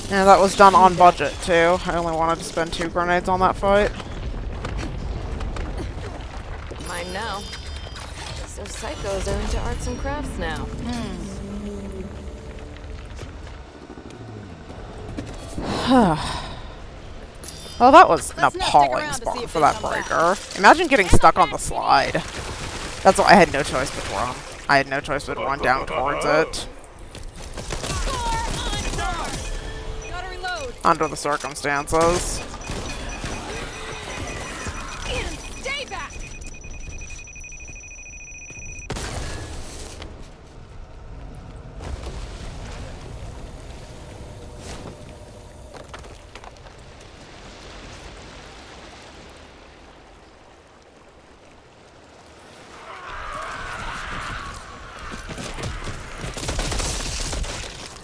Yeah, that was done on budget too. I only wanted to spend 2 grenades on that fight. Mine now. So psychos are into arts and crafts now. Well, that was an Let's not stick appalling around to see spawn if for they that come back. breaker. Imagine getting stuck on the slide. That's why I had no choice but to run. I had no choice but to run down towards it. Gotta reload. Under the circumstances. Stay back.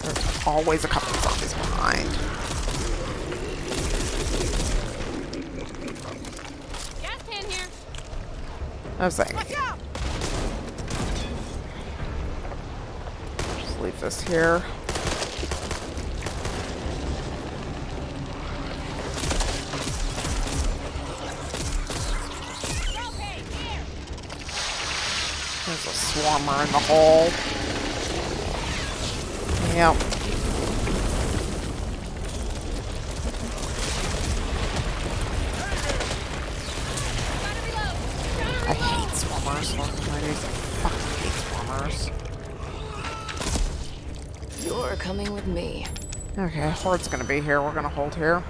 There's always a couple of zombies behind. Gas can here. I was saying, Watch out. just leave this here. There's a swarmer in the hole. Yep. I hate swarmers. I fucking hate swarmers. You're coming with me. Okay, Horde's gonna be here. We're gonna hold here.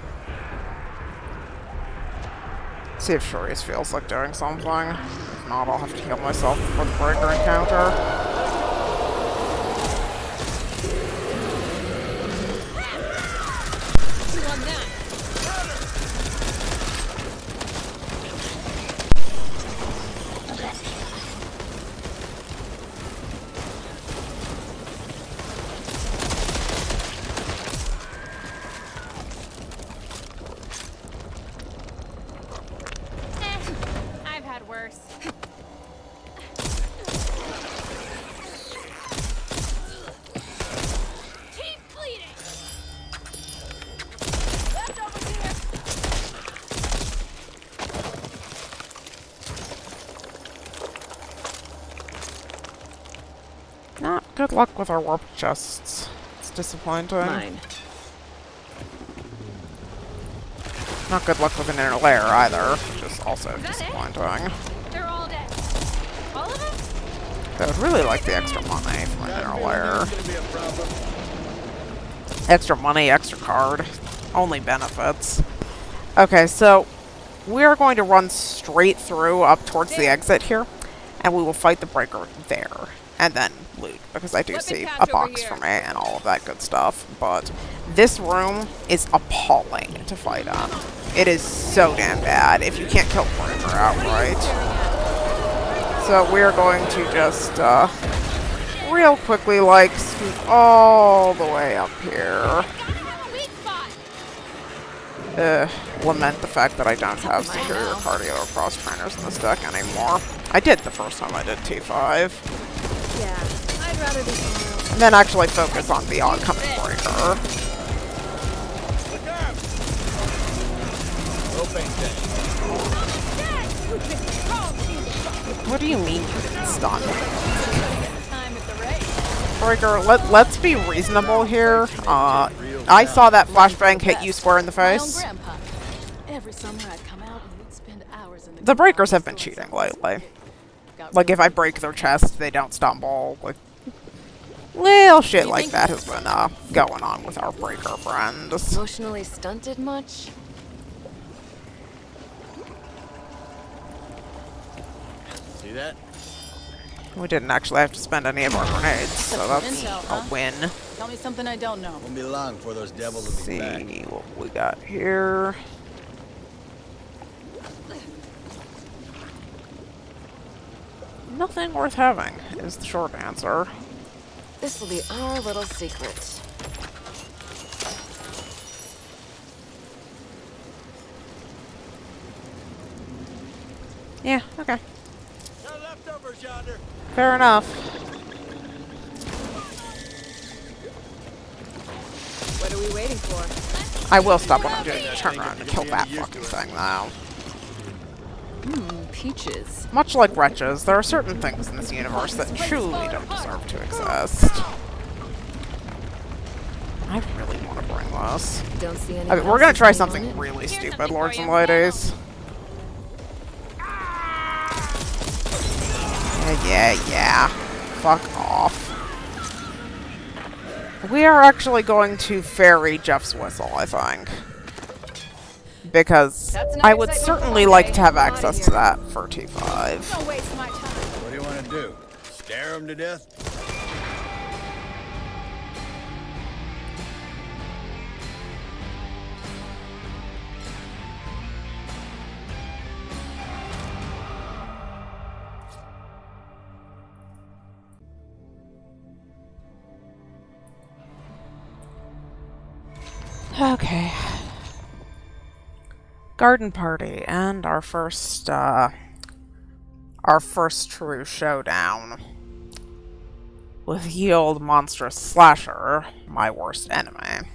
See if Shuri's feels like doing something. If not, I'll have to heal myself for the breaker encounter. I've had worse. Keep bleeding. Leftovers here. Not good luck with our warp chests. It's disappointing. Mine. Not good luck with an inner layer either, which is also disappointing. They're all dead. All of them? I would really like the extra money for my dinner layer. That's gonna be a problem. Extra money, extra card. Only benefits. Okay, so we're going to run straight through up towards the exit here, and we will fight the breaker there, and then loot, because I do Weapon see cache a over box here. for me and all of that good stuff, but this room is appalling to fight on. It is so damn bad if you can't kill the breaker outright. So we're going to just, real quickly, like, scoot all the way up here. Lament the fact that I don't have superior cardio or cross trainers in this deck anymore. I did the first time I did T5. Yeah, I'd rather be. And then actually focus on the oncoming breaker. Look out! Propane tank. What do you mean you didn't stun? Time at the race. Breaker, let's be reasonable here. I saw that flashbang hit you square in the My own face. grandpa. Every summer I'd come out and we'd spend hours in The breakers have been cheating lately. Like, if I break their chest, they don't stumble. Like, little shit like that has been going on with our breaker friends. Emotionally stunted much? See that? We didn't actually have to spend any of our grenades, so that's Intel, a huh? win. Tell me something I don't know. Won't be long before those devils Let's will be back. see what we got here. Nothing worth having is the short answer. This will be our little secret. Yeah, okay. No leftovers yonder. Fair enough. What are we waiting for? I will stop what I'm doing to turn around and kill that fucking thing, though. Peaches. Much like wretches, there are certain things in this universe that truly don't deserve to exist. I really want to bring this. Don't see any. Okay, we're gonna try something really stupid, lords and ladies. Yeah. Fuck off. We are actually going to ferry Jeff's whistle, I think. Because I would certainly like to have access to that for T5. Don't waste my time. What do you want to do? Scare them to death? Okay. Garden party and our first true showdown with ye old monstrous slasher, my worst enemy.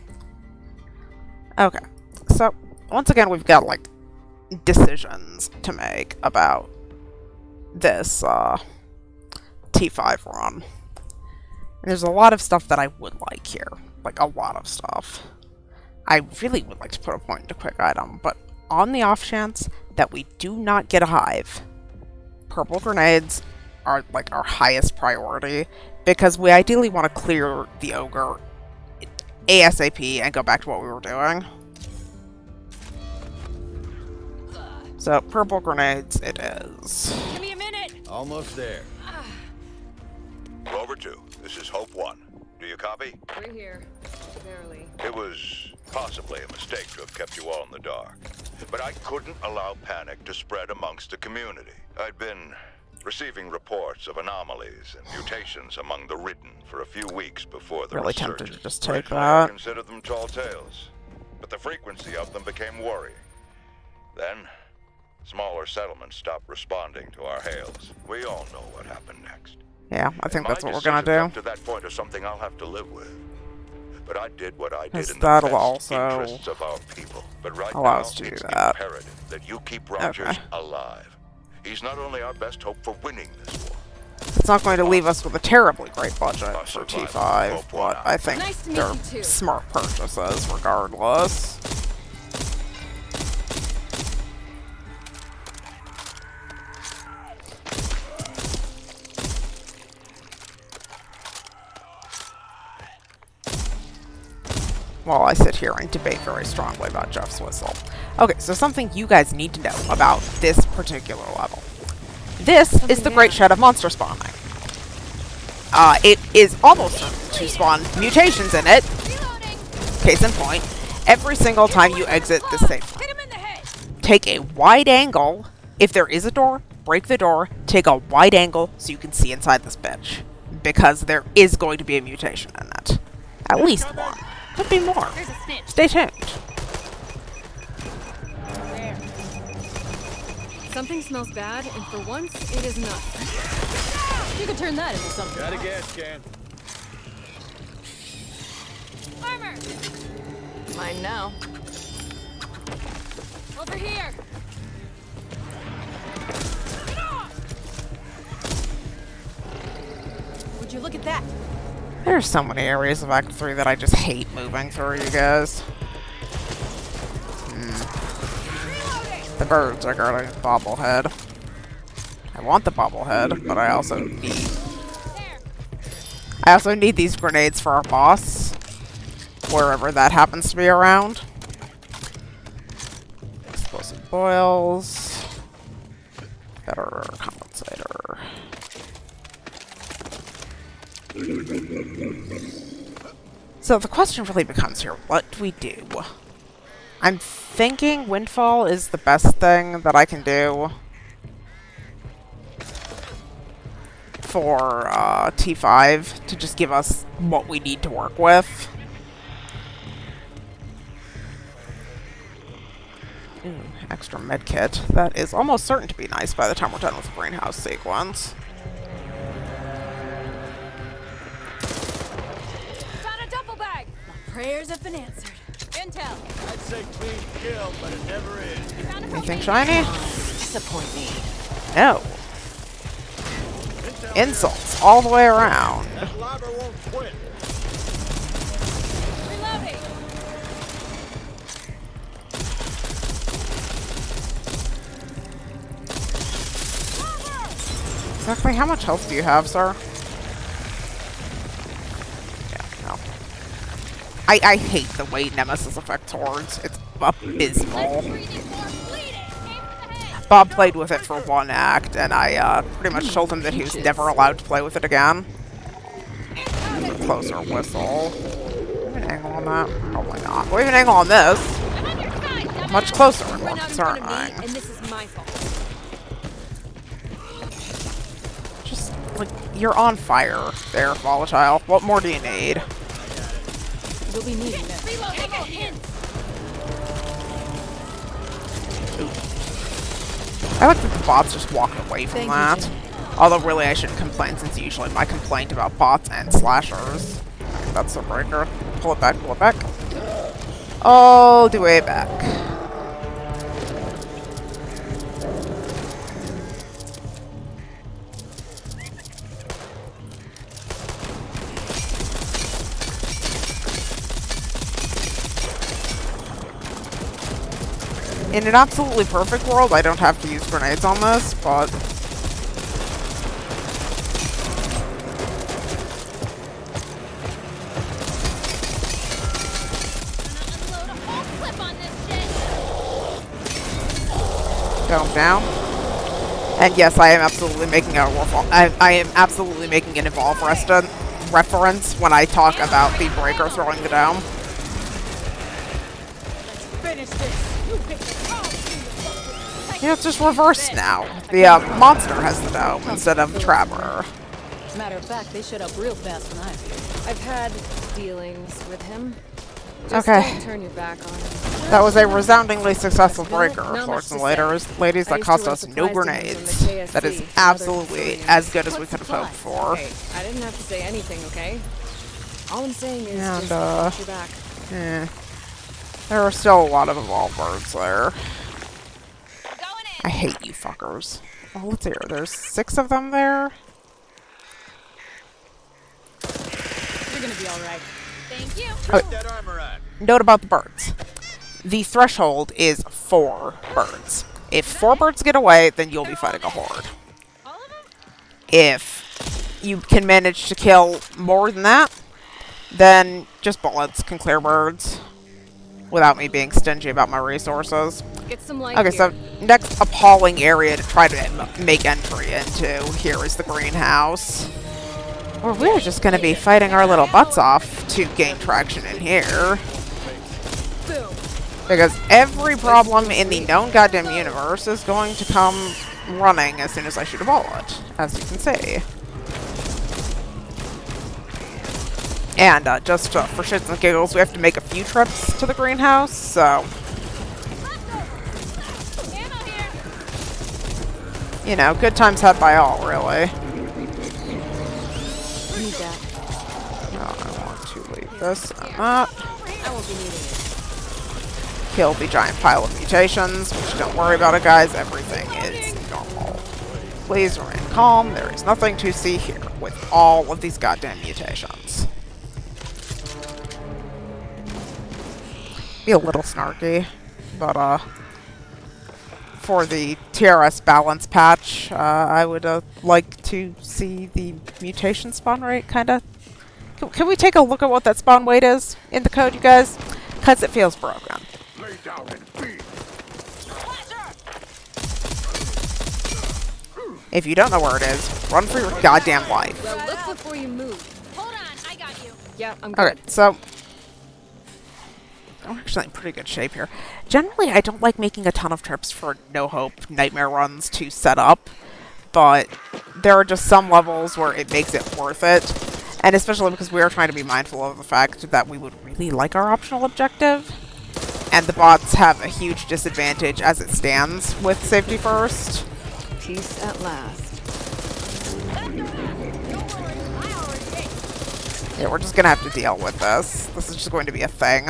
Okay, so once again we've got like decisions to make about this T5 run. And there's a lot of stuff that I would like here, like a lot of stuff. I really would like to put a point into quick item, but on the off chance that we do not get a hive, purple grenades are like our highest priority because we ideally want to clear the ogre ASAP and go back to what we were doing. So purple grenades it is. Give me a minute. Almost there. Clover 2, this is Hope 1. Do you copy? We're here. Barely. It was possibly a mistake to have kept you all in the dark. But I couldn't allow panic to spread amongst the community. I'd been receiving reports of anomalies and mutations among the ridden for a few weeks before the Really resurgence. tempted to just take Originally, I that. considered them tall tales, but the frequency of them became worrying. Then, smaller settlements stopped responding to our hails. We all know what happened next. Yeah, I think My that's what we're gonna decisions do. up to that point are something I'll have to live with. But I did what I did Yes, in the that'll best also interests of our people. But right allow now, us to do it's that. imperative that you keep Rogers Okay. alive. He's not only our best hope for winning this war. It's not going to leave us with a terribly great budget Our for survival. T5, Hope one but I think Nice to meet they're you too. smart purchases regardless. while I sit here and debate very strongly about Jeff's whistle. Okay, so something you guys need to know about this particular level. This is the Great Shed of monster spawning. It is almost certain to spawn mutations in it. Case in point, every single time you exit this safe room. Hit him in the head. Take a wide angle. If there is a door, break the door, take a wide angle so you can see inside this bitch. Because there is going to be a mutation in it. At least one. Could be more. There's a snitch. Stay tuned. There. Something smells bad, and for once, it is not. You could turn that into something. Got a gas can. Armor. Mine now. Over here. Get off. Would you look at that? There's so many areas of Act 3 that I just hate moving through, you guys. The birds are guarding the bobblehead. I want the bobblehead, but I also need these grenades for our boss, wherever that happens to be around. Explosive boils. Better compensator. So the question really becomes here, what do we do? I'm thinking Windfall is the best thing that I can do for T5 to just give us what we need to work with. Ooh, extra medkit. That is almost certain to be nice by the time we're done with the greenhouse sequence. Found a duffel bag. My prayers have been answered. Intel. I'd say clean kill, but it never is. Found a Anything propane shiny? Disappoint me. No. Insults all the way around. That lava won't quit. Reloading. Exactly how much health do you have, sir? Yeah, no. I hate the way Nemesis affects hordes. It's abysmal. Bob played with it for one act, and I pretty much told him that he was never allowed to play with it again. Closer whistle. Do we have an angle on that? Probably not. We have an angle on this. Much closer and more Run out in front of me, concerning. and this is my fault. Just, like, you're on fire there, Volatile. What more do you need? You'll be needing this. I like that the bots just walk away from Thank you, that. Jim. Although really I shouldn't complain since usually my complaint about bots and slashers. That's a breaker. Pull it back, pull it back. All the way back. In an absolutely perfect world, I don't have to use grenades on this, but... Unload a whole clip on this shit. Going down. And yes, I am absolutely making a I am absolutely making an Evolve reference when I talk about the breaker throwing the dome. Finish this. Yeah, it's just reversed now. The monster has the dome instead of the Trapper. Matter of fact, they shut up real fast when I appeared. I've had dealings with him. Just Okay. don't turn your back on him. That was a resoundingly successful breaker, Not much lords and to say. ladies. I That used cost to run us no supply grenades. stations in the That is KSC, absolutely another as good as we could have hoped for. Hey, I didn't have to say anything, okay? All I'm saying is And, just watch your back. There are still a lot of Evolve birds there. Going in. I hate you fuckers. Oh, let's see here. There's 6 of them there. You're gonna be alright. Thank you. Oh, That armor on. note about the birds. The threshold is 4 birds. If 4 birds get away, then you'll be fighting a horde. All of them? If you can manage to kill more than that, then just bullets can clear birds without me being stingy about my resources. Get some light Okay, here. so next appalling area to try to make entry into here is the greenhouse. Or we're just going to be fighting our little butts off to gain traction in here. Boom. Because every problem in the known goddamn universe is going to come running as soon as I shoot a bullet, as you can see. And just for shits and giggles, we have to make a few trips to the greenhouse, so... Ammo here. You know, good times had by all, really. Need that. Oh, I want to leave this and that. I won't be needing it. Kill the giant pile of mutations, which don't worry about it, guys. Everything is normal. Please remain calm. There is nothing to see here with all of these goddamn mutations. Be a little snarky, but for the TRS balance patch, I would like to see the mutation spawn rate kind of. Can we take a look at what that spawn weight is in the code, you guys? Because it feels broken. Lay down and feed. If you don't know where it is, run for your goddamn life. Well, look before you move. Hold on, I got you. Yeah, I'm good. Okay, so I'm actually in pretty good shape here. Generally, I don't like making a ton of trips for no hope nightmare runs to set up, but there are just some levels where it makes it worth it, and especially because we are trying to be mindful of the fact that we would really like our optional objective, and the bots have a huge disadvantage as it stands with safety first. Peace at last. Yeah, we're just gonna have to deal with this. This is just going to be a thing.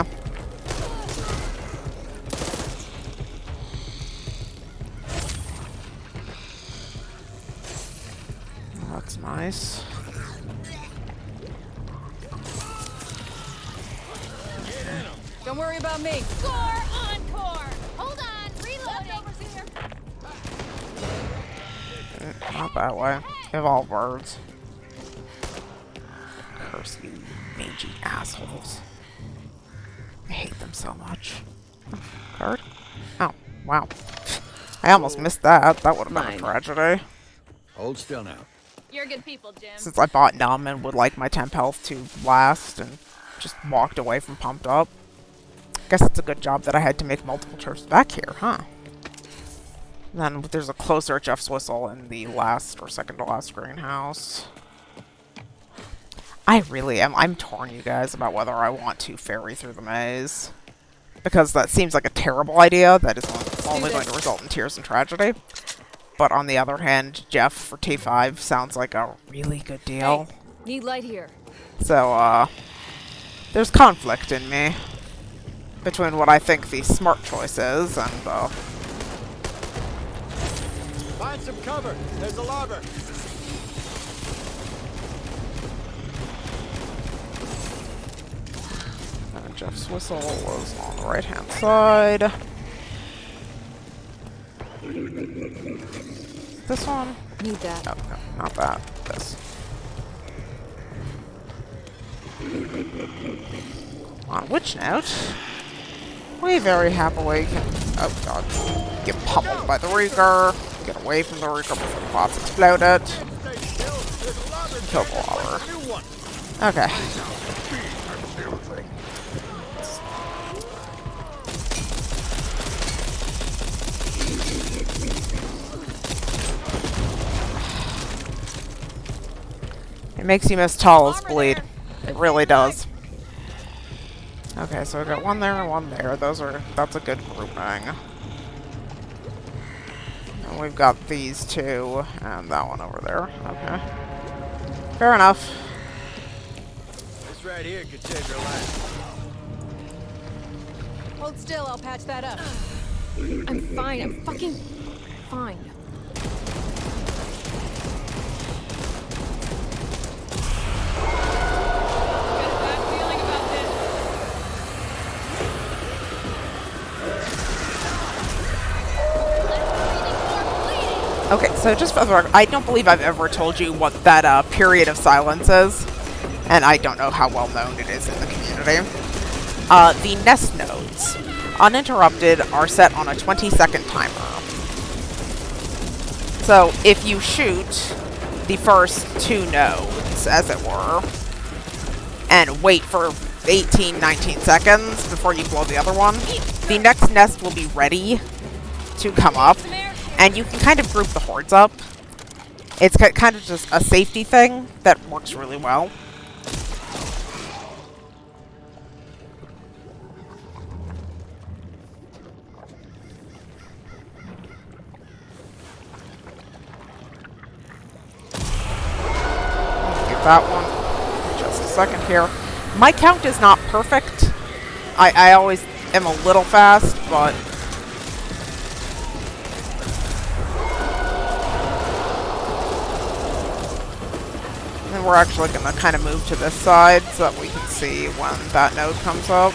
That's nice. Don't worry about me. Score encore. Hold on, reloading. Not that way. Evolve birds. Curse you, mangy assholes. I hate them so much. Oh, card? Oh, wow. I almost missed that. That would have been a Mine. tragedy. Hold still now. You're good people, Jim. Since I bought numb and would like my temp health to last and just walked away from pumped up. Guess it's a good job that I had to make multiple trips back here, huh? Then there's a closer at Jeff's Whistle in the last or second to last greenhouse. I really am. I'm torn, you guys, about whether I want to ferry through the maze. Because that seems like a terrible idea that is only going to result in tears and tragedy. But on the other hand, Jeff for T5 sounds like a really good deal. Hey, need light here. So, there's conflict in me between what I think the smart choice is and, Find some cover. There's a lobber. Jeff's Whistle was on the right-hand side. This one? Need that. No, no, not that. This. On which note, we very happily can, oh god, get pummeled by the Reaker, get away from the Reaker before the bots exploded, Stay still. There's a lobber. kill the lobber. New one. Okay. It makes you miss Tall's bleed. It really does. Okay, so we got one there and one there. That's a good grouping. And we've got these two and that one over there. Okay. Fair enough. This right here could save your life. Hold still, I'll patch that up. I'm fine. I'm fucking fine. Got a bad feeling about this. Okay, so just for the record, I don't believe I've ever told you what that period of silence is. and I don't know how well known it is in the community. The nest nodes, uninterrupted, are set on a 20-second timer. So if you shoot the first 2 nodes, as it were, and wait for 18, 19 seconds before you blow the other one, the next nest will be ready to come up, and you can kind of group the hordes up. It's kind of just a safety thing that works really well. Get that one. Just a second here. My count is not perfect. I always am a little fast, but and we're actually going to kind of move to this side so that we can see when that node comes up.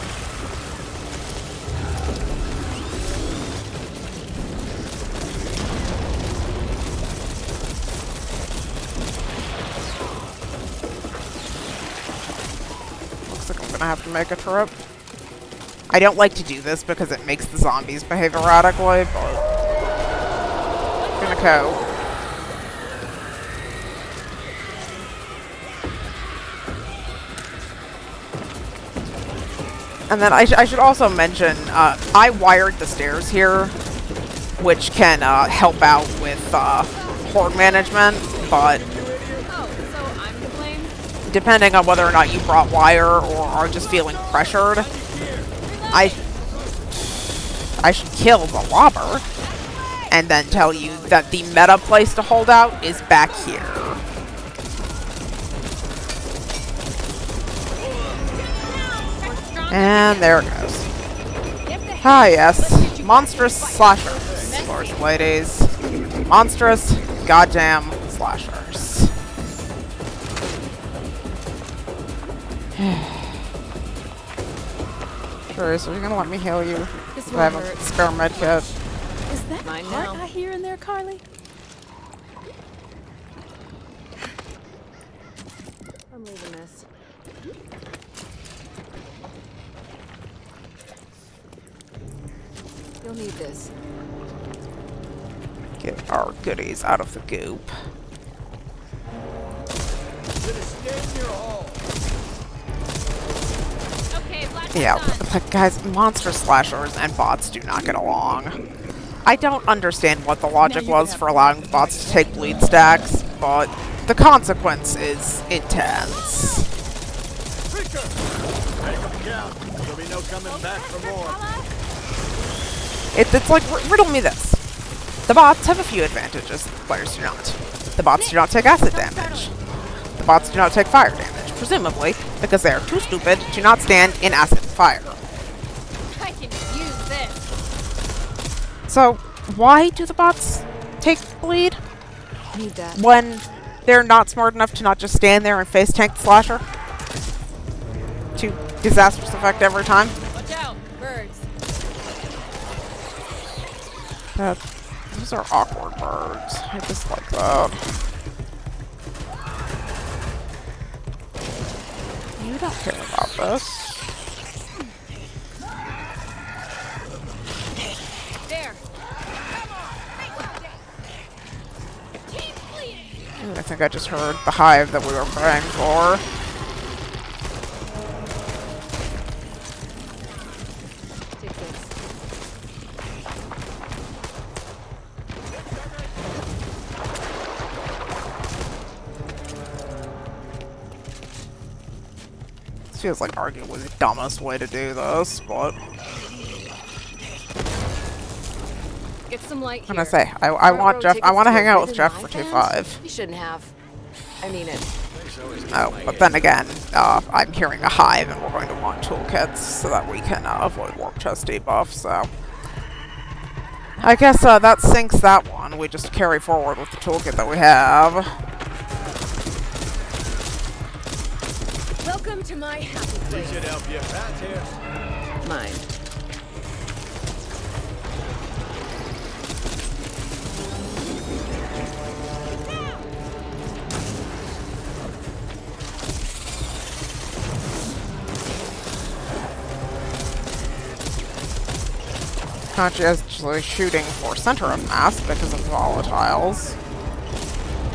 Looks like I'm going to have to make a trip. I don't like to do this because it makes the zombies behave erratically, but I'm going to go. And then I should also mention, I wired the stairs here, which can help out with horde management, but So I'm to blame? depending on whether or not you brought wire or are just feeling pressured, I should kill the lobber and then tell you that the meta place to hold out is back here. And there it goes. Ah, yes. Monstrous slashers, lords and ladies. Monstrous goddamn slashers. Sure, so you're gonna let me heal you? This I have one a hurts. spare med kit. Is that Mine heart now. I hear in there, Carly? I'm leaving this. You'll need this. Get our goodies out of the goop. Okay, Black Yeah, done. but guys, monster slashers and bots do not get along. I don't understand what the logic was for allowing bots to take bleed stacks, but the consequence is intense. Make them count. There'll be no coming back for more. It's like, riddle me this. The bots have a few advantages, the players do not. The bots do not take acid damage. The bots do not take fire damage, presumably because they are too stupid to not stand in acid and fire. I can use this. So, why do the bots take bleed Need that. when they're not smart enough to not just stand there and face tank the slasher? To disastrous effect every time? Watch out, birds. Those are awkward birds. I just like that. You don't care about this. There. Ooh, I think I just heard the hive that we were praying for. Take this. This feels like arguably the dumbest way to do this, but Get some light I'm here. gonna say I Front want row Jeff. I tickets want to to a hang out with Rhythm Jeff Live for band? 2.5. You shouldn't have. I mean it. Oh, but then again, I'm hearing a hive, and we're going to want toolkits so that we can avoid warp chest debuff. So I guess that sinks that one. We just carry forward with the toolkit that we have. Welcome to my happy place. Should help you. Pat's here. Mine. conscientiously shooting for center of mass because of volatiles.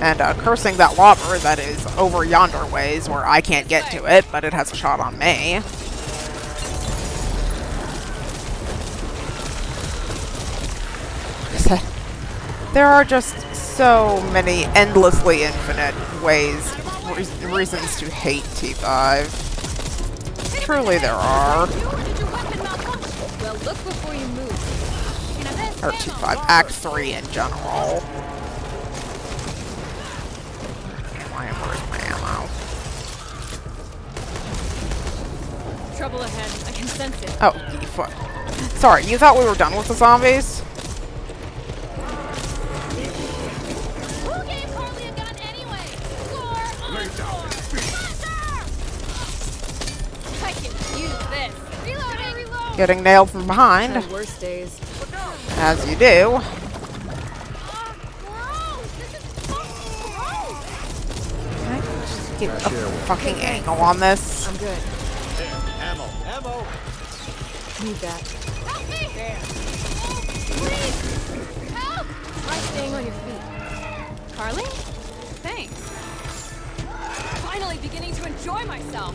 And cursing that lobber that is over yonder ways where I can't get to it, but it has a shot on me. There are just so many endlessly infinite ways, reasons to hate T5. Truly there are. Well, look before you move. Or T5, Act 3 in general. Where's my ammo? Trouble ahead. I can sense it. Oh, foot. Sorry, you thought we were done with the zombies? Who gave Harley a gun anyway? Score on score. Faster! I can use this. Reloading. Reload. Getting nailed from behind, Had worse days. as you do. Gross. This is so gross. Can I just get a fucking angle on this? I'm good. Ammo. Ammo. Need that. Help me. There. Please. Help. Try staying on your feet. Carly? Thanks. Finally beginning to enjoy myself.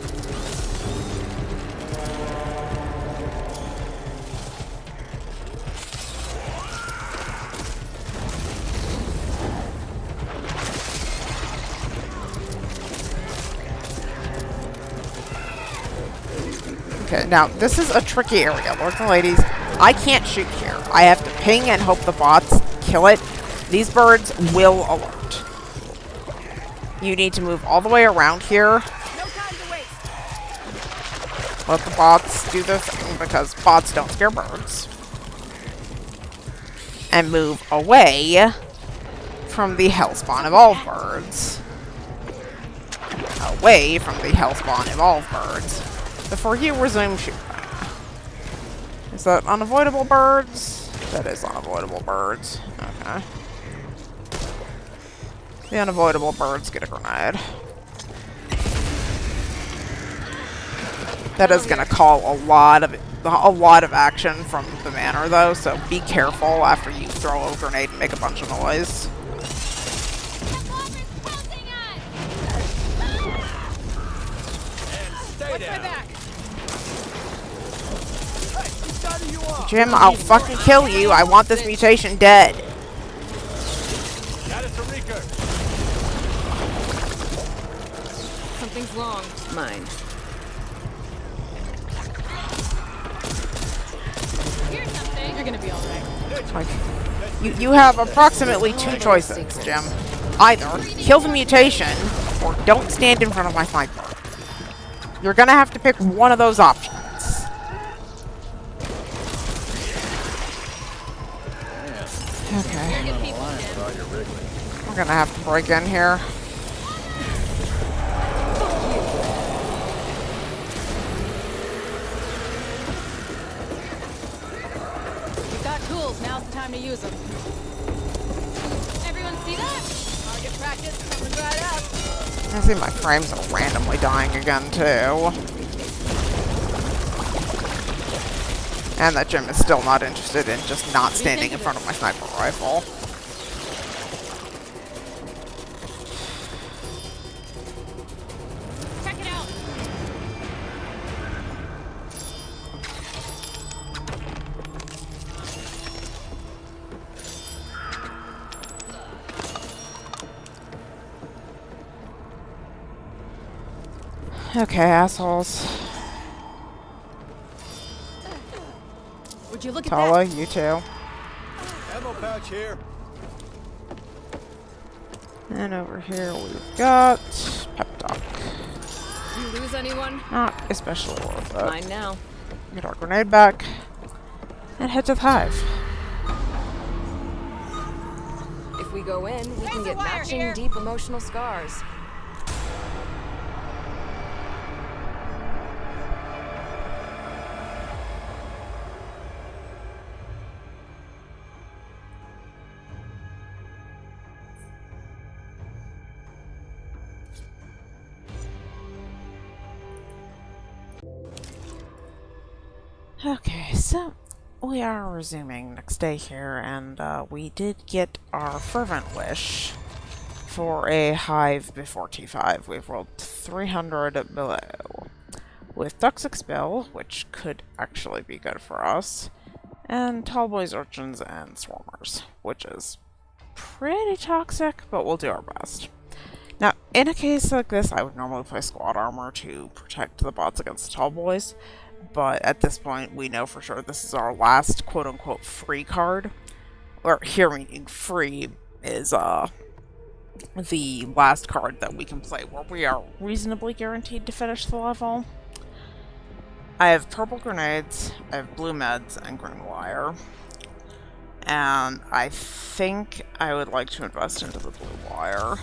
Okay, now this is a tricky area, lords and ladies. I can't shoot here. I have to ping and hope the bots kill it. These birds will alert. You need to move all the way around here. No time to waste. Let the bots do their thing, because bots don't scare birds. And move away from the Hellspawn Evolved birds. Away from the Hellspawn Evolved birds. Before you resume shooting. Is that unavoidable birds? That is unavoidable birds. Okay. The unavoidable birds get a grenade. That is going to call a lot of action from the manor, though. So be careful after you throw a grenade and make a bunch of noise. Stay down. Jim, I'll fucking kill you. I want this mutation dead. Got it, Sarika. Something's wrong. Mine. Here's something. You're gonna be alright. Like, you have approximately two choices, Jim. Either kill the mutation, or don't stand in front of my sniper. You're gonna have to pick one of those options. Okay. We're gonna have to break in here. We've got tools. Now's the time to use them. Everyone see that? Target practice coming right up. I see my frames are randomly dying again, too. And that Jim is still not interested in just not standing in front of my sniper rifle. Check it out. Okay, assholes. Would you look at Tala, that? you too. Ammo pouch here. And over here we've got Pep Talk. You lose anyone? Not especially worth it. Mine now. Get our grenade back. And head to the hive. If we go in, we can get wire matching here. deep emotional scars. Okay, so we are resuming next day here, and we did get our fervent wish for a hive before T5. We've rolled 300 below. With toxic spell, which could actually be good for us, and tall boys, urchins, and swarmers, which is pretty toxic, but we'll do our best. Now, in a case like this, I would normally play squad armor to protect the bots against the tall boys, but at this point, we know for sure this is our last quote-unquote free card. Or, here meaning free is, the last card that we can play where we are reasonably guaranteed to finish the level. I have purple grenades, I have blue meds, and green wire. And I think I would like to invest into the blue wire.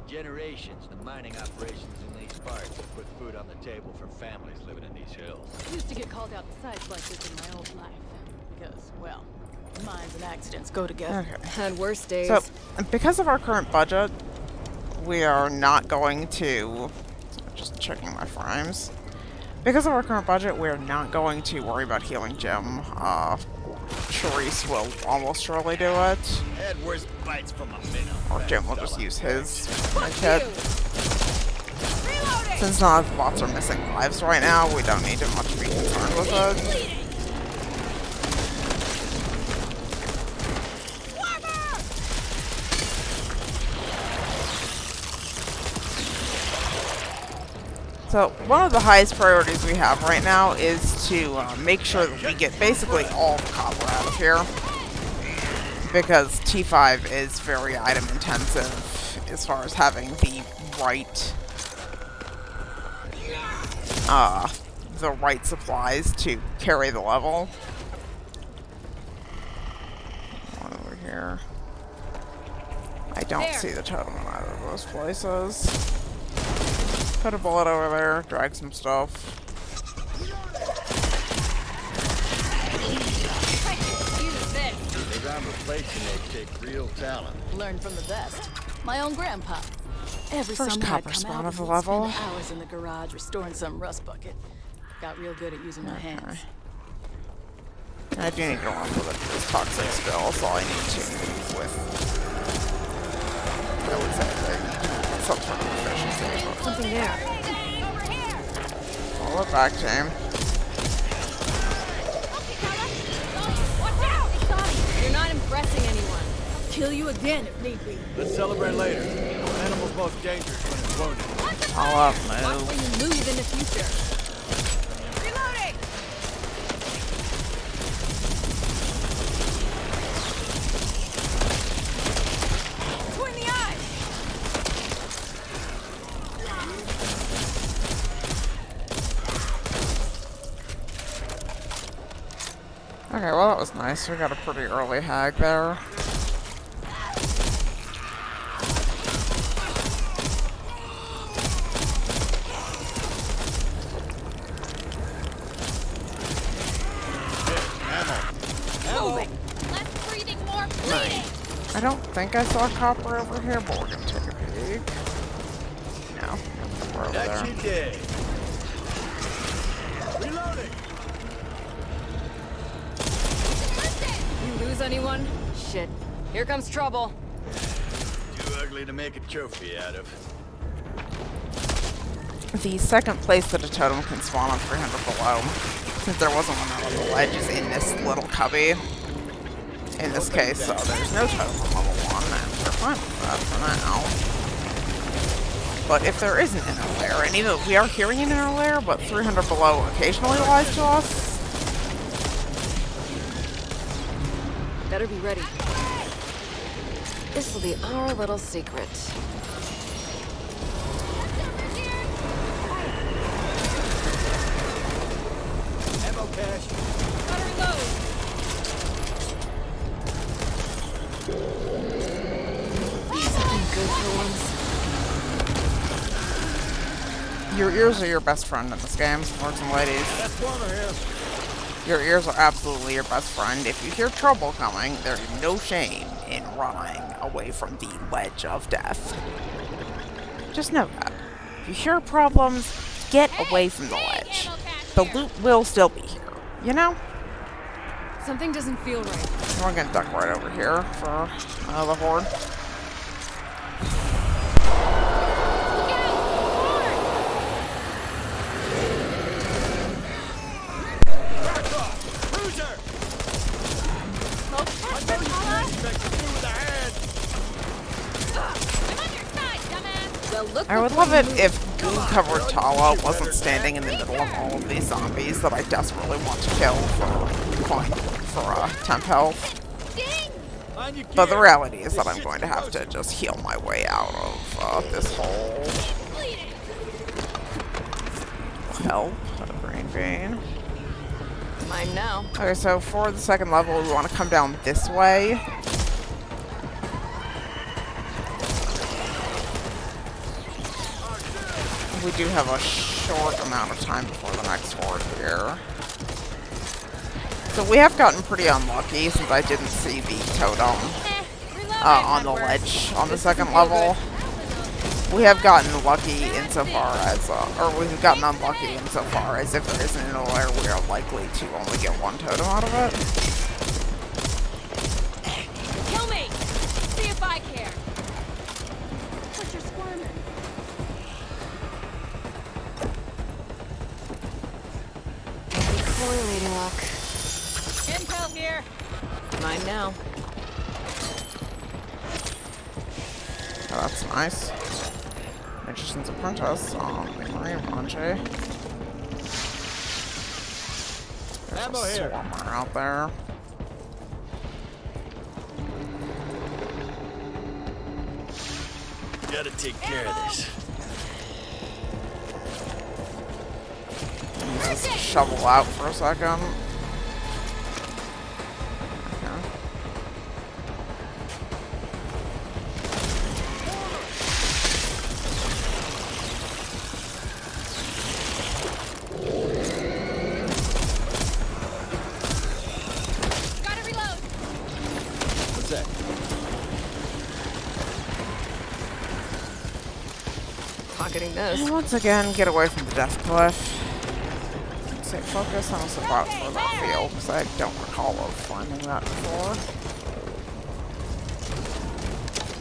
Generations, the mining operations in these parts have put food on the table for families living in these hills. Used to get called out to sites like this in my old life. Because, well, mines and accidents go together. Okay. Had worse days. So, because of our current budget, we are not going to... Just checking my frames. Because of our current budget, we're not going to worry about healing Jim. Charisse will almost surely do it. Had worse bites from a minnow. Or Jim will just use his kit. Since none of the bots are missing lives right now, we don't need to much be concerned with it. So, one of the highest priorities we have right now is to make sure that we get basically all the copper out of here. Because T5 is very item intensive as far as having the right supplies to carry the level. One over here. I don't see the totem in either of those places. Put a bullet over there, drag some stuff. Those armor plates you make take real talent. Learn from the best. My own grandpa. Every First summer I'd copper come spawn out of the and level. spend hours in the garage restoring some rust bucket. Got real good at using my hands. I do need to run with this toxic spell, so I need to move with, I would say, some sort of efficiency. Something there. Pull it back, James. You're not impressing anyone. I'll kill you again if need be. Let's celebrate later. Animal's most dangerous when it's wounded. All up, Watch move. when you move in the future. Reloading! Between the eyes! Okay, well that was nice. We got a pretty early hag there. Less breathing, more bleeding. I don't think I saw copper over here, but we're gonna take a peek. No, we're over That's there. your day. Reloading. You lose anyone? Shit. Here comes trouble. Too ugly to make a trophy out of. The second place that a totem can spawn on 300 below, since there wasn't one out on the ledge, is in this little cubby. In this case, so there's no totem on level 1, and we're fine with that for now. But if there is an inner layer, and even we are hearing an inner layer, but 300 below occasionally lies to us, Better be ready. This'll be our little secret. Ammo cache. Gotta reload! Something good for once. your ears are your best friend in this game, lords and ladies. That's corner here. Your ears are absolutely your best friend. If you hear trouble coming, there's no shame in running away from the ledge of death. Just know that. If you hear problems, get away from the ledge. The loot will still be here, you know? Something doesn't feel right. We're gonna duck right over here for the horde. I would love it if goo-covered Tala wasn't standing in the middle of all of these zombies that I desperately want to kill for temp health. But the reality is that I'm going to have to just heal my way out of this whole help. A green vein. Mine now. Okay, so for the second level, we want to come down this way. We do have a short amount of time before the next horde here. So we have gotten pretty unlucky since I didn't see the totem on the ledge on the second level. We have gotten lucky insofar as, or we've gotten unlucky insofar as if there isn't an alert, we are likely to only get one totem out of it. Kill me! See if I care. But you're squirming. Correlating luck. Intel here. Mine now. Oh, that's nice. Magician's Apprentice. Marine Manche. There's Ammo a here. Swarmer out there. Gotta take care of this. Use this shovel out for a second. Okay. Gotta reload. What's that? Pocketing this. And once again, get away from the death cliff. Say focus on the box further afield, because I don't recall of finding that before.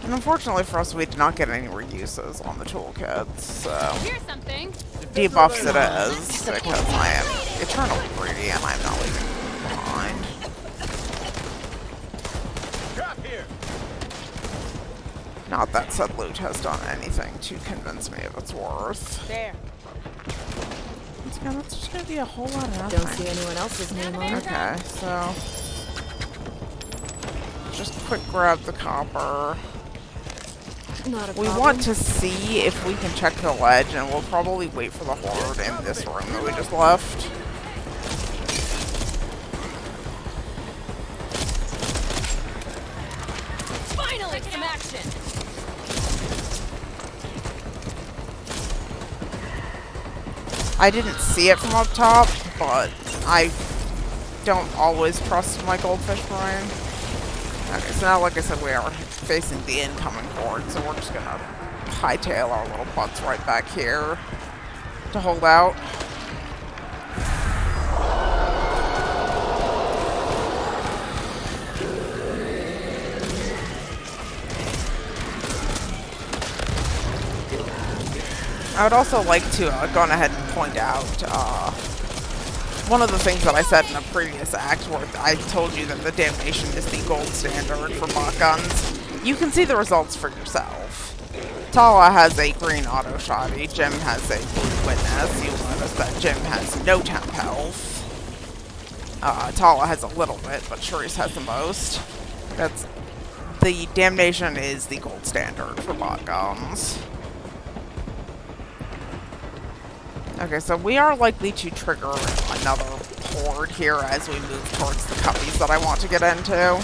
And unfortunately for us, we did not get any reuses on the toolkits, so Here's something. debuffs it is, because I am eternally greedy and I'm not leaving behind. Drop here. Not that said loot has done anything to convince me of its worth. There. Once again, that's just gonna be a whole lot of nothing. Don't see anyone else's name on it. Okay, so just quick grab the copper. Not a We problem. want to see if we can check the ledge, and we'll probably wait for the horde in this room that we just left. Finally, some action. I didn't see it from up top, but I don't always trust my goldfish brain. Okay, so now, like I said, we are facing the incoming horde, so we're just gonna hightail our little butts right back here to hold out. I would also like to go on ahead and point out one of the things that I said in a previous act where I told you that the damnation is the gold standard for bot guns. You can see the results for yourself. Tala has a green auto shotty, Jim has a blue witness. You'll notice that Jim has no temp health. Tala has a little bit, but Sharice has the most. The damnation is the gold standard for bot guns. Okay, so we are likely to trigger another horde here as we move towards the cubbies that I want to get into.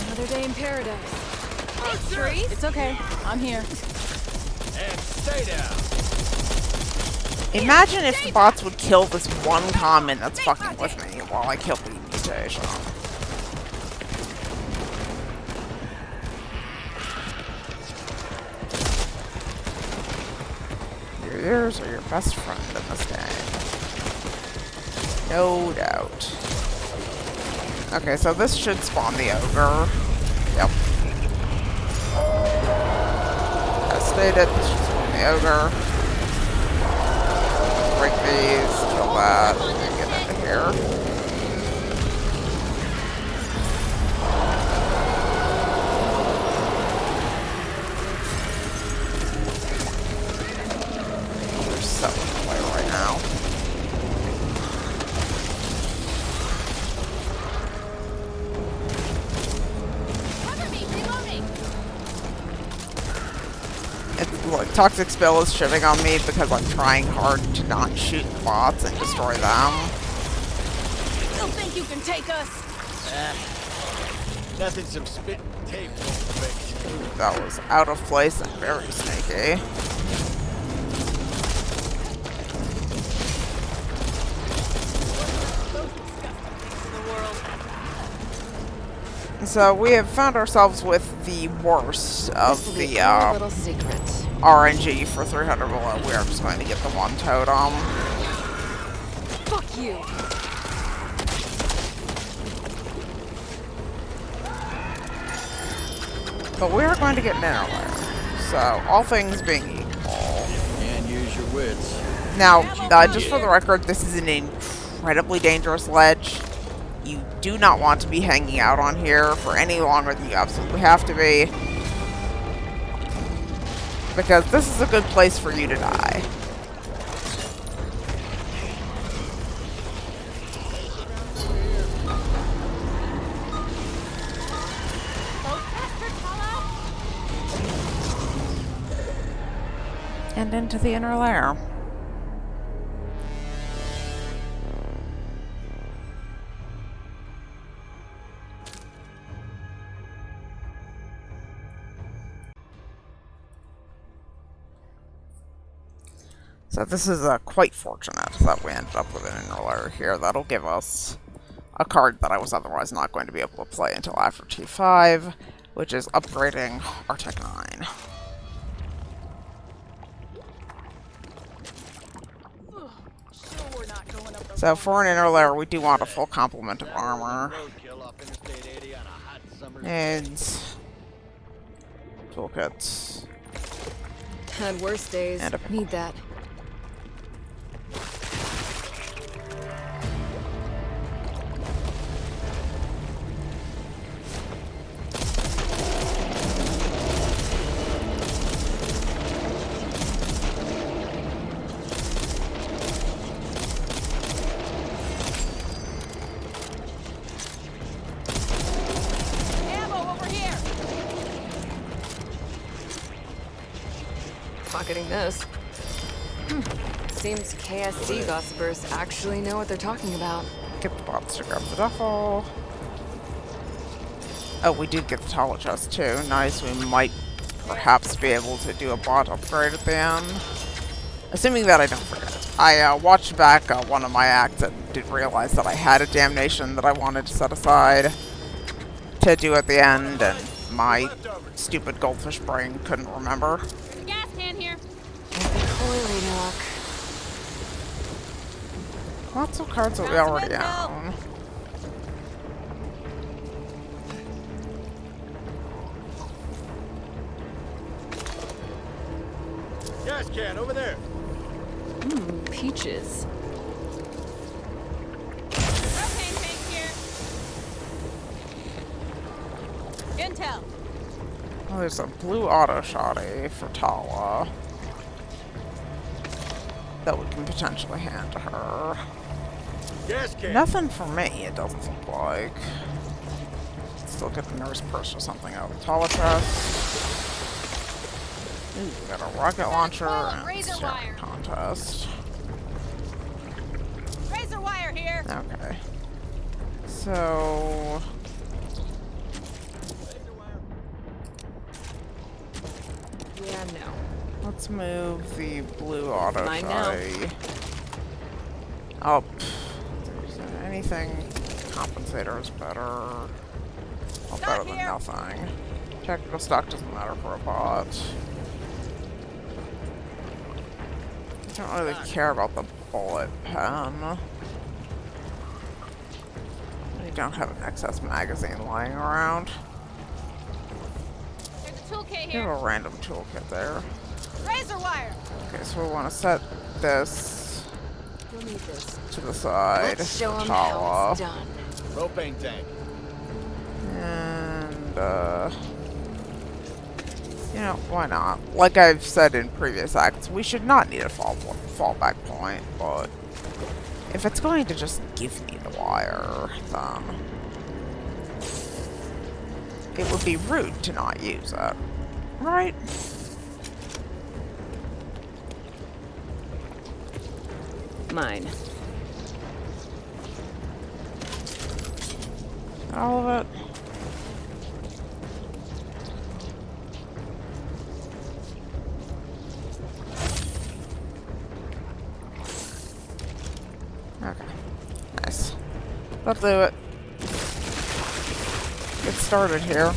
Another day in paradise. Therese? It's okay. I'm here. And stay down. Imagine if the bots would kill this one common that's fucking with me while I kill the mutation. your ears are your best friend in this game. No doubt. Okay, so this should spawn the ogre. Yep. As stated, this should spawn the ogre. Break these, kill that, and get into here. There's 7 to play right now. Cover me, reloading. It's like Toxic Spill is shitting on me because I'm trying hard to not shoot the bots and destroy them. Still think you can take us? Nothing some spit and tape won't fix. That was out of place and very sneaky. So we have found ourselves with the worst of This'll be the our little secret. RNG for 300 below. We are just going to get the one totem. Fuck you. But we are going to get an inner layer. So, all things being equal. And use your wits. Now, just for the record, this is an incredibly dangerous ledge. You do not want to be hanging out on here for any longer than you absolutely have to be. Because this is a good place for you to die. And into the inner layer. So this is quite fortunate that we ended up with an inner layer here. That'll give us a card that I was otherwise not going to be able to play until after T5, which is upgrading our Tech 9. So for an inner layer, we do want a full complement of armor. And toolkits. Had worse days. And a Need that. Pocketing this. Seems KSC gossipers actually know what they're talking about. Get the bots to grab the duffel. Oh, we did get the tall chest too. Nice. We might perhaps be able to do a bot upgrade at the end. Assuming that I don't forget. I watched back one of my acts and did realize that I had a damnation that I wanted to set aside to do at the end, and my stupid goldfish brain couldn't remember. Gas can here. Totally luck. Lots of cards that we already own. Gas can over there. Peaches. Propane tank here. Intel. Oh, there's a blue auto shotty for Tala that we can potentially hand to her. Gas can. Nothing for me, it doesn't look like. Still get the nurse purse or something out of the Tala chest. Ooh, we got a rocket launcher and razor sharing wire. contest. Razor wire here. Okay. So... Yeah, no. let's move the blue auto Mine now. shotty. Oh, is there anything? Compensator is better. Well, better than nothing. Technical stock doesn't matter for a bot. don't really care about the bullet pen. We don't have an excess magazine lying around. There's a toolkit We here. have a random toolkit there. Razor wire. Okay, so we want to set this You'll need this. to the side. Let's show for 'em how Tala. it's done. Propane tank. And, you know, why not? Like I've said in previous acts, we should not need a fallback point, but if it's going to just give me the wire, then it would be rude to not use it, right? Mine. All of it. Okay. Nice. That'll do it. Get started here.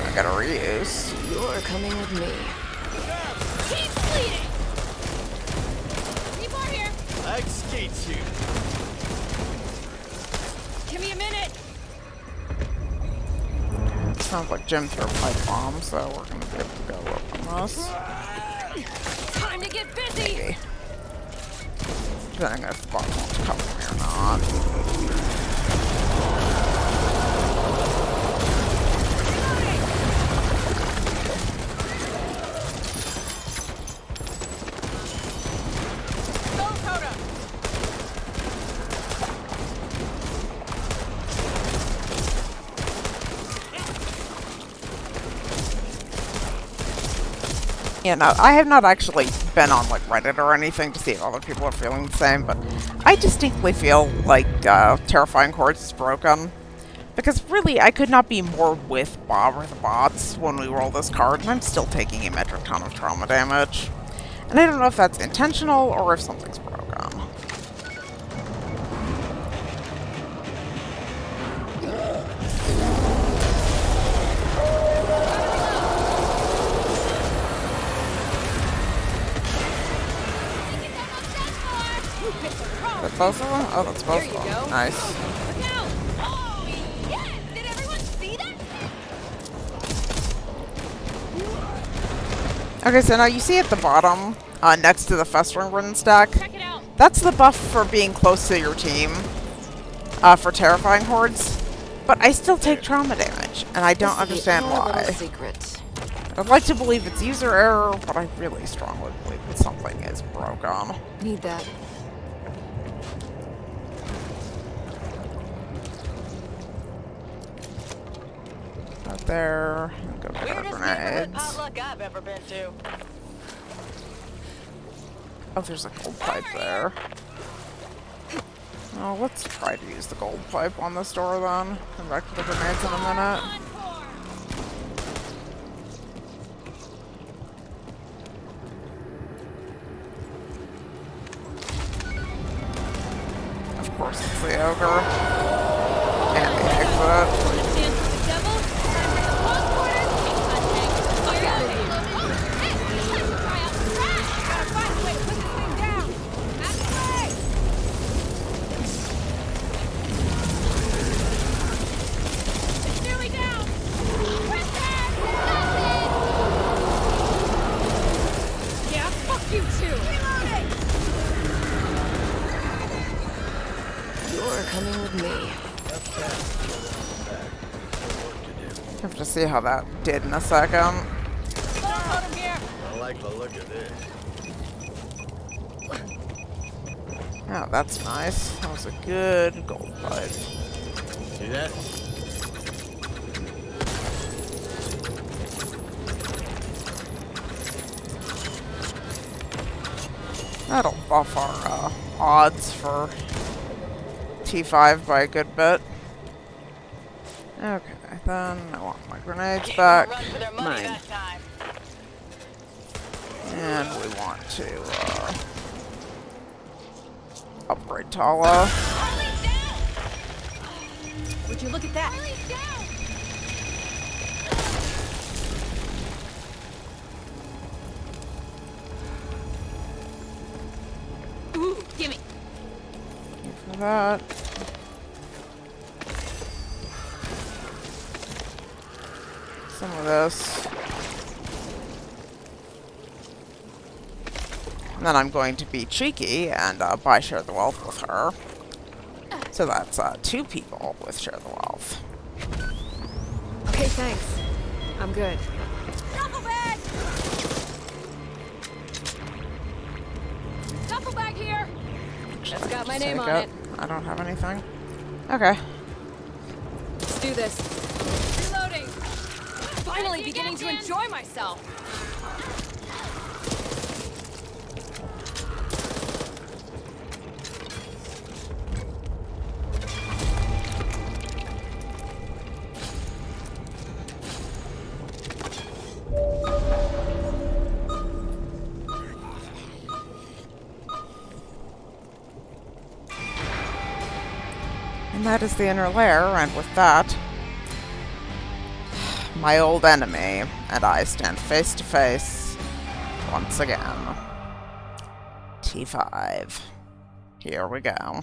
I gotta reuse. You're coming with me. Keep bleeding. Rebar here. Like skate shoot. Give me a minute. Sounds like Jim threw a pipe bomb, so we're gonna be able to go open this. Time to get busy. Maybe. Depending if the bomb wants to cover me or not. Go, Coda. Yeah, no, I have not actually been on like Reddit or anything to see if other people are feeling the same, but I distinctly feel like Terrifying Hordes is broken. Because really, I could not be more with Bob or the bots when we roll this card, and I'm still taking a metric ton of trauma damage. And I don't know if that's intentional or if something's broken. That's both of them? Oh, that's both of them. Nice. Look out. Oh, yes. Did everyone see that? Okay, so now you see at the bottom, next to the Festering Rune stack, Check it out. that's the buff for being close to your team, for Terrifying Hordes. But I still take trauma damage, and I don't understand why. Secret. I'd like to believe it's user error, but I really strongly believe that something is broken. Need that. Out there, and go get our grenades. potluck I've ever been to. Oh, there's a gold pipe there. Oh, let's try to use the gold pipe on this door then. Come back to the grenades in a minute. Encore. Of course, it's the ogre. And the exit. Wanna dance with the devil? Time for the close quarters. Take contact. Hey, try out the trash. Gotta find a way to put this thing down. Out of the way. It's nearly down. Press that. Yeah, fuck you too. Reloading. You're coming with me. Have to see how that did in a second. Slow totem here. I like the look of this. Oh, that's nice. That was a good gold pipe. See that? That'll buff our odds for T5 by a good bit. Okay, then I want my grenades back. Run for their money Mine. that time. And we want to upgrade Tala. Would you look at that? Ooh, gimme. For that. Some of this. And then I'm going to be cheeky and buy Share the Wealth with her. So that's 2 people with Share the Wealth. Okay, thanks. I'm good. Duffel bag! Duffel bag here! That's got my Just name take on it. I don't have anything. Okay. Let's do this. Reloading! Finally beginning to enjoy myself. And that is the inner lair, and with that, my old enemy and I stand face to face once again. T5. Here we go.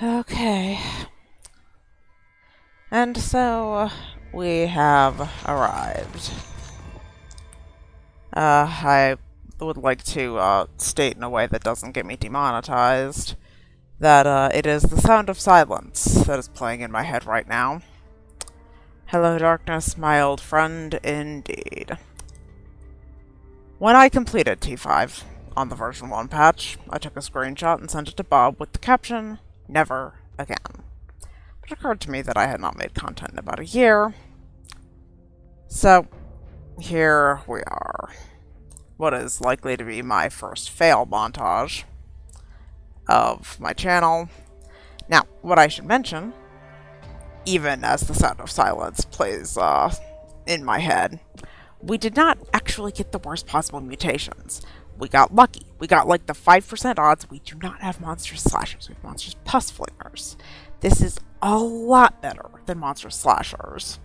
Okay. And so we have arrived. I would like to state in a way that doesn't get me demonetized that it is the sound of silence that is playing in my head right now. Hello, darkness, my old friend, indeed. When I completed T5 on the version 1 patch, I took a screenshot and sent it to Bob with the caption, "Never again." It occurred to me that I had not made content in about a year. So, here we are. What is likely to be my first fail montage of my channel. Now, what I should mention, even as the sound of silence plays in my head, we did not actually get the worst possible mutations. We got lucky. We got like the 5% odds. We do not have monstrous slashers. We have monstrous pus flingers. This is a lot better than monstrous slashers.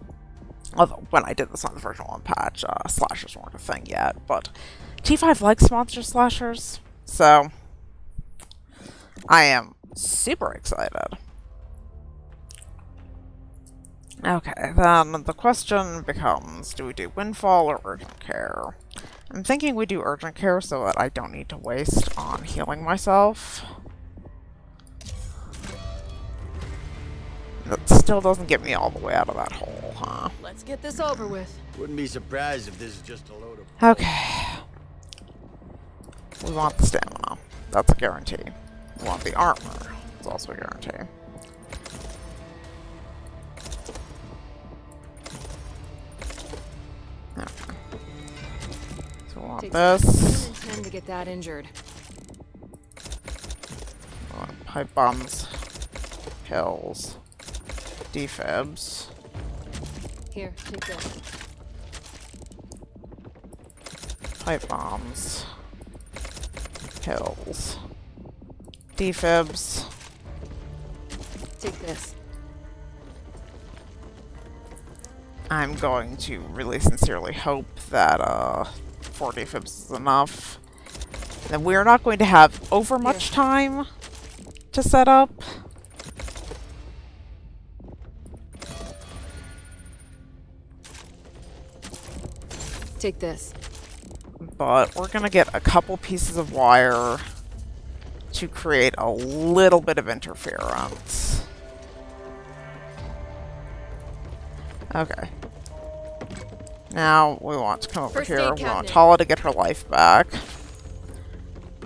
Although, when I did this on the version 1 patch, slashers weren't a thing yet. But T5 likes monstrous slashers, so I am super excited. Okay, then the question becomes, do we do Windfall or Urgent Care? I'm thinking we do Urgent Care so that I don't need to waste on healing myself. That still doesn't get me all the way out of that hole, huh? Let's get this over with. Wouldn't be surprised if this is just a load of... Okay. We want the stamina. That's a guarantee. We want the armor. It's also a guarantee. Okay. So we want Takes this. 10 and 10 to get that injured. We want pipe bombs. Pills. Defibs. Here, take this. Pipe bombs. Pills. Defibs. Take this. I'm going to really sincerely hope that 4 defibs is enough. And we're not going to have over much time to set up. Take this. But we're going to get a couple pieces of wire to create a little bit of interference. Okay. Now we want to come over First here. aid We want cabinet. Tala to get her life back.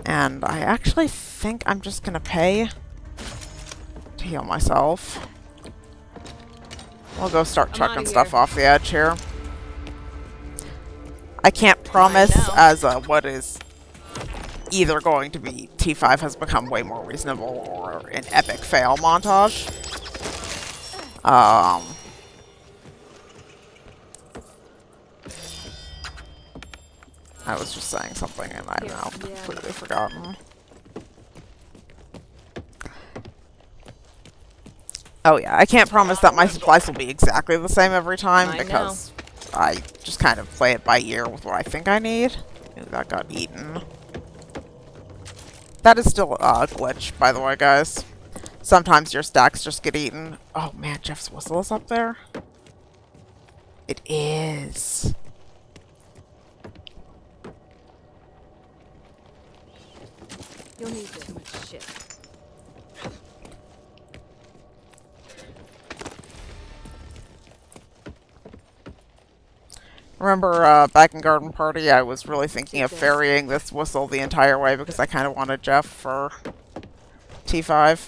And I actually think I'm just going to pay to heal myself. We'll go start I'm chucking outta stuff here. off the edge here. I can't promise know. as what is either going to be T5 has become way more reasonable or an epic fail montage. I was just saying something and I've now completely forgotten. Oh yeah, I can't promise that my supplies will be exactly the same every time because I just kind of play it by ear with what I think I need. Ooh, that got eaten. That is still a glitch, by the way, guys. Sometimes your stacks just get eaten. Oh man, Jeff's whistle is up there. It is. You'll need too much shit. Remember back in Garden Party, I was really thinking of ferrying this whistle the entire way because I kind of wanted Jeff for T5.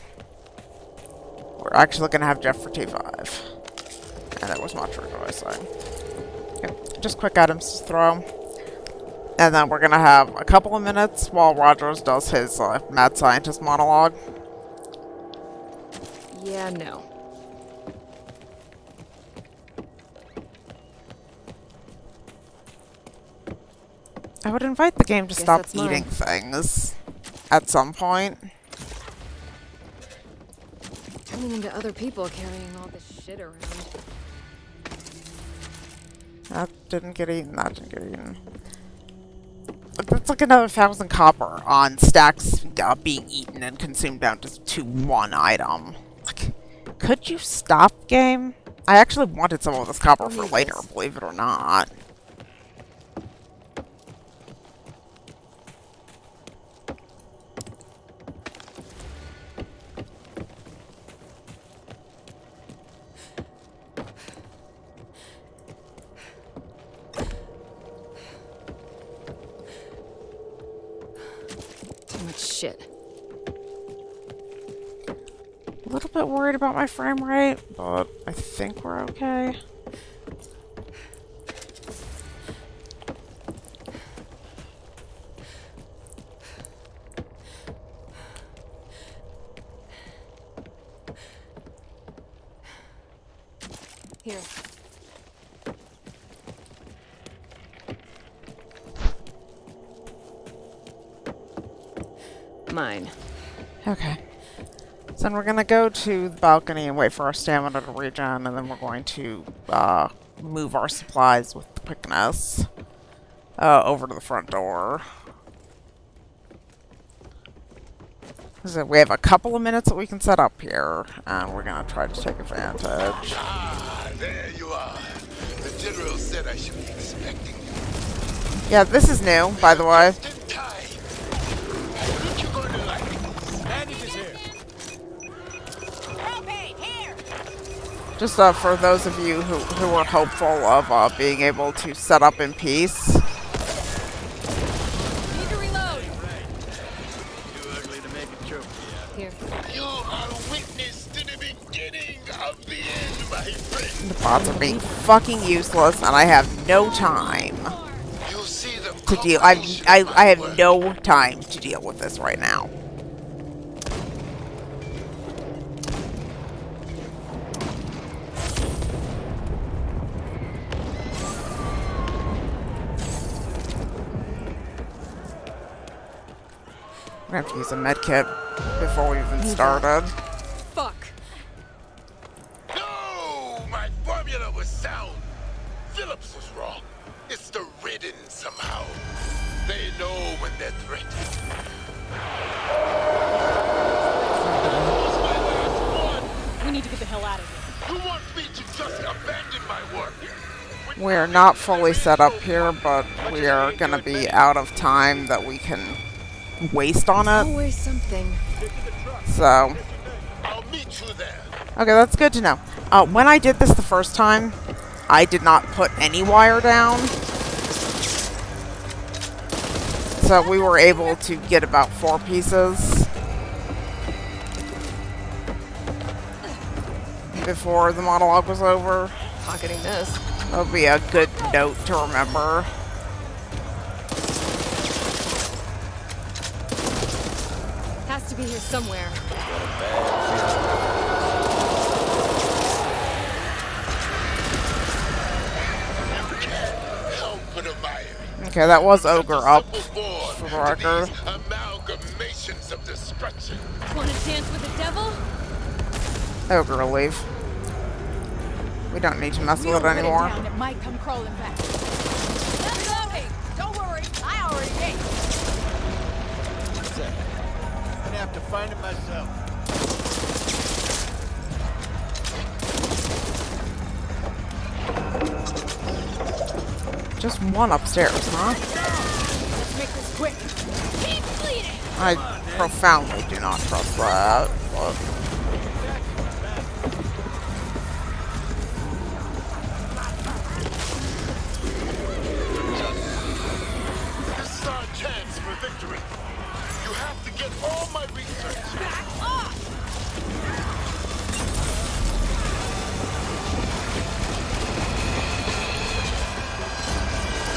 We're actually going to have Jeff for T5. And that was my true choice. Okay, just quick items to throw. And then we're going to have a couple of minutes while Rogers does his mad scientist monologue. Yeah, no. I would invite the game to Guess stop that's mine. eating things at some point. Turning into other people carrying all this shit around. That didn't get eaten, that didn't get eaten. But that's like another 1,000 copper on stacks being eaten and consumed down to one item. Like, could you stop, game? I actually wanted some of this copper for later, believe it or not. Shit. A little bit worried about my frame rate, but I think we're okay. Here. Mine. Okay. So then we're going to go to the balcony and wait for our stamina to regen, and then we're going to move our supplies with quickness over to the front door. So we have a couple of minutes that we can set up here, and we're going to try to take advantage. Ah, there you are. The general said I should be expecting you. Yeah, this is new, by the way. Just in time. I think you're going to like this. Bandages here. Just for those of you who are hopeful of being able to set up in peace. Need to reload. Too ugly to make a trophy out. Here. You are witness to the beginning of the end, my friend. The bots are being fucking useless, and I have no time You'll see the to deal. culmination of I my have work. no time to deal with this right now. I have to use a med kit before we even started. Fuck. No! My formula was sound. Phillips was wrong. It's the ridden somehow. They know when they're threatened. We need to get the hell out of here. You want me to just abandon my work? We're not fully set up here, but we are going to be out of time that we can waste on it. Always something. So, I'll meet you there. okay, that's good to know. When I did this the first time, I did not put any wire down. So we were able to get about 4 pieces before the monologue was over. Pocketing this. That'll be a good note to remember. has to be here somewhere. Okay, that was Ogre up, For for the record. amalgamations of destruction. Want to dance with the devil? Ogre will leave. We don't need to mess with it Let it anymore. down, it might come crawling back. Let's go! Hey, don't worry, I already ate. One second. I'm gonna have to find it myself. Just one upstairs, huh? Let's make this quick. Keep bleeding! I profoundly do not trust that. But This is our chance for victory. You have to get all my research. Back off!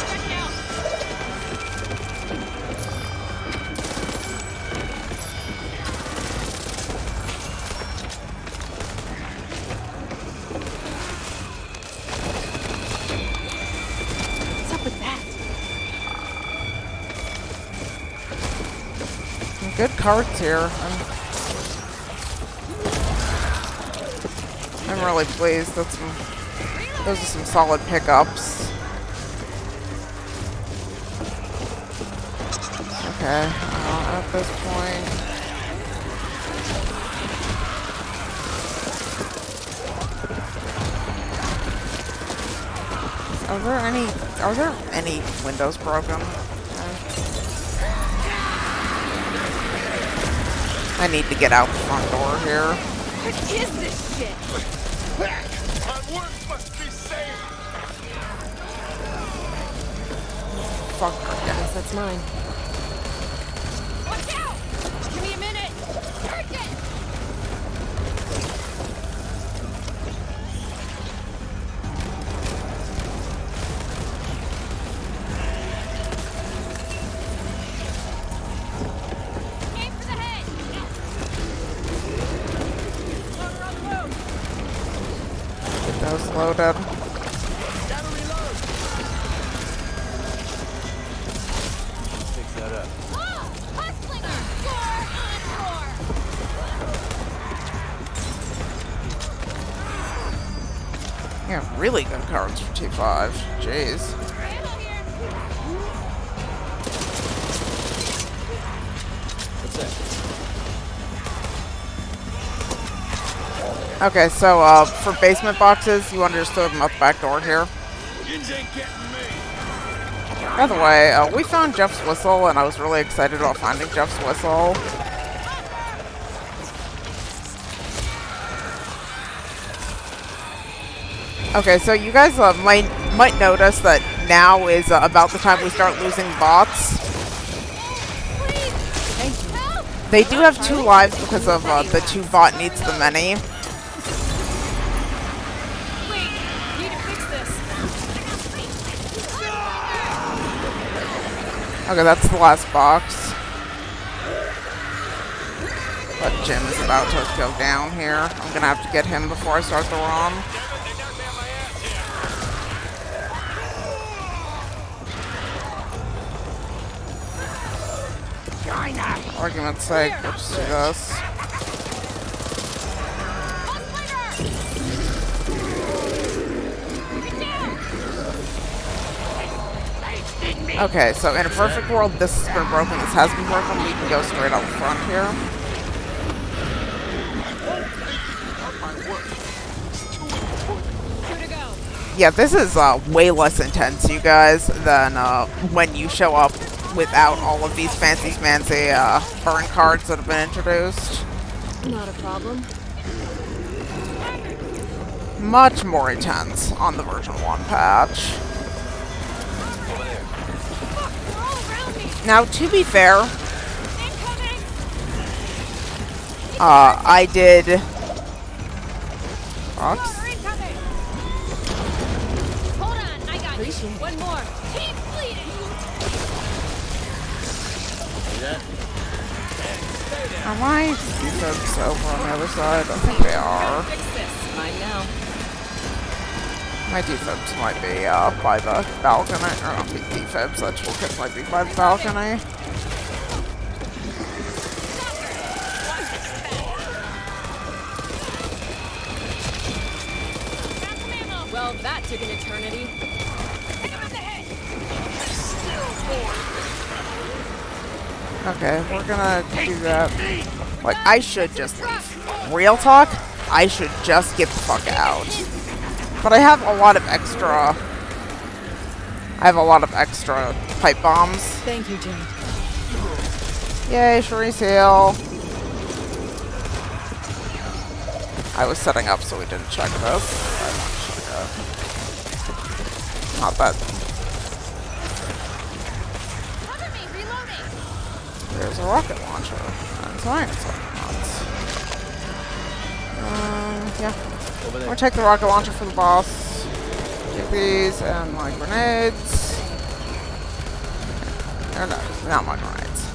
Check out! What's up with that? some good cards here. I'm really pleased. Those are some solid pickups. Okay, at this point. Are there any windows broken? I need to get out the front door here. What is this shit? My work must be saved. Fuck. Guess that's mine. Watch out! Give me a minute! Urgent! Aim for the head! Get those loaded. Fix that up. Oh! Hustlinger! Roar on roar! Yeah, really good cards for T5. Jeez. Ammo here! What's that? Okay, so for basement boxes, you want to just throw them out the back door here. Yins ain't getting me. By the way, we found Jeff's whistle, and I was really excited about finding Jeff's whistle. Okay, so you guys might notice that now is about the time we start losing bots. Help! They do have 2 lives because of the 2 bot needs the many. Wait, need to fix this. Okay, that's the last box. But Jim is about to go down here. I'm gonna have to get him before I start the run. Argument's sake, we'll just do this. Okay, so in a perfect world, this has been broken, this has been broken, we can go straight out the front here. Two to go. Yeah, this is way less intense, you guys, than when you show up without all of these fancy burn cards that have been introduced. Not a problem. Much more intense on the version 1 patch. They're all around me! Now, to be fair, Incoming! I did... Fox? More incoming! Hold on, I got you. One more. Keep bleeding! See that? Are my defibs over on the other side? I think they are. Fix this. Mine now. My defibs might be by the balcony. Or not be defibs, the toolkits might be by the balcony. Well, that took an eternity. Hit him in the head! Okay, we're gonna do that. Like, I should just leave. Real talk, I should just get the fuck out. But I have a lot of extra... I have a lot of extra pipe bombs. Thank you, Jane. Yay, Sharice heal. I was setting up so we didn't check this. I want to check it. Not that. Cover me, reloading! There's a rocket launcher. And science weapons. Yeah. Over I'm there. gonna take the rocket launcher for the boss. Take these and my grenades. Or no, not my grenades.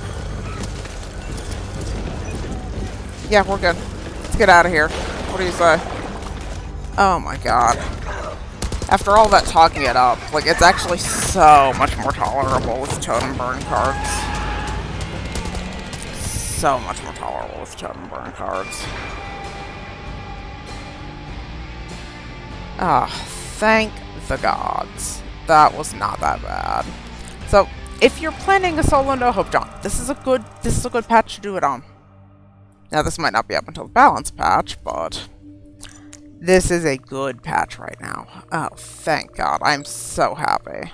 Yeah, we're good. Let's get out of here. What do you say? Oh my god. After all that talking it up, like, it's actually so much more tolerable with totem burn cards. So much more tolerable with totem burn cards. Ah, thank the gods. That was not that bad. So, if you're planning a solo No Hope John, this is a good patch to do it on. Now, this might not be up until the balance patch, but this is a good patch right now. Oh, thank God. I'm so happy.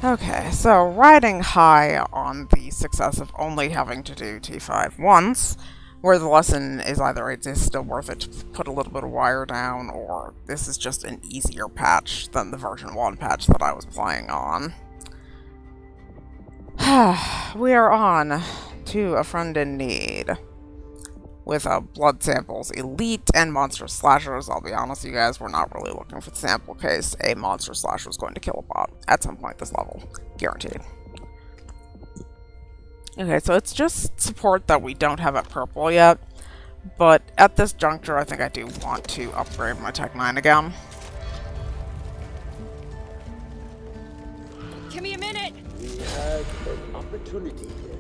Okay, so riding high on the success of only having to do T5 once, where the lesson is either it is still worth it to put a little bit of wire down, or this is just an easier patch than the version 1 patch that I was playing on. We are on to A Friend in Need. With blood samples, elite, and monster slashers. I'll be honest, you guys, we're not really looking for the sample case. A monster slasher is going to kill a bot at some point this level. Guaranteed. Okay, so it's just support that we don't have at purple yet. But at this juncture, I think I do want to upgrade my Tech 9 again. Give me a minute. We have an opportunity here.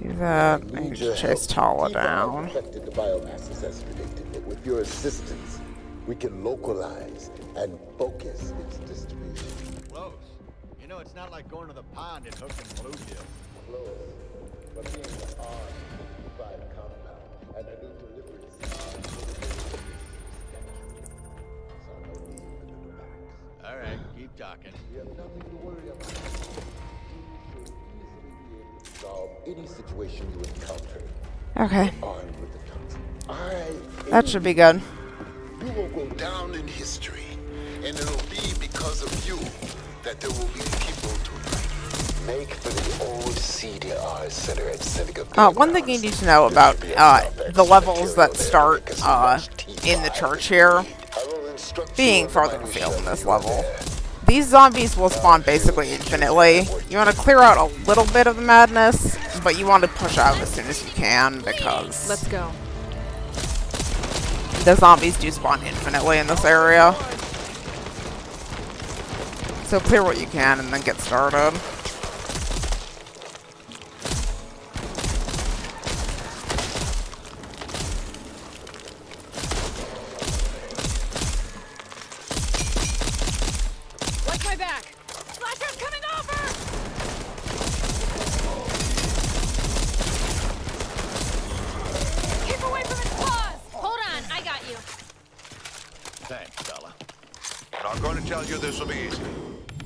Do that. I need to chase Tala down. Affected the biomass assessment data, but with your assistance, we can localize and focus its distribution. Close. You know, it's not like going to the pond at Hook and Bluegill. Close, but being armed by a compound and a new delivery system. So no need for the packs. All right, keep talking. We have nothing to worry about. You should easily be able to solve any situation you encounter. Okay, Armed with the tools. that should be good. You will go down in history, and it'll be because of you that there will be people to make for the old CDR Center at Seneca. One thing you need to know about the levels that start in the church here, being farther afield in this level, these zombies will spawn basically infinitely. You want to clear out a little bit of the madness, but you want to push out as soon as you can because Let's go. the zombies do spawn infinitely in this area. So clear what you can and then get started. Watch my back. Slasher's coming over! Keep away from its paws! Hold on, I got you. Thanks, fella. Not going to tell you this will be easy,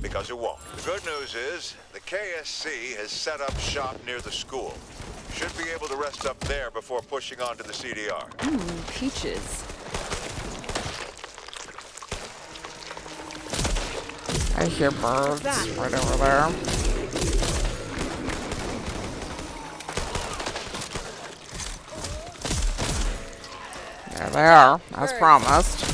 because it won't. The good news is, the KSC has set up shop near the school. Should be able to rest up there before pushing on to the CDR. Peaches. I hear birds right over there. There they are, as promised.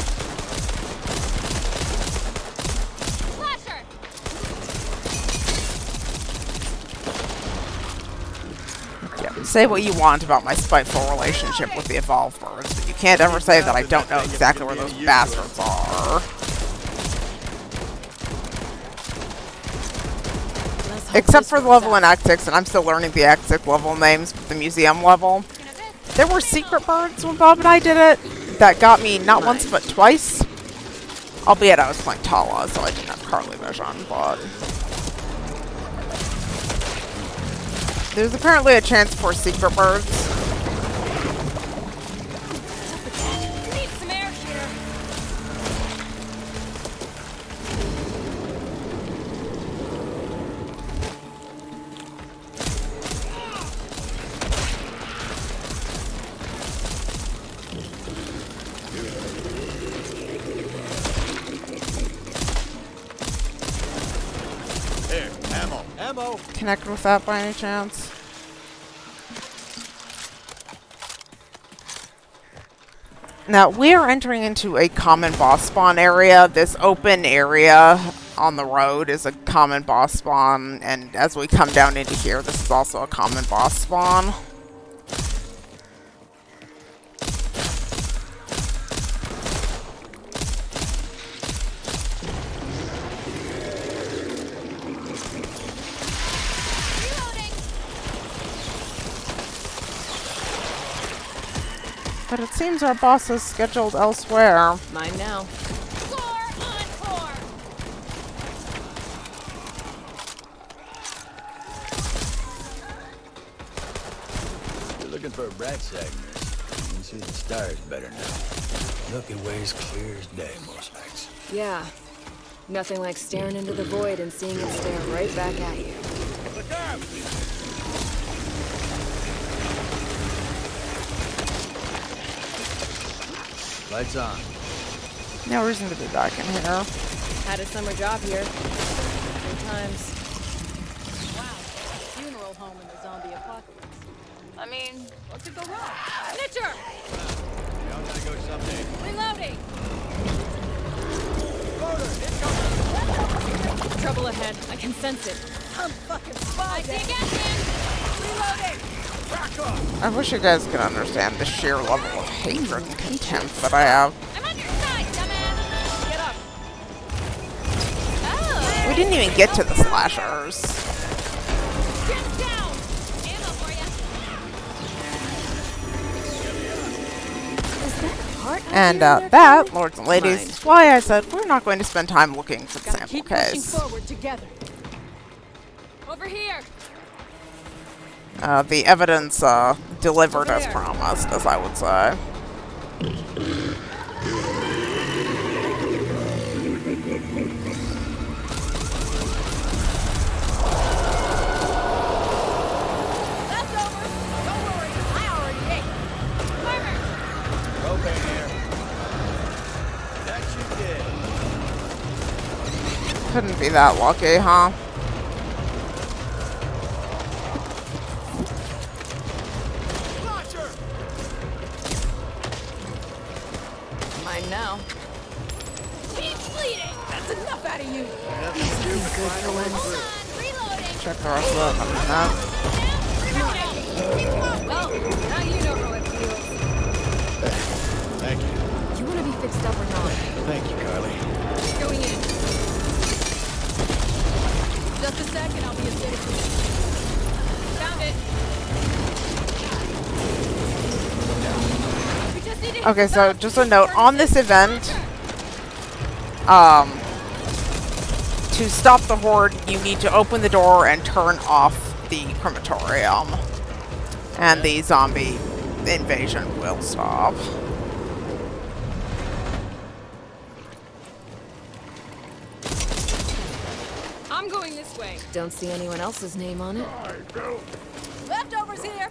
Say what you want about my spiteful relationship with the evolved birds, but you can't ever say that I don't know exactly where those bastards are. Except for the level in Act 6, and I'm still learning the Act 6 level names, the museum level. There were secret birds when Bob and I did it that got me not once but twice. Albeit I was playing Tala, so I didn't have Carly vision, but... There's apparently a chance for secret birds. Need some air here. Here, ammo. Ammo. Connect with that by any chance? Now, we are entering into a common boss spawn area. This open area on the road is a common boss spawn, and as we come down into here, this is also a common boss spawn. But it seems our boss is scheduled elsewhere. Mine now. Core on core. You're looking for a bright side, miss. You can see the stars better now. Milky Way's clear as day most nights. Yeah. Nothing like staring into the void and seeing it stare right back at you. Look out! Lights on. No reason to be back in here. Had a summer job here. 3 times. Wow, a funeral home in the zombie apocalypse. I mean, what could go wrong? Snitcher! Y'all gotta go someday. Reloading! Trouble ahead. I can sense it. I'm fucking I spotted. see a gas can! Reloading! I wish you guys could understand the sheer level of hatred and contempt that I have. I'm on your side, dumbass! Get up! Oh! We didn't even get to the slashers. Get down! Ammo for ya! Is that part out And here in their that, car? lords and ladies, Mine. is why I said we're not going to spend time looking for the Gotta sample keep pushing case. forward together. Over here! The evidence delivered as promised, as I would say. Leftovers! Don't worry, I already ate! Farmer! Propane here. That you did. Couldn't be that lucky, huh? Launcher! Mine now. Keep bleeding! That's enough out of you. Nothing to do but Good find for a way once. through. On, reloading! Check the rest of it. Well, now you know how it feels. Thank you. You want to be fixed up or not? Thank you, Carly. Going in. Just a second, I'll be a citizen. Found it. We just need to Okay, so just a note on this event. To stop the horde, you need to open the door and turn off the crematorium. And the zombie invasion will stop. I'm going this way. Don't see anyone else's name on it. Leftovers here.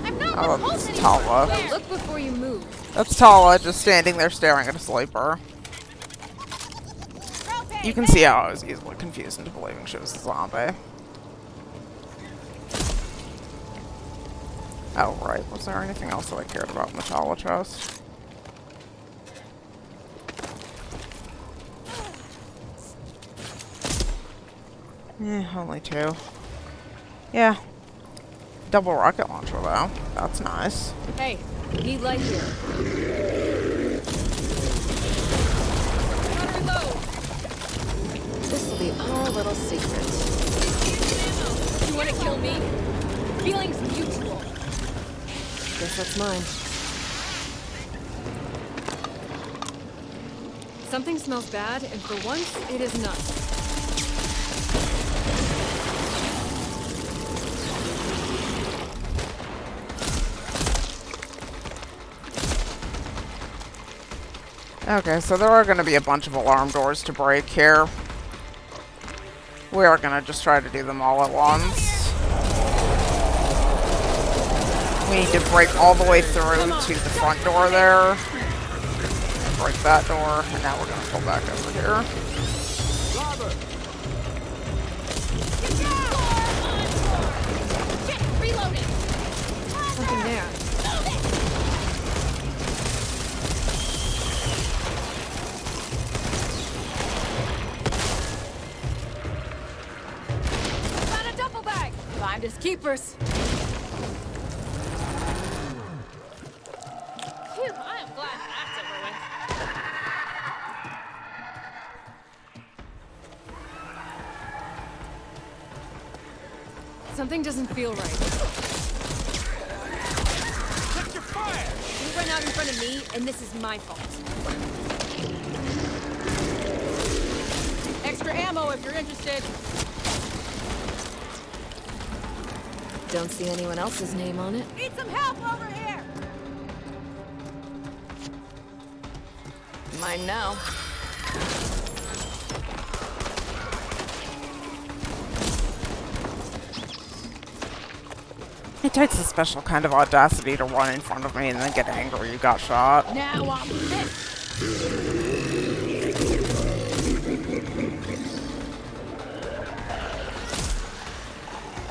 I'm not Oh, holding that's anyone. Tala. Where? Look before you move. That's Tala just standing there staring at a sleeper. Propane, You can see how I was easily confused into believing she was a zombie. Oh, right. Was there anything else that I cared about in the towel chest? Only 2. Yeah. Double rocket launcher, though. That's nice. Hey, need light here. Gotta reload. This will be our little secret. You wanna kill me? Feelings mutual. Guess that's mine. Something smells bad, and for once, it is not. Okay, so there are going to be a bunch of alarm doors to break here. We are going to just try to do them all at once. We need to break all the way through to the front door there. Break that door, and now we're going to pull back over here. Reloading. Something there. Found a duffel bag. Finders keepers. Phew, I am glad that's over with. Something doesn't feel right. Check your fire! You run out in front of me, and this is my fault. Extra ammo if you're interested. Don't see anyone else's name on it. Need some help over here. Mine now. It takes a special kind of audacity to run in front of me and then get angry you got shot. Now I'm pissed.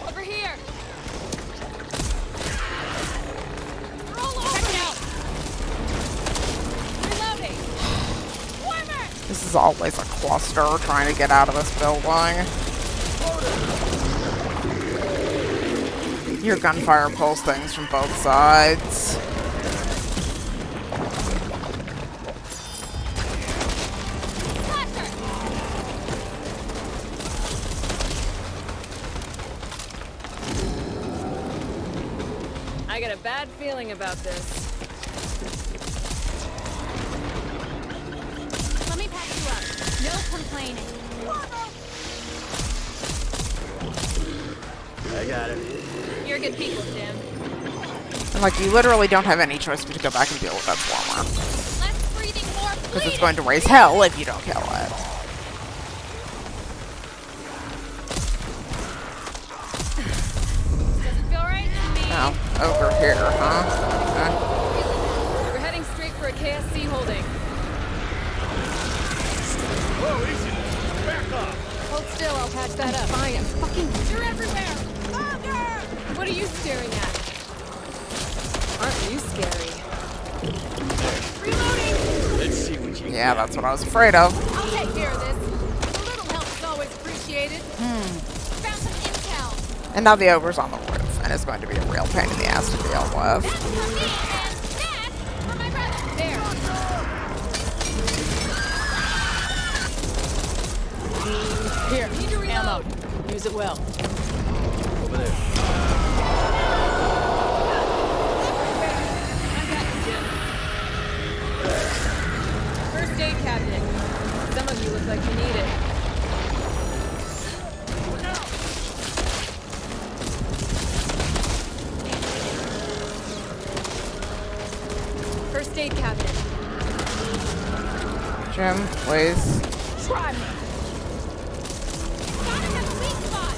Over here. Roll over. Check it out. Reloading. Warmer. This is always a cluster trying to get out of this building. Your gunfire pulls things from both sides. I got a bad feeling about this. Let me patch you up. No complaining. I got it. You're good people, Tim. And like, you literally don't have any choice but to go back and deal with that swarmer. Less breathing, more Because it's bleeding. going to raise hell if you don't kill it. Doesn't feel right to me. Oh, over here, huh? We're heading straight for a KSC holding. Whoa, easy. Back off. Hold still, I'll patch that up. Fine, I'm fucking... You're everywhere. Longer. What are you staring at? Aren't you scary? Reloading. Let's see what you Yeah, that's what I was afraid of. I'll take care of this. A little help is always appreciated. Found some intel. And now the ogre's on the roof, and it's going to be a real pain in the ass to deal with. That's for me, and that's for my brother. There. Here, Need to reload. ammo. Use it well. over there. I got you, Jim. First aid cabinet. Some of you look like you need it. First aid cabinet. Jim, please. Try me. Gotta have a weak spot.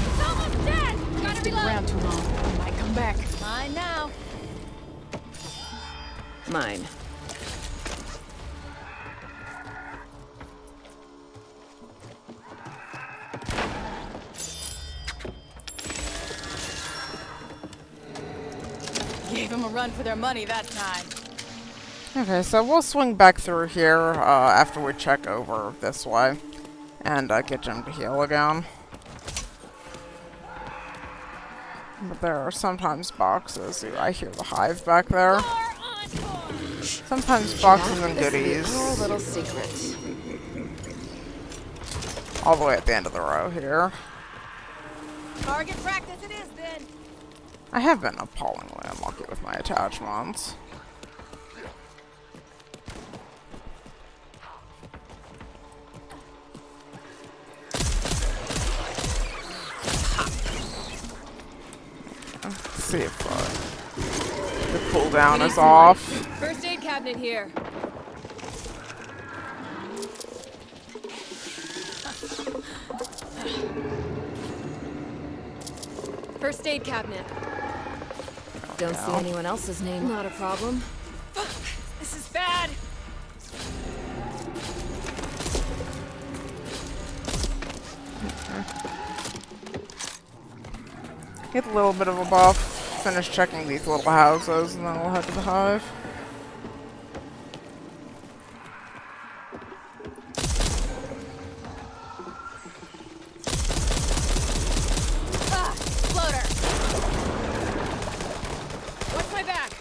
It's almost dead. Gotta reload. Around too long. I might come back. Mine now. Mine. Gave them a run for their money that time. Okay, so we'll swing back through here after we check over this way and get Jim to heal again. But there are sometimes boxes. Ooh, I hear the hive back there. Sometimes boxes and goodies. Our little secret. All the way at the end of the row here. Target practice it is then. I have been appallingly unlucky with my attachments. Let's see if the cooldown is off. First aid cabinet here. First aid cabinet. Don't see anyone else's name. Not a problem. This is bad. Get a little bit of a buff. Finish checking these little houses, and then we'll head to the hive. Floater. Watch my back.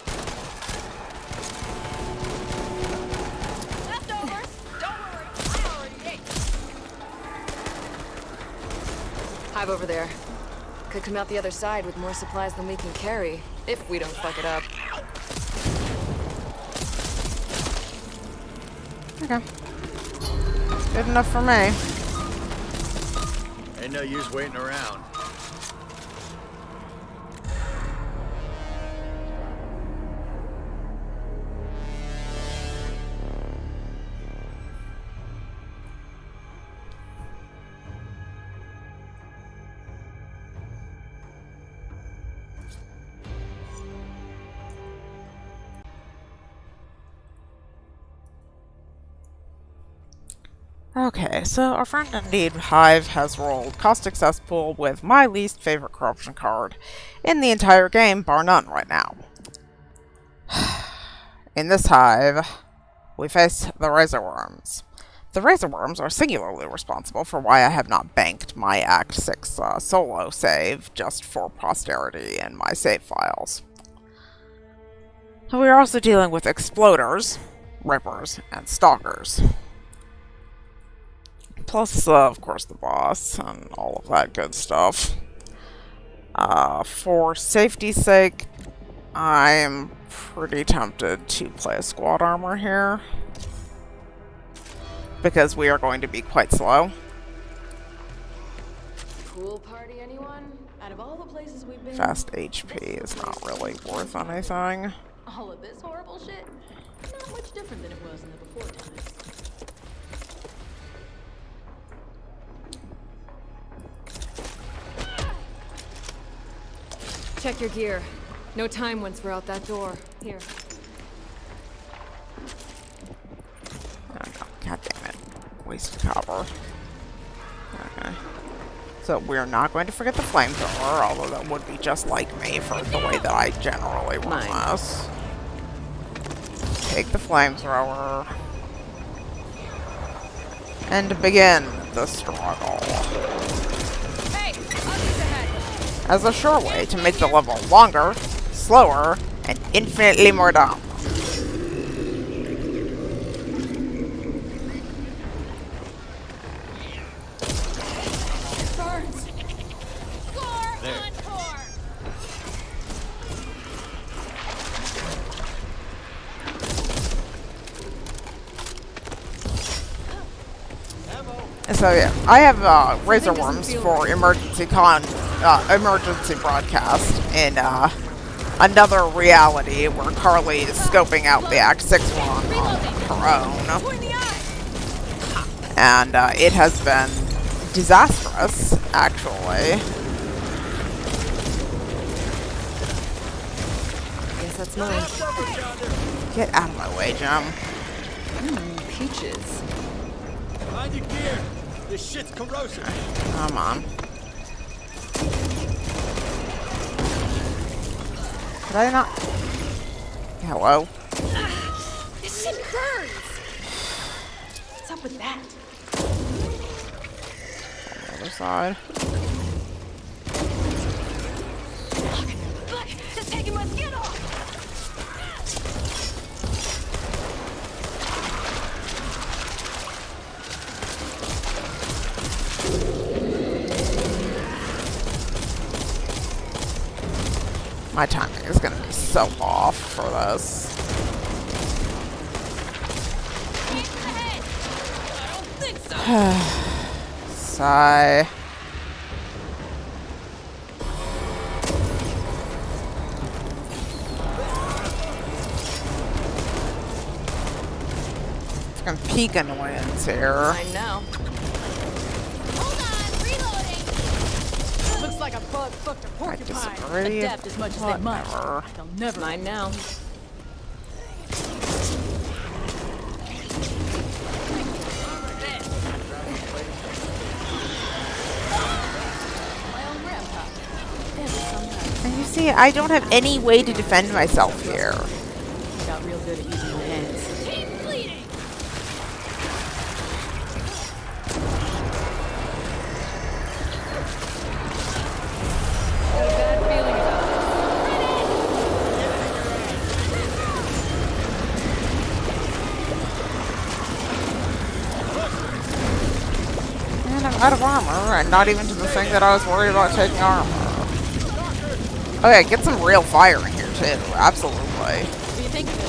Leftovers. Don't worry, I already ate. Hive over there. Could come out the other side with more supplies than we can carry, if we don't fuck it up. Okay. Good enough for me. Ain't no use waiting around. Okay, so our friend indeed Hive has rolled caustic cesspool with my least favorite corruption card in the entire game, bar none right now. In this hive, we face the razor worms. The razor worms are singularly responsible for why I have not banked my Act 6 solo save just for posterity in my save files. We are also dealing with exploders, rippers, and stalkers. Plus, of course, the boss and all of that good stuff. For safety's sake, I am pretty tempted to play a squad armor here, because we are going to be quite slow. Pool party, anyone? Out of all the places we've been, Fast HP is not really worth anything. all of this horrible shit, not much different than it was in the before times. Check your gear. No time once we're out that door. Here. Oh no, god damn it. Wasted copper. Okay. So we're not going to forget the flamethrower, although that would be just like me for the way that I generally run this. Take the flamethrower. And begin the struggle. Hey, others ahead. As a sure way to make the level longer, slower, and infinitely more dumb. Burns. Score encore. So yeah, I have razor worms for emergency broadcast in another reality where Carly is scoping out the Act 6 one on her own, and it has been disastrous, actually. Guess that's mine. Get out of my way, Jim. Peaches. Find your gear. This shit's corrosive. Come on. Did I not? Hello? This shit burns! What's up with that? Other side. Look! It's taking my skin off! My timing is gonna be so off for this. Sigh. It's gonna peak annoyance here. I know. Hold on, reloading! Looks like a bug fucked a porcupine. disagree. Adapt as much as they might. Whatever. They'll never. Mine now. My own grandpa. Every sometimes. And you see, I don't have any way to defend myself here. I got real good at using my hands. Keep bleeding! Got a bad feeling about it. And I'm out of armor, and not even to the thing that I was worried about taking armor. Okay, get some real fire in here too. Absolutely. What do you think of it?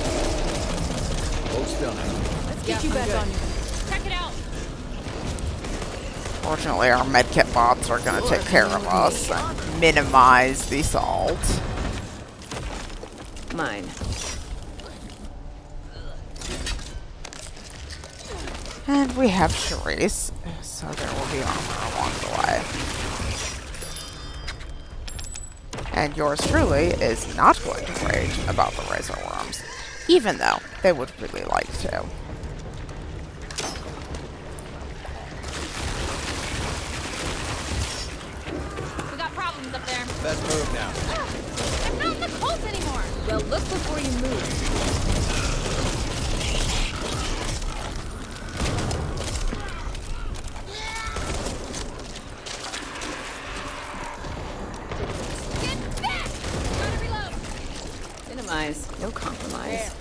Hold still now. Let's get you back on your feet. Check it out! Fortunately, our medkit bots are going to take care of us and minimize the salt. Mine. And we have Charisse, so there will be armor along the way. And yours truly is not going to rage about the razor worms, even though they would really like to. We got problems up there. Best move now. I'm not in the cult anymore! Well, look before you move. Get back! Trying to reload. Minimize. No compromise.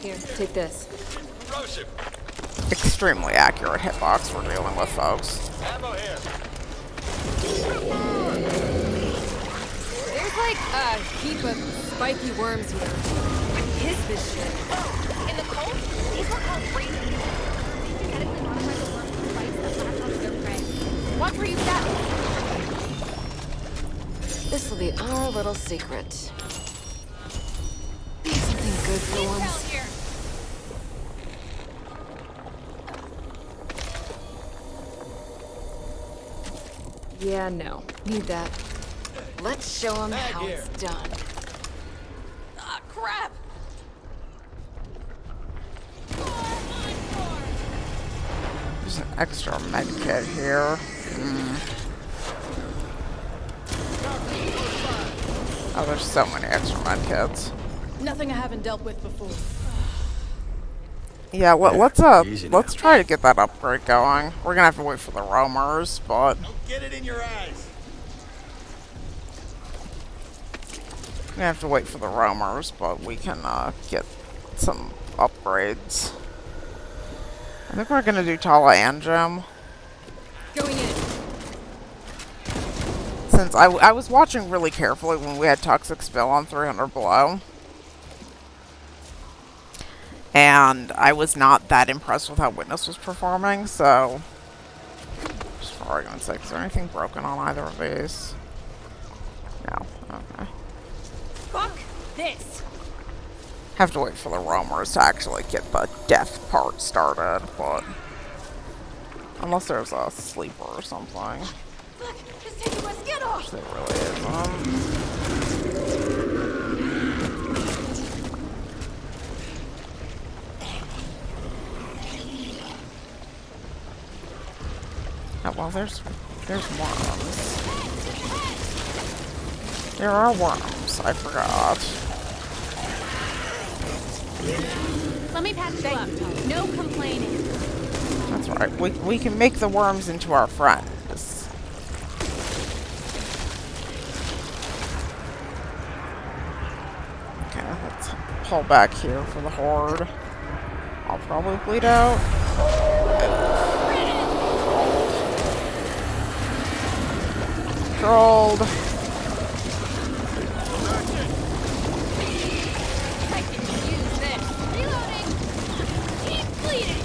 Here, take this. Corrosive. Extremely accurate hitbox we're dealing with, folks. Ammo here. There's like a heap of spiky worms here. What is this shit? In the cult, these were called raisins. They genetically modify the worms with spikes that latch onto their prey. Watch where you step. This will be our little secret. Be something good for Intel once. here. Yeah, no. Need that. Let's show them Back how here. it's done. Ah, crap! There's an extra medkit here. Oh, there's so many extra medkits. Nothing I haven't dealt with before. Yeah, let's easy let's now. try to get that upgrade going. We're gonna have to wait for the roamers, but Get it in your eyes. we're gonna have to wait for the roamers, but we can get some upgrades. I think we're gonna do Tala and Gem. Going in. Since I was watching really carefully when we had Toxic Spill on 300 below. And I was not that impressed with how Witness was performing, so just for argument's sake, is there anything broken on either of these? No. Okay. Fuck this! Have to wait for the roamers to actually get the death part started, but unless there's a sleeper or something. Look, it's taking my skin off! There really isn't. Oh, well, there's worms. There are worms, I forgot. Let me patch you up. No complaining. That's right. We can make the worms into our friends. Okay, let's pull back here for the horde. I'll probably bleed out. Controlled. I can use this. Reloading. Keep bleeding.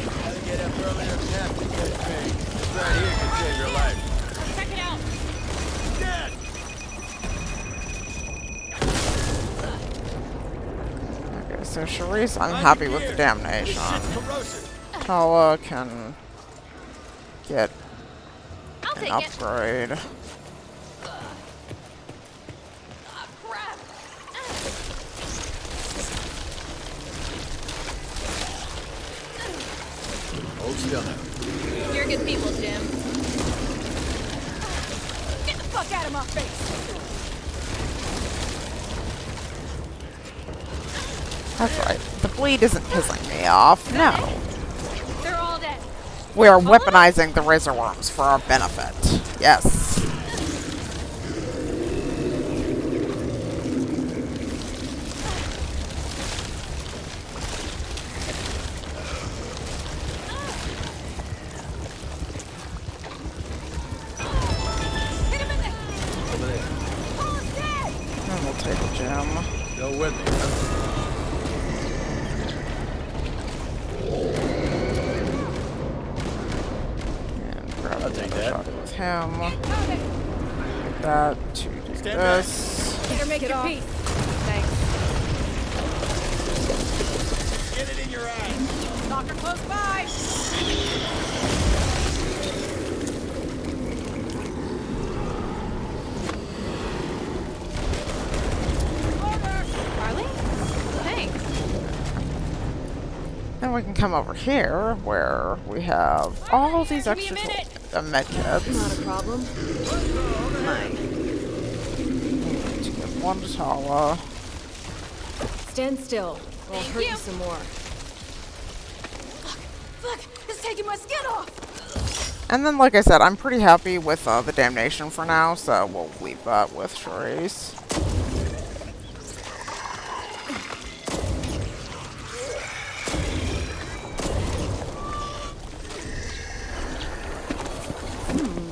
Gotta get up earlier than that to get paid. This right here can save your life. Check it out. Dead! Okay, so Charisse, I'm happy with the damnation. Tala can get I'll an take it. upgrade. Ah, crap. Hold still now. You're good people, Jim. Get the fuck out of my face. That's right. The bleed isn't pissing me off. No. They're all dead. We are weaponizing the razor worms for our benefit. Yes. Hit him in the... Over there. Paul's dead. And we'll take a gem. Still with me, huh? And grab I'll take another that. shot with him. Got it. Get that to do Stand back. this. Better make your peace. Thanks. Get it in your eyes. Doctor close by. Carly? Thanks. Then we can come over here where we have all these Give me a extra minute. medkits. Not a problem. To give one to Tala. Stand still. I'll Thank hurt you. you some more. Fuck, it's taking my skin off. And then, like I said, I'm pretty happy with the damnation for now, so we'll leave that with Charisse.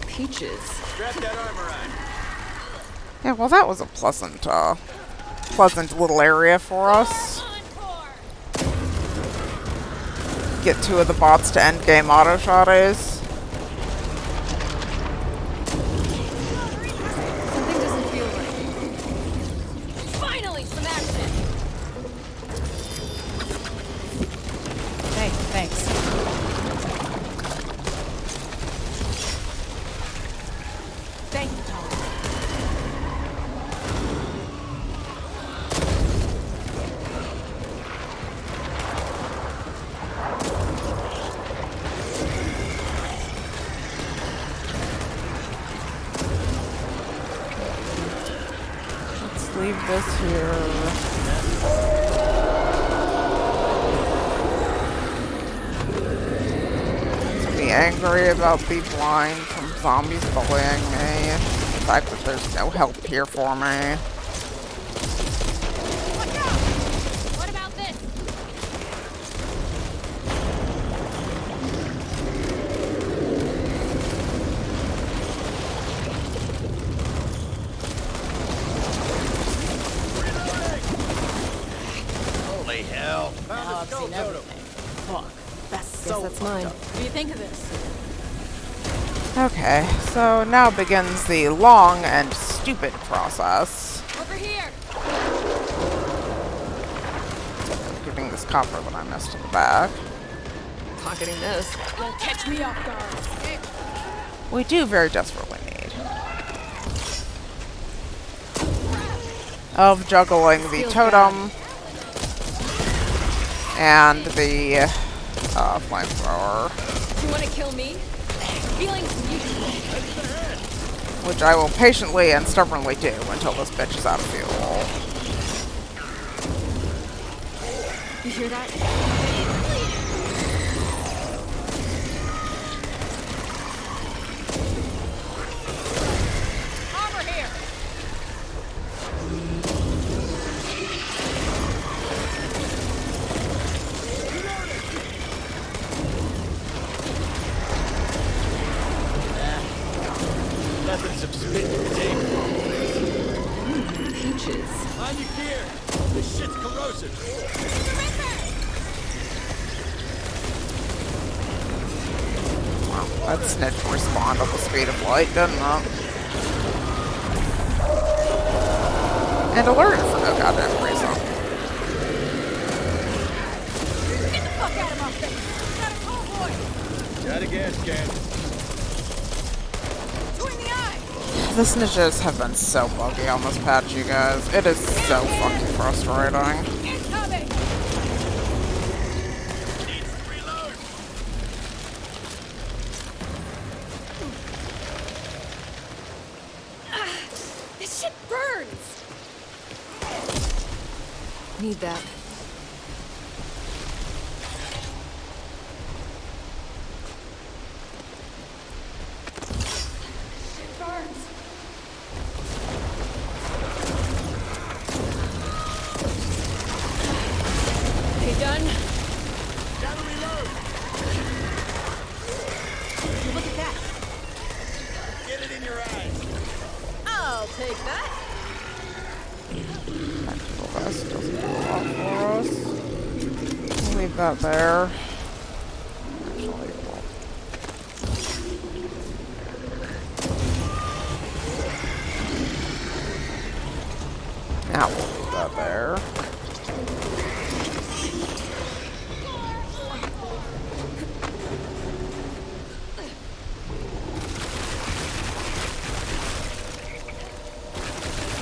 Peaches. Strap that armor on. Yeah, well, that was a pleasant little area for us. Encore. Get 2 of the bots to end game auto shotties. Something doesn't feel right. Finally, some action. Hey, thanks. Thank you, Tom. Let's leave this here. To be angry about the blind from zombies bullying me. The fact that there's no help here for me. Watch out! What about this? Holy hell. Now I've seen everything. Fuck. That's Guess so that's fucked mine. up. What do you think of this? Okay, so now begins the long and stupid process. Over here. Giving this copper that I missed in the back. Pocketing this. Don't catch me off guard. We do very desperately need. Of juggling the Feels totem and the flamethrower. You want to kill me? Feelings mutual. Which I will patiently and stubbornly do until this bitch is out of fuel. You hear that? Armor here. Nothing some spit in the table. Peaches. On your gear. This shit's corrosive. Wow, that snitch respawned at the speed of light, didn't it? And alerted for no goddamn reason. Get the fuck out of my face. Got a convoy. Got a gas can. Between the eyes. The snitches have been so buggy on this patch, you guys. It is so fucking frustrating. Incoming. This shit burns! Need that. Shit burns. You done? Gotta reload. Look at that. Get it in your eyes. I'll take that. Tactical vest doesn't do a lot for us. We'll leave that there. Actually, we'll... Now we'll leave that there.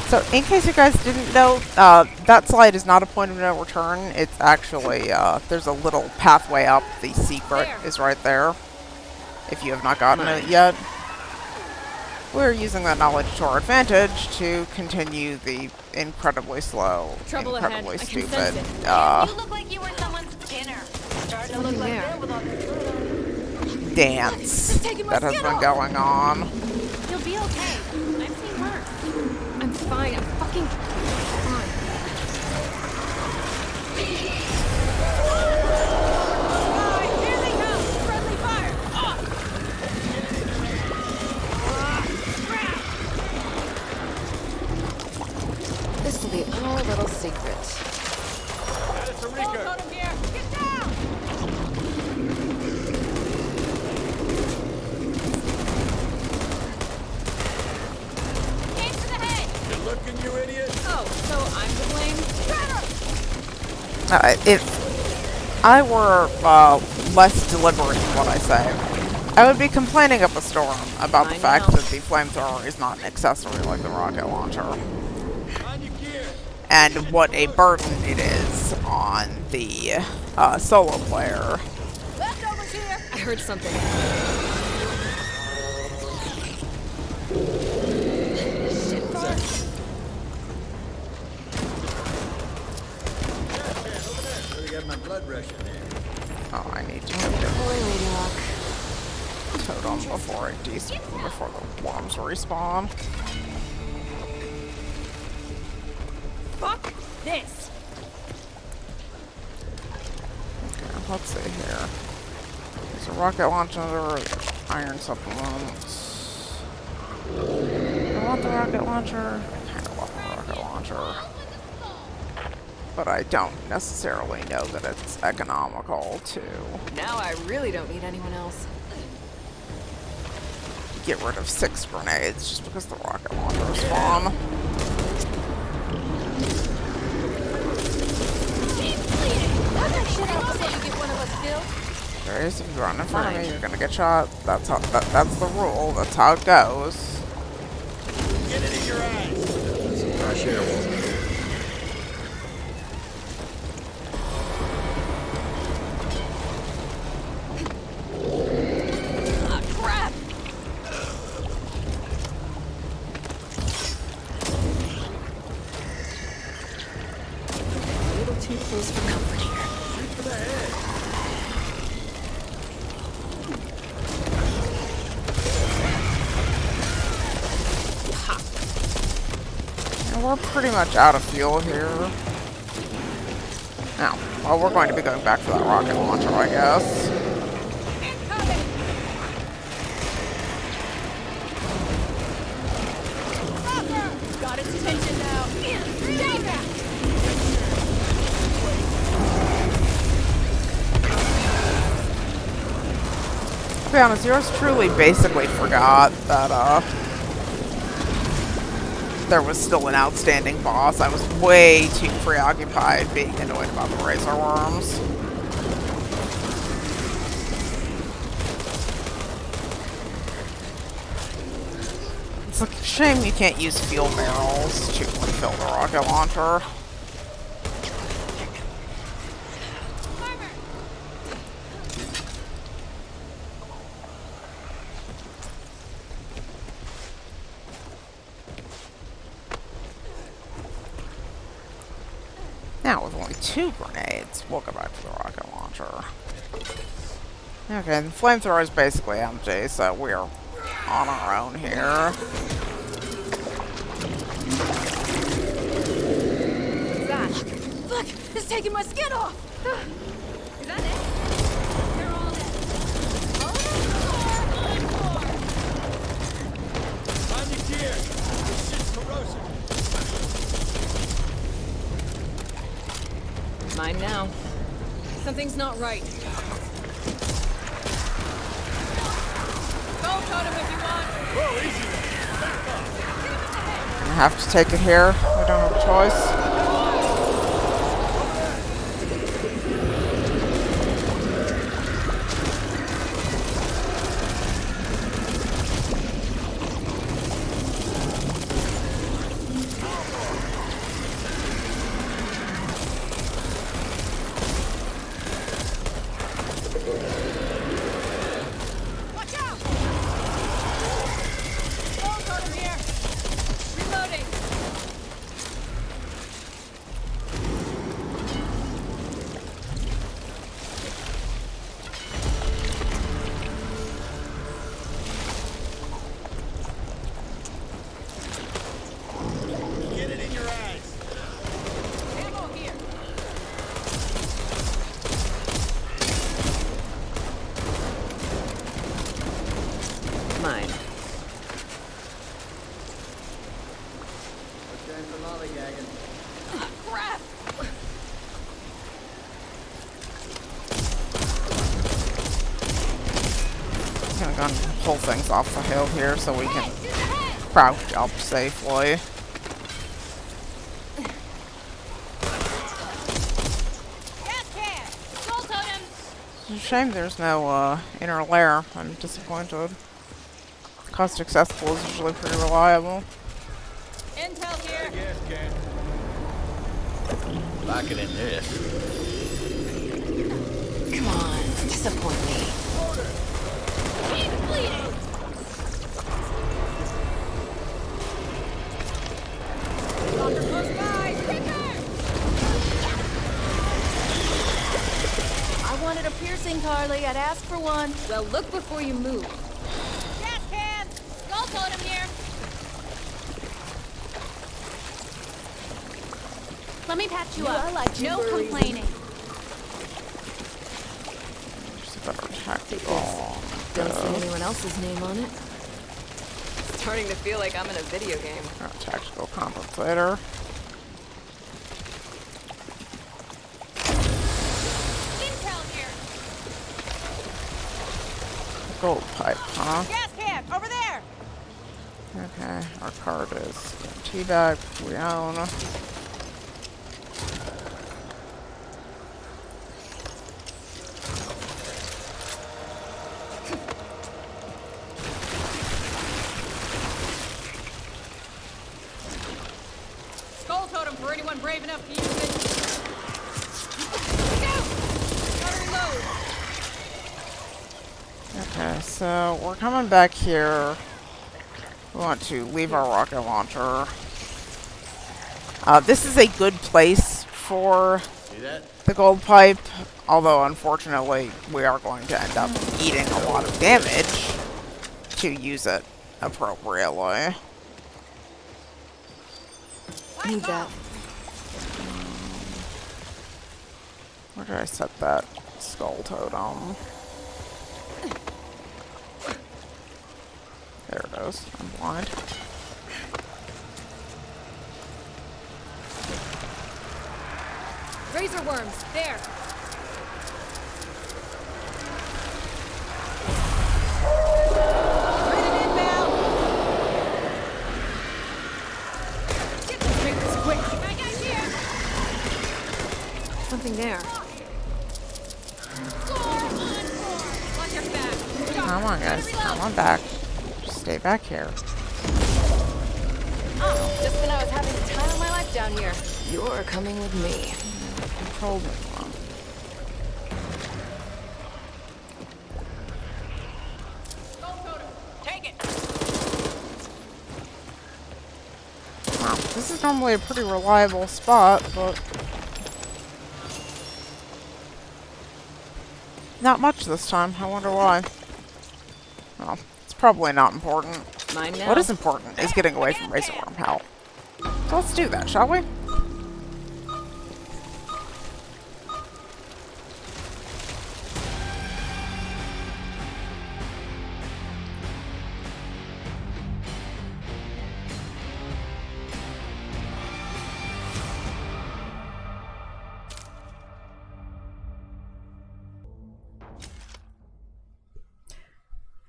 So, in case you guys didn't know, that slide is not a point of no return. It's actually, there's a little pathway up. The secret is right there, if you have not gotten it yet. We're using that knowledge to our advantage to continue the incredibly slow, Trouble ahead. incredibly I can stupid, sense it. You look like you were someone's dinner. Starting to look like there. them with all the dance taking my that has skin been off. going on. You'll be okay. I've seen worse. I'm fine. I'm fucking fine. Here they come. Friendly fire. This will be our little secret. Got it, Sarika. Got him here. Get down. Aim to the head. You looking, you idiot? Oh, so I'm to blame? If I were less deliberate in what I say, I would be complaining up a storm about the I fact know. that the flamethrower is not an accessory like the rocket launcher, On your gear. and what a burden it is on the solo player. Leftovers here. I heard something. Shit burns. Really got my blood rushing there. Oh, I need to hit the Holy lady luck. totem before the worms respawn. Fuck this. Okay, let's see here. There's a rocket launcher, iron supplements. Do I want the rocket launcher? I kind of want the rocket launcher. But I don't necessarily know that it's economical to Now I really don't need anyone else. get rid of 6 grenades just because the rocket launcher is fun. What the shit else say you get one of us killed? There is, if you run in front of me, you're gonna get shot. That's how. That's the rule. That's how it goes. Get it in your eyes. Some fresh air won't hurt. Ah, crap. we're pretty much out of fuel here. Now, well, we're going to be going back for that rocket launcher, I guess. Got its attention now. Stay back. To be honest, yours truly basically forgot that, there was still an outstanding boss. I was way too preoccupied being annoyed about the razor worms. It's a shame you can't use fuel barrels to refill the rocket launcher. Now, with only 2 grenades, we'll go back to the rocket launcher. Okay, the flamethrower is basically empty, so we're on our own here. What's that? Look! It's taking my skin off! Is that it? They're all dead. Time to gear. This shit's corrosive. Mine now. Something's not right. Go totem if you want. Whoa, easy. I have to take it here. We don't have a choice. Watch out! Go totem here. Reloading. Get it in your eyes. Ammo here. Mine. Crap! I'm gonna go and pull things off the hill here so we can crouch up safely. Gas can! Skull totem! It's a shame there's no inner lair. I'm disappointed. Caustic cesspool is usually pretty reliable. Intel here. Gas can. Lock it in this. Come on, disappoint me. Keep bleeding! Doctor close by! Quicker! I wanted a piercing, Carly. I'd ask for one. Well, look before you move. Gas can! Skull totem here! Let me patch you up. I like no complaining. Just a better tactical. Don't see anyone else's name on it. Starting to feel like I'm in a video game. Tactical compensator. Intel here! Gold pipe, huh? Gas can! Over there! Okay, our card is teabag, we own. Skull totem for anyone brave enough to use it. Look out! Gotta reload. Okay, so we're coming back here. We want to leave our rocket launcher. This is a good place for See that? the gold pipe, although unfortunately we are going to end up eating a lot of damage to use it appropriately. Fire Need that. Where did I set that skull totem? There it is. I'm blind. Razor worms, there. Bring it in now. Let's make this quick. I got here. Something there. Watch your back. Come on, guys. Come on back. Just stay back here. Oh, just when I was having the time of my life down here. You're coming with me. Control me, Mom. Take it. Wow, this is normally a pretty reliable spot, but not much this time. I wonder why. Well, it's probably not important. Mine now. What is important is getting away from Razor Worm Hell. So let's do that, shall we?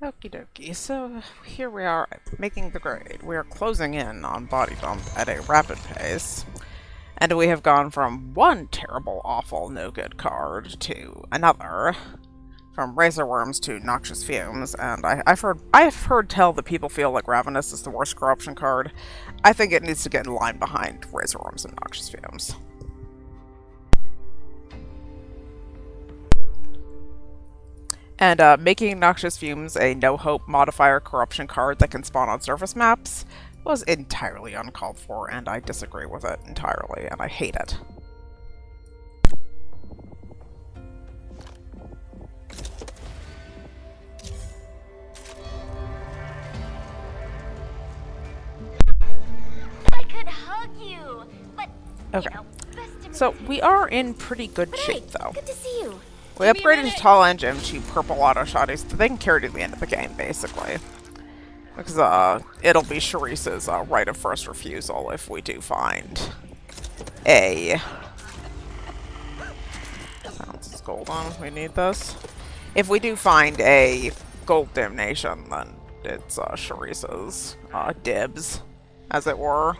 Okie dokie, so here we are making the grade. We are closing in on Body Dump at a rapid pace. And we have gone from one terrible, awful, no-good card to another. From Razor Worms to Noxious Fumes, and I've heard tell that people feel like Ravenous is the worst corruption card. I think it needs to get in line behind Razor Worms and Noxious Fumes. And making Noxious Fumes a no-hope modifier corruption card that can spawn on surface maps was entirely uncalled for, and I disagree with it entirely, and I hate it. I could hug you, but Okay, you know, best to so we are in pretty good shape, though. good to see you. We upgraded to Tall Engine to purple auto shotties, so they can carry to the end of the game, basically. Because it'll be Sharice's right of first refusal if we do find a... This is gold on. We need this. If we do find a gold damnation, then it's Sharice's dibs, as it were.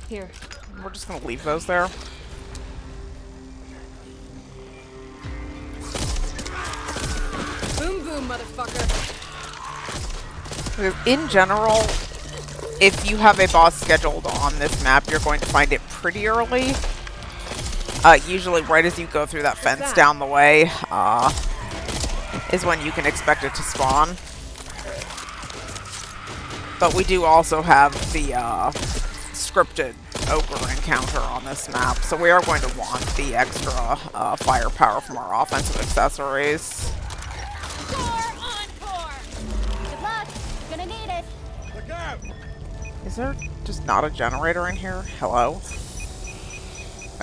Here. We're just gonna leave those there. Boom boom, motherfucker. In general, if you have a boss scheduled on this map, you're going to find it pretty early. Usually right as you go through that fence down the way, is when you can expect it to spawn. But we do also have the scripted ogre encounter on this map, so we are going to want the extra firepower from our offensive accessories. Encore! Good luck. Gonna need it. Look out! Is there just not a generator in here? Hello?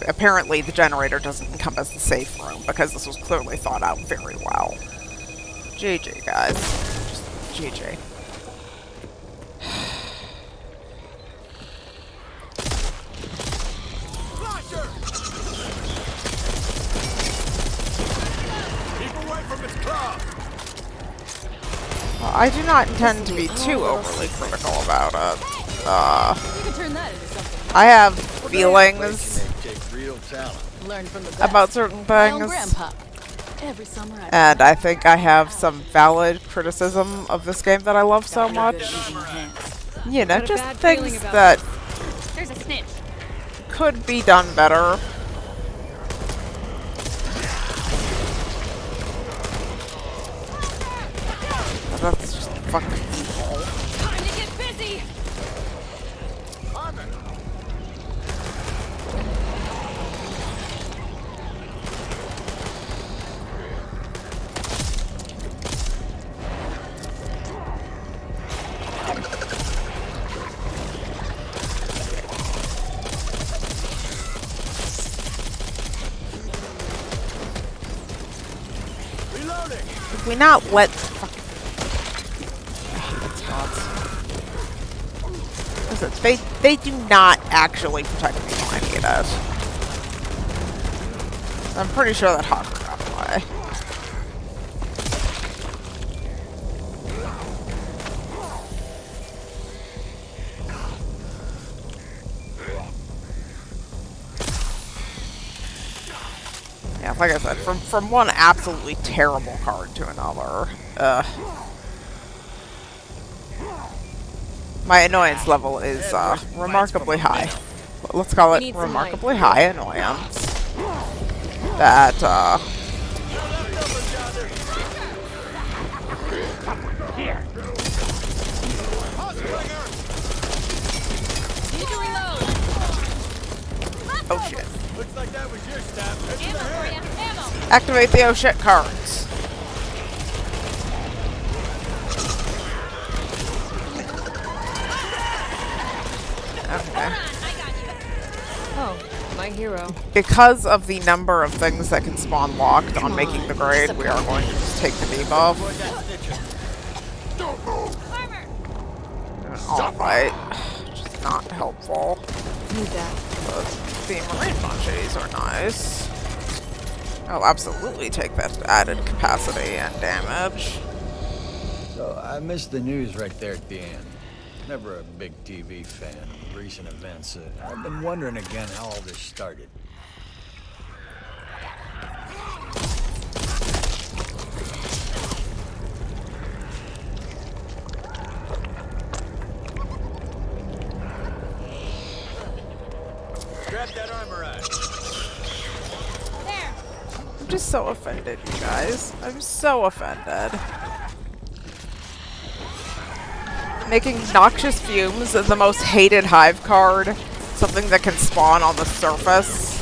Apparently the generator doesn't encompass the safe room, because this was clearly thought out very well. GG, guys. Just GG. Well, I do not intend to be too overly critical about it. You can turn that into something. I have feelings Takes real talent. Learn from the best. about certain My own things, grandpa. Every summer I and I think I have some valid criticism of this game that I love so much. You know, Got a just bad feeling things about that There's a snitch. could be done better. But that's just fucking evil. Time to get busy. If we not let fucking listen, they do not actually protect me from any of that. I'm pretty sure that Hawker got away. Yeah, like I said, from one absolutely terrible card to another. My annoyance level is remarkably high. Let's call it remarkably high annoyance. That oh shit. Looks like that was your stop. Ammo for ya. Ammo. Activate the oh shit cards. Okay. I got you. Oh, my hero. Because of the number of things that can spawn locked on making the grade, we are going to just take the debuff. Armor. Alright. Just not helpful. Need that. But the marine machetes are nice. I'll absolutely take that added capacity and damage. So I missed the news right there at the end. Never a big TV fan of recent events. I've been wondering again how all this started. Grab that armor out. There. I'm just so offended, you guys. I'm so offended. Making noxious fumes the most hated hive card. Something that can spawn on the surface.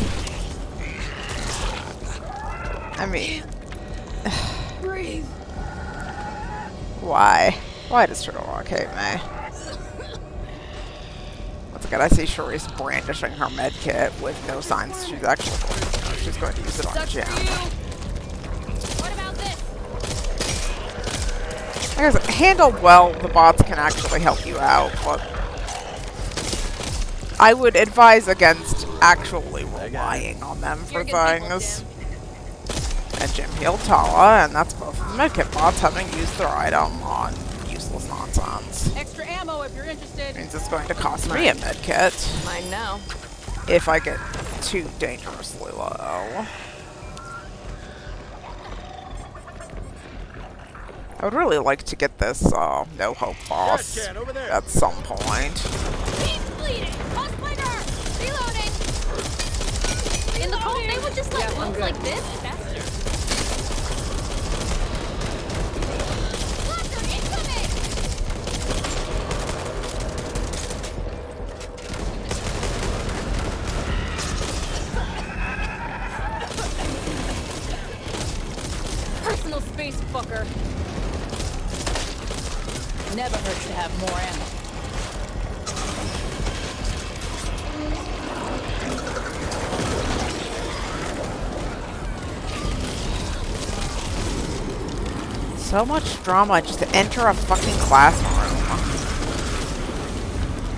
I mean... Breathe. Why? Why does Turtle Rock hate me? Once again, I see Sharice brandishing her med kit with no signs she's actually going to, she's going to use it on Sucks Jim. for you. What about this? Like I said, handled well, the bots can actually help you out, but I would advise against actually relying on them for You're good people, things. And Jim healed Tala, and that's both of the medkit bots having used their item on useless nonsense. Extra ammo if you're interested. Means it's going to cost me a medkit Mine now. if I get too dangerously low. I would really like to get this no hope boss at some point. Keep bleeding. Pulse splitter. Reloading. In the cold, they would just like Yeah, I'm move good. like this faster. Cluster incoming. Personal space, fucker. Never hurts to have more ammo. So much drama just to enter a fucking classroom.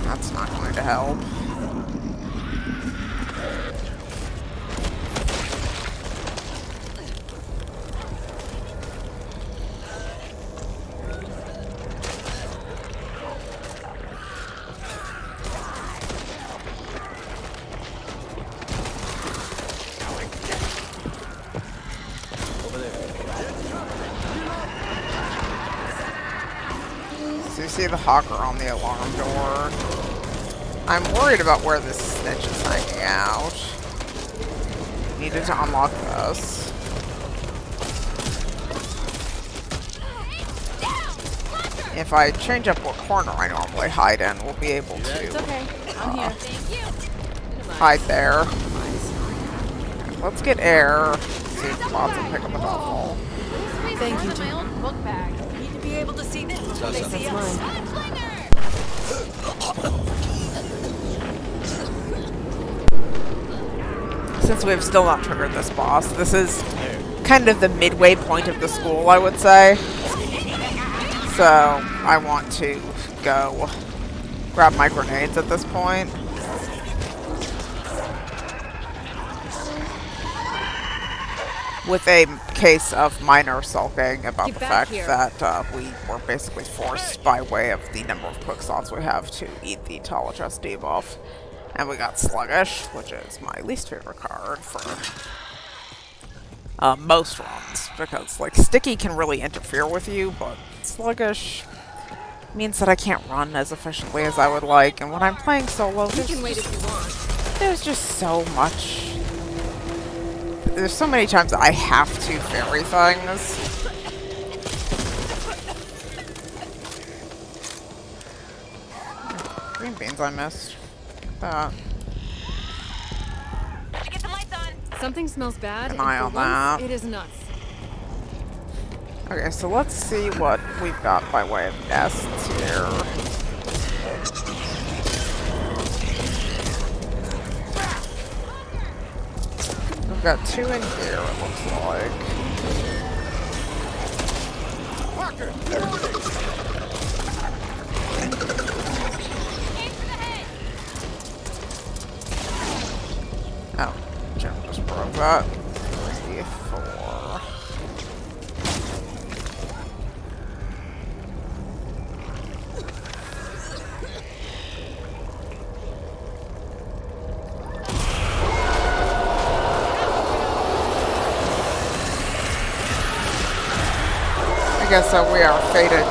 That's not going to help. So you see the hawker on the alarm door. I'm worried about where this snitch is hanging out. Needed to unlock this. If I change up what corner I normally hide in, we'll be able to Okay, I'm here. Thank you. hide there. Let's get air. See if the bots will pick up a double. Thank you, My old book bag. Need to be able to see this before they see us. Since we've still not triggered this boss, this is kind of the midway point of the school, I would say. So I want to go grab my grenades at this point. With a case of minor sulking about Get the back fact here. that we were basically forced by way of the number of quick slots we have to eat the tall adjust debuff. And we got sluggish, which is my least favorite card for most runs, because like sticky can really interfere with you, but sluggish means that I can't run as efficiently as I would like. And when I'm playing solo, You can wait if you want. there's just so much. There's so many times that I have to vary things. Green beans I missed. That. Get the lights on. Something smells bad, An and eye for on once, that. it is nuts. Okay, so let's see what we've got by way of nests here. We've got 2 in here, it looks like. Oh, Jim just broke that. Where's the 4? I guess we are fated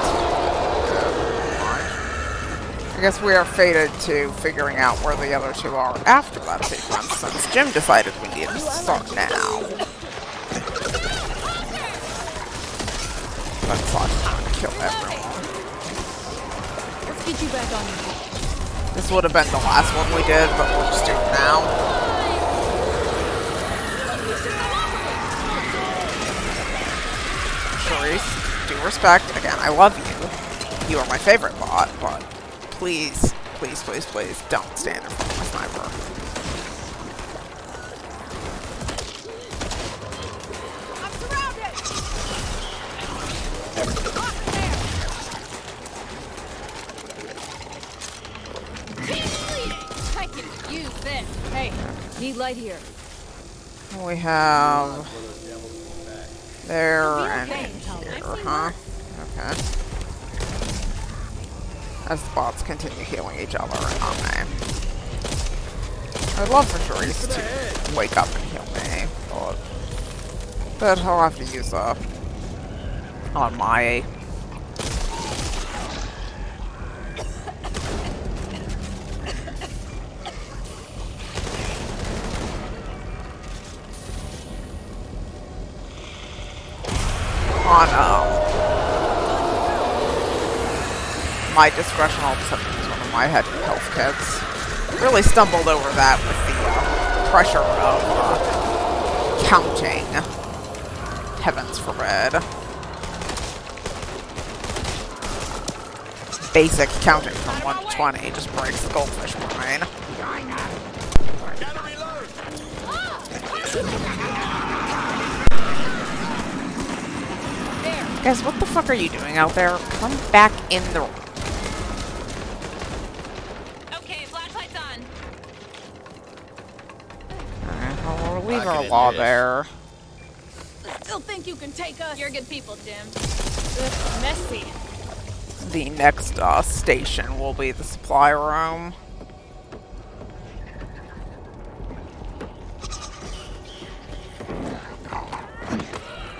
I guess we are fated to figuring out where the other 2 are after that sequence, since Jim decided we needed to start now. Looks like I'm gonna kill everyone. Let's get you back on your feet. This would have been the last one we did, but we'll just do it now. Charisse, due respect, again, I love you. You are my favorite bot, but please, please, please, please, don't stand in front of my sniper. I'm surrounded. I can use this. Hey, need light here. We have there and okay. here, huh? Okay. As the bots continue healing each other and not me. I'd love for Charisse to wake up and heal me, but I'll have to use on my my discretion. All of a sudden use one of my health kits. Really stumbled over that with the pressure of counting. Heavens forbid. Basic counting from 1 to 20 just breaks the goldfish brain. Guys, what the fuck are you doing out there? Come back in the room. Okay, flashlight's on. Alright, well, we'll leave Rocking our in law this. there. Still think you can take us? You're good people, Jim. Ugh, messy. The next station will be the supply room.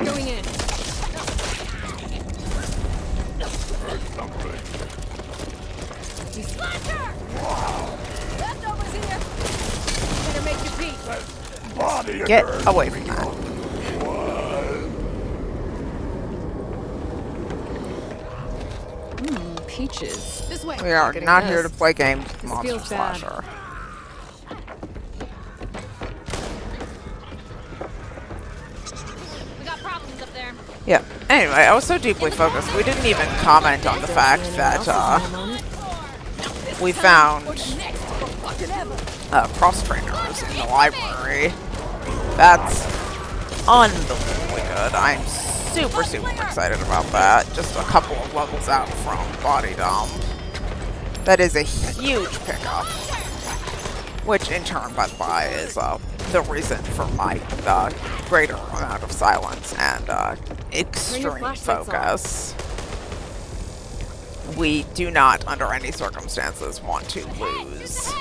Going in. Slasher! Leftovers here. Better make your peace. Get away from that. Peaches. This way. We are Getting not this. here to play games with Monster feels bad. Slasher. We got problems up there. Yeah. Anyway, I was so deeply focused, we didn't even comment on the fact that we found cross trainers in the library. That's unbelievably good. good. I'm super excited about that. Just a couple of levels out from Body Dump. That is a huge pickup. Which in turn, by the by, is the reason for my greater amount of silence and extreme focus. We do not, under any circumstances, want to lose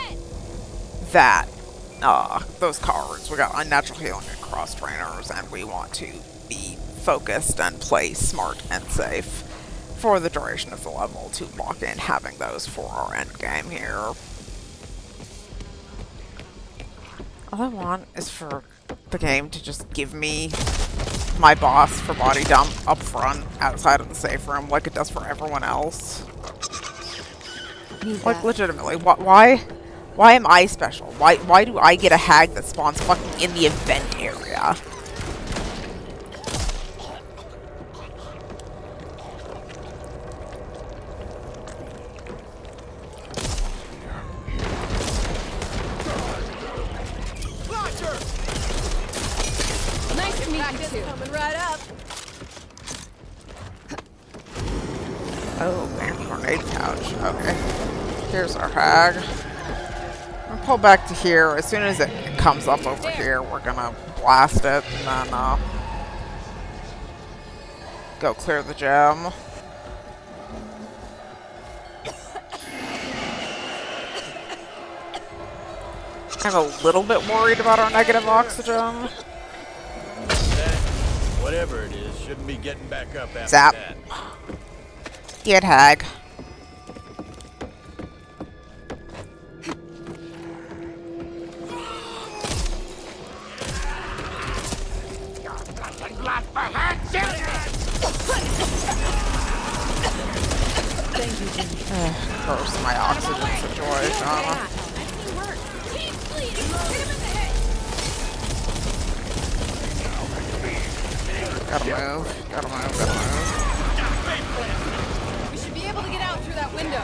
that those cards. We got Unnatural Healing and Cross Trainers, and we want to be focused and play smart and safe for the duration of the level to lock in having those for our end game here. All I want is for the game to just give me my boss for Body Dump up front, outside of the safe room, like it does for everyone else. Like, legitimately, why am I special? Why do I get a hag that spawns fucking in the event area? Nice to meet you two. Coming right up. Oh, and grenade pouch. Okay. Here's our hag. We'll pull back to here. As soon as it comes up over here, we're gonna blast it and then go clear the gem. I'm a little bit worried about our negative oxygen. Whatever it is, shouldn't be getting back up after Zap. that. Get hag. Curse my oxygen situation. Gotta move, gotta move, gotta move. We should be able to get out through that window.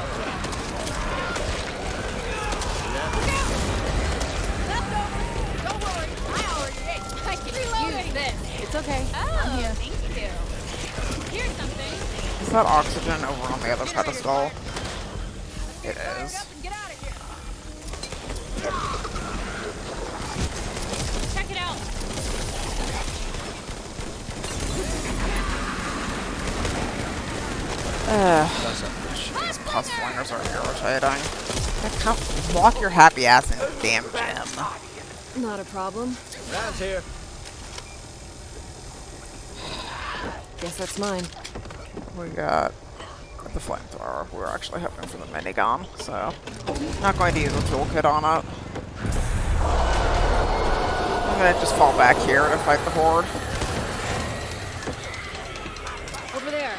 Leftovers. Don't worry. I already ate. I can use this. It's okay. Oh, I'm here. thank you. Here's something. Is that oxygen over on the other pedestal? It is. Get out of here. Check it out. These plus flingers are irritating. Come, walk your happy ass in the damn gym. Not a problem. Round's here. Guess that's mine. We got the flamethrower. We were actually hoping for the minigun, so not going to use a toolkit on it. I'm gonna just fall back here to fight the horde. Over there.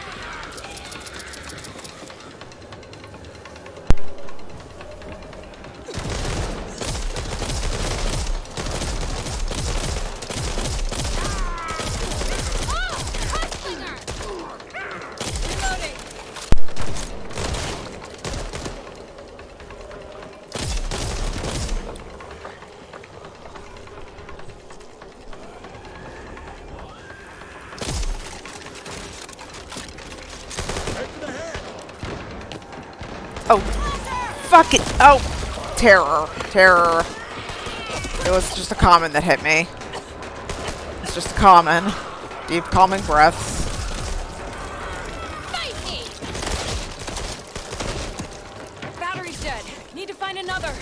Oh, fuck it! Oh, terror, terror. It was just a common that hit me. It's just a common. Deep calming breaths. Battery's dead. Need to find another.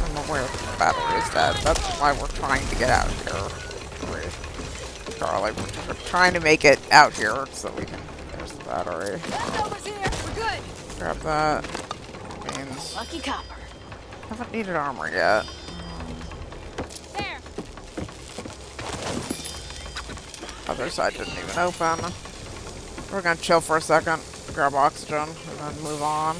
I'm aware that the battery is dead. That's why we're trying to get out here. Charlie, we're trying to make it out here so we can... There's the battery. Leftovers here. We're good. Grab that. Means... Lucky copper. Haven't needed armor yet. There. Other side didn't even open. We're gonna chill for a second, grab oxygen, and then move on.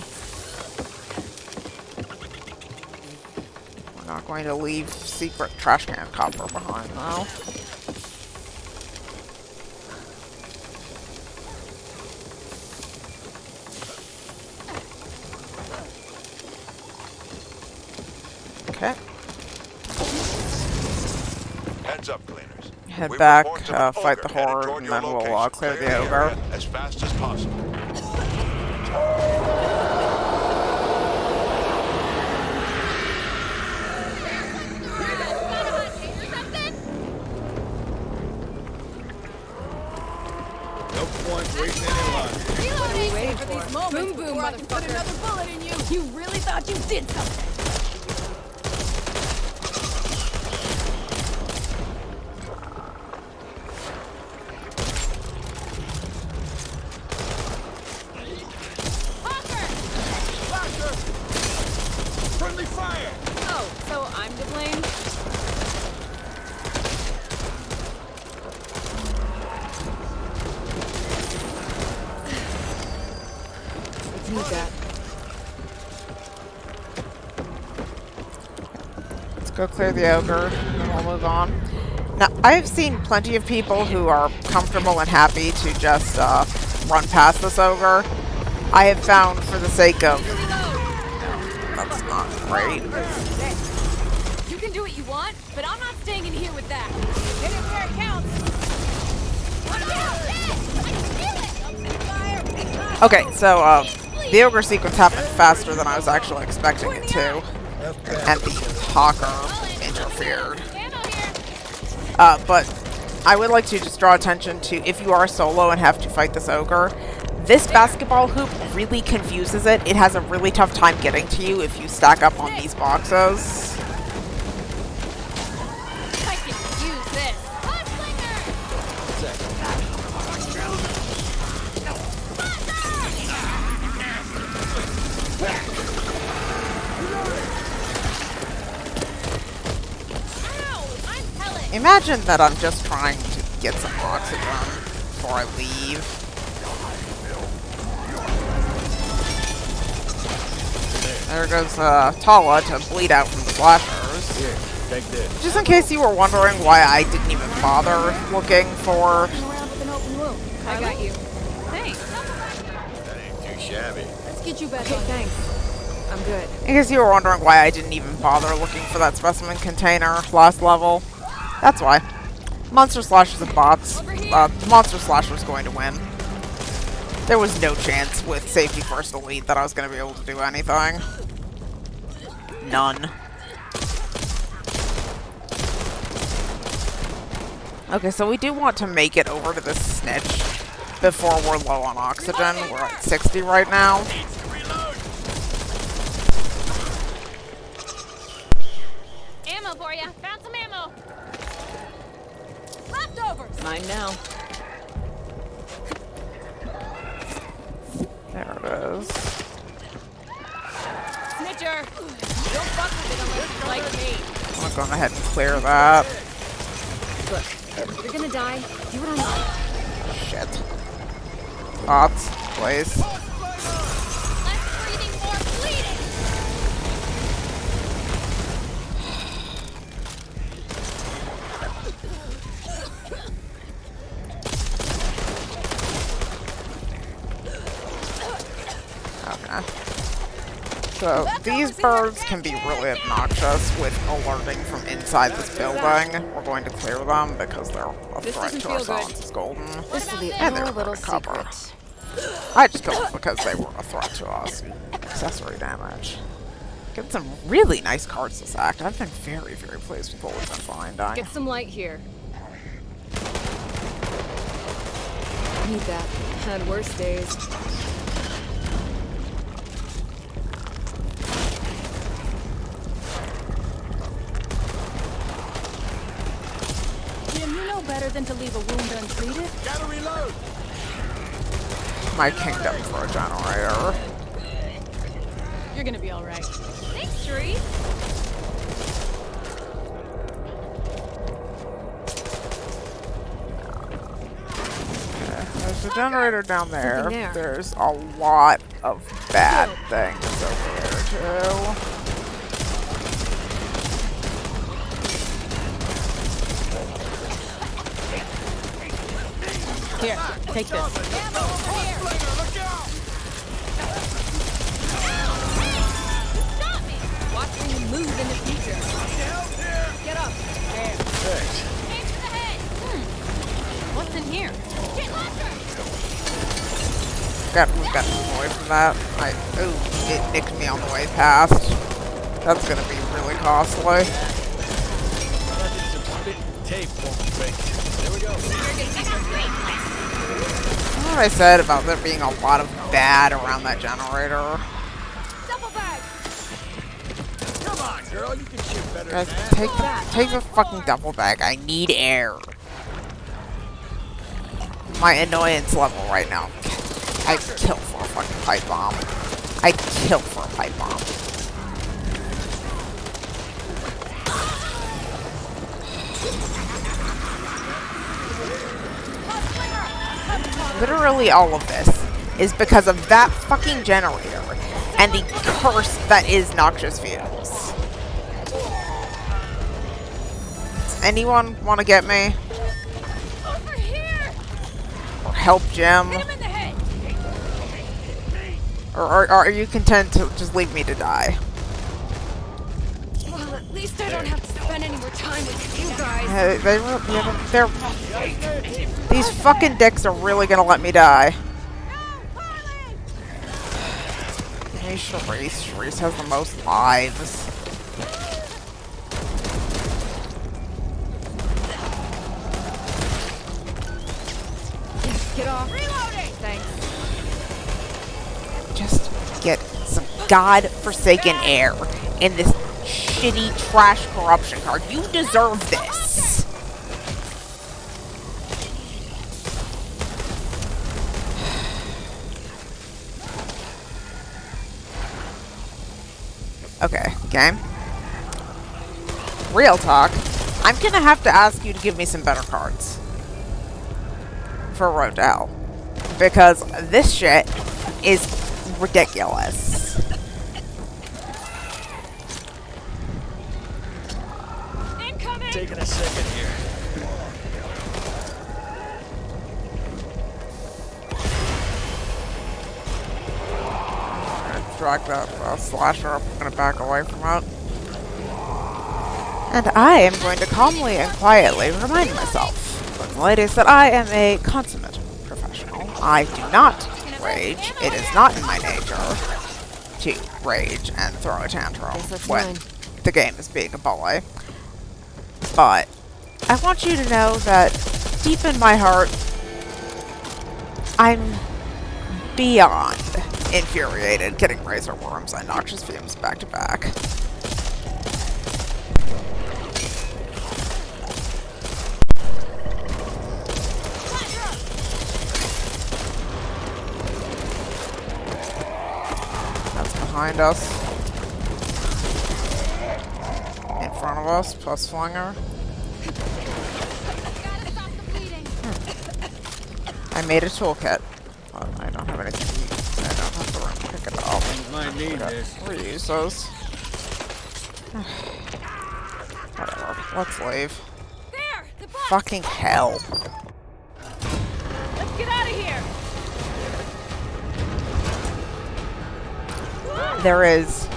We're not going to leave secret trash can copper behind, though. Okay. Heads up, cleaners. head We back, report of an fight the ogre headed horde, toward and your then we'll location. clear the area ogre. as fast as possible. No point wasting any longer. What are we waiting for these for? moments Boom, boom, before I can put motherfucker. another bullet in you. You really thought you did something. Friendly fire! Oh, so I'm to blame? Need that. Let's go clear the ogre, and then we'll move on. Now, I've seen plenty of people who are comfortable and happy to just run past this ogre. I have found, for the sake of... That's not great. You can do what you want, but I'm not staying in here with that. Hit it where it counts. Okay, so the ogre sequence happened faster than I was actually expecting it to, and the hawker interfered. But I would like to just draw attention to, if you are solo and have to fight this ogre, this basketball hoop really confuses it. It has a really tough time getting to you if you stack up on these boxes. I can use this. Imagine that I'm just trying to get some oxygen before I leave. There goes Tala to bleed out from the slashers. Here, take this. Just in case you were wondering why I didn't even bother looking for... Around with an open wound. I got you. Thanks. That ain't too shabby. Let's get you back Hey, on. thanks. I'm good. In case you were wondering why I didn't even bother looking for that specimen container last level. That's why. Monster Slashers and bots. Monster Slasher's going to win. There was no chance with Safety First Elite that I was going to be able to do anything. None. Okay, so we do want to make it over to this snitch before we're low on oxygen. We're at 60 right now. Ammo for you. Found some ammo. Leftovers. Mine now. There it is. Snitcher. Don't fuck with it unless you like me. I'm going ahead and clear that. Look, you're gonna die. Do what I want. Shit. Bots, please. Less breathing, more bleeding. Okay. So, these birds can be really obnoxious with alerting from inside this building. We're going to clear them because they're a This threat doesn't to our feel good. silence is golden. This will be And they're our little cover. secret. I just killed them because they were a threat to us. Accessory damage. Get some really nice cards this act. I've been very, very pleased with what we've been finding. Get some light here. Need that. Had worse days. Jim, you know better than to leave a wound untreated. Gotta reload! My kingdom for a generator. You're gonna be all right. Thanks, Sheree. There's a generator down there. Something there. There's a lot of bad things over there, too. Here, take this. Watch when you move in the future. Get up. There. Thanks. Aim for the head. we've got to move away from that. Ooh, it nicked me on the way past. That's gonna be really costly. Some spit and tape won't break. There we go. What I said about there being a lot of bad around that generator. Double bag. Come on, girl. You can shoot better Guys, than that. take the fucking duffel bag. I need air. My annoyance level right now. I'd kill for a fucking pipe bomb. I'd kill for a pipe bomb. Literally all of this is because of that fucking generator and the curse that is noxious fumes. Does anyone want to get me? Over here. Or help Jim? Hit him in the head. Or are you content to just leave me to die? Well, at least I don't have to spend any more time with you guys. These fucking dicks are really gonna let me die. Hey, Charisse. Charisse has the most lives. Get off. Reloading. Thanks. Just get some godforsaken air in this shitty trash corruption card. You deserve this. Okay, game. Real talk. I'm gonna have to ask you to give me some better cards for Road to Hell, because this shit is ridiculous. Incoming. Taking a second here. Drag that slasher up. I'm gonna back away from it. And I am going to calmly and quietly remind myself, with the ladies, that I am a consummate professional. I do not rage. It is not in my nature to rage and throw a tantrum when the game is being a bully. But I want you to know that deep in my heart, I'm beyond infuriated getting razor worms and noxious fumes back to back. That's behind us. In front of us, plus flinger. Gotta stop the bleeding. I made a toolkit. Well, I don't have anything to use. I don't have the room to pick it up. Might need this. Reuse those. Whatever. Let's leave. There. The box. Fucking hell. Let's get out of here. There is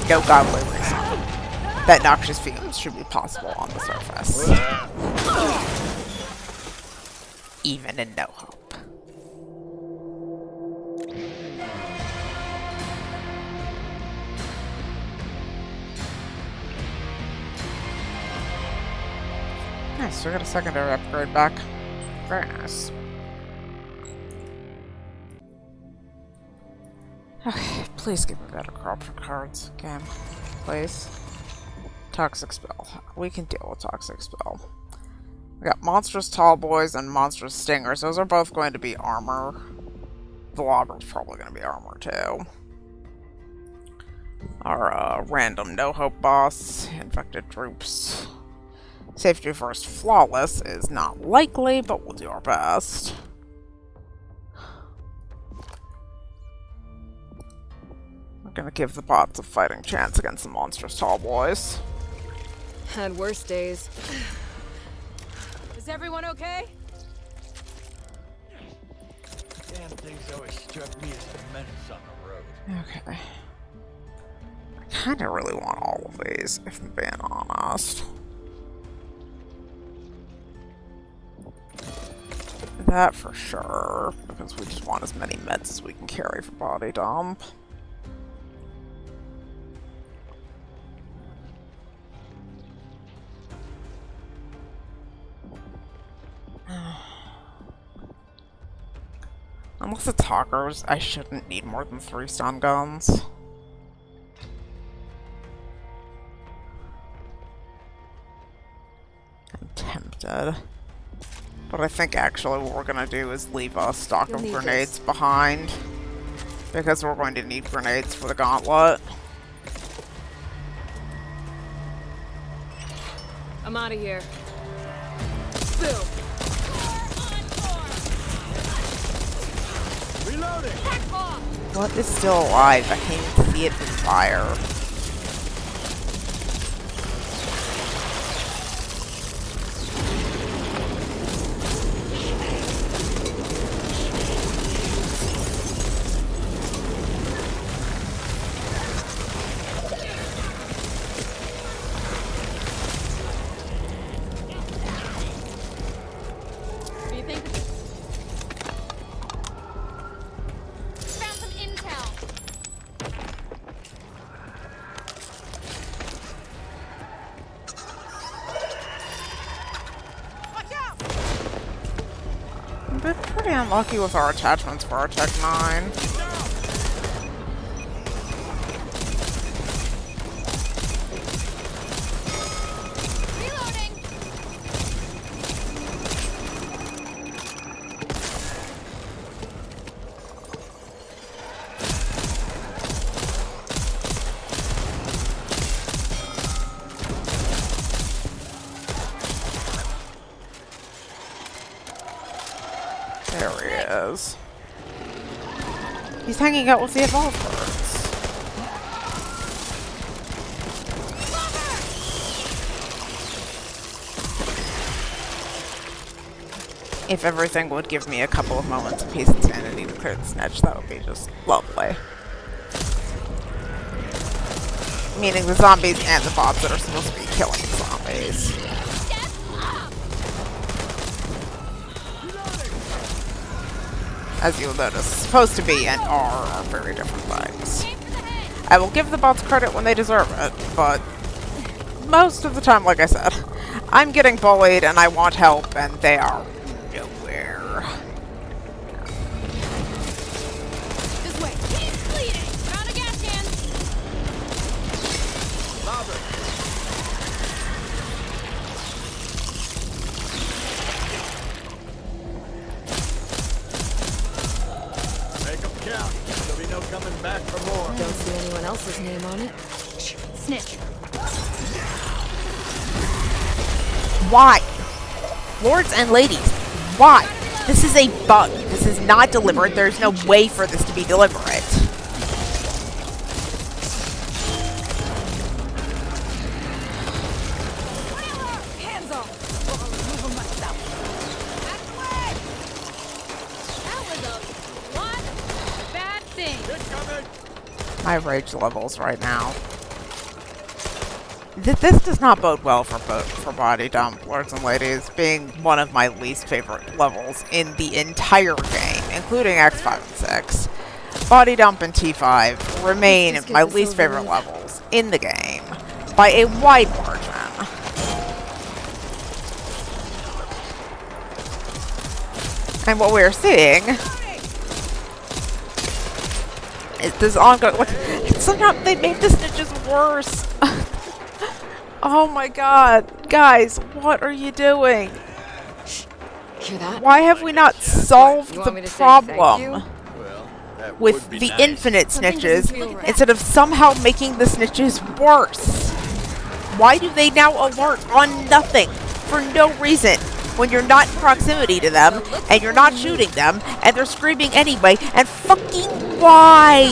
no godly reason that noxious fumes should be possible on the surface. Even in no hope. Nice, we got a secondary upgrade back. Very nice. Okay, please give me better corruption cards. Game, please. Toxic Spell. We can deal with Toxic Spell. We got Monstrous Tall Boys and Monstrous Stingers. Those are both going to be armor. The Logger's probably going to be armor too. Our random No Hope boss, Infected Troops. Safety First Flawless is not likely, but we'll do our best. We're gonna give the bots a fighting chance against the Monstrous Tall Boys. Had worse days. Is everyone okay? Damn things always struck me as a menace on the road. Okay. I kinda really want all of these, if I'm being honest. That for sure, because we just want as many meds as we can carry for body dump. Unless it's hawkers, I shouldn't need more than 3 stun guns. I'm tempted. But I think actually what we're gonna do is leave a stock of grenades behind. Because we're going to need grenades for the gauntlet. I'm out of here. Boom. Reloading! What is still alive? I can't even see it from fire. We've been pretty unlucky with our attachments for our Tech 9. There he is. He's hanging out with the evolved birds. If everything would give me a couple of moments of peace and sanity to clear the snitch, that would be just lovely. Meaning the zombies and the bots that are supposed to be killing the zombies. As you'll notice, supposed to be and are very different things. I will give the bots credit when they deserve it, but most of the time, like I said, I'm getting bullied and I want help and they are nowhere. This way. Keep bleeding. Found a gas can. Make them count. There'll be no coming back for more. Don't see anyone else's name on it. Snitch. Why? Lords and ladies, why? This is a bug. This is not deliberate. There's no way for this to be deliberate. Hands off. I'll remove them myself. That's the way. That was a one bad thing. My rage levels right now. This does not bode well for body dump, lords and ladies, being one of my least favorite levels in the entire game, including X5 and 6. Body dump and T5 remain my least favorite levels in the game by a wide margin. And what we're seeing is this ongoing. Like, somehow they made the snitches worse. Oh my god. Guys, what are you doing? Hear that? Why have we not solved You want me the to say thank you? problem Well, that with would be the nice. infinite Something doesn't feel snitches right. instead of somehow making the snitches worse? Why do they now alert on nothing for no reason when you're not in proximity to them and you're not shooting them and they're screaming anyway? And fucking why?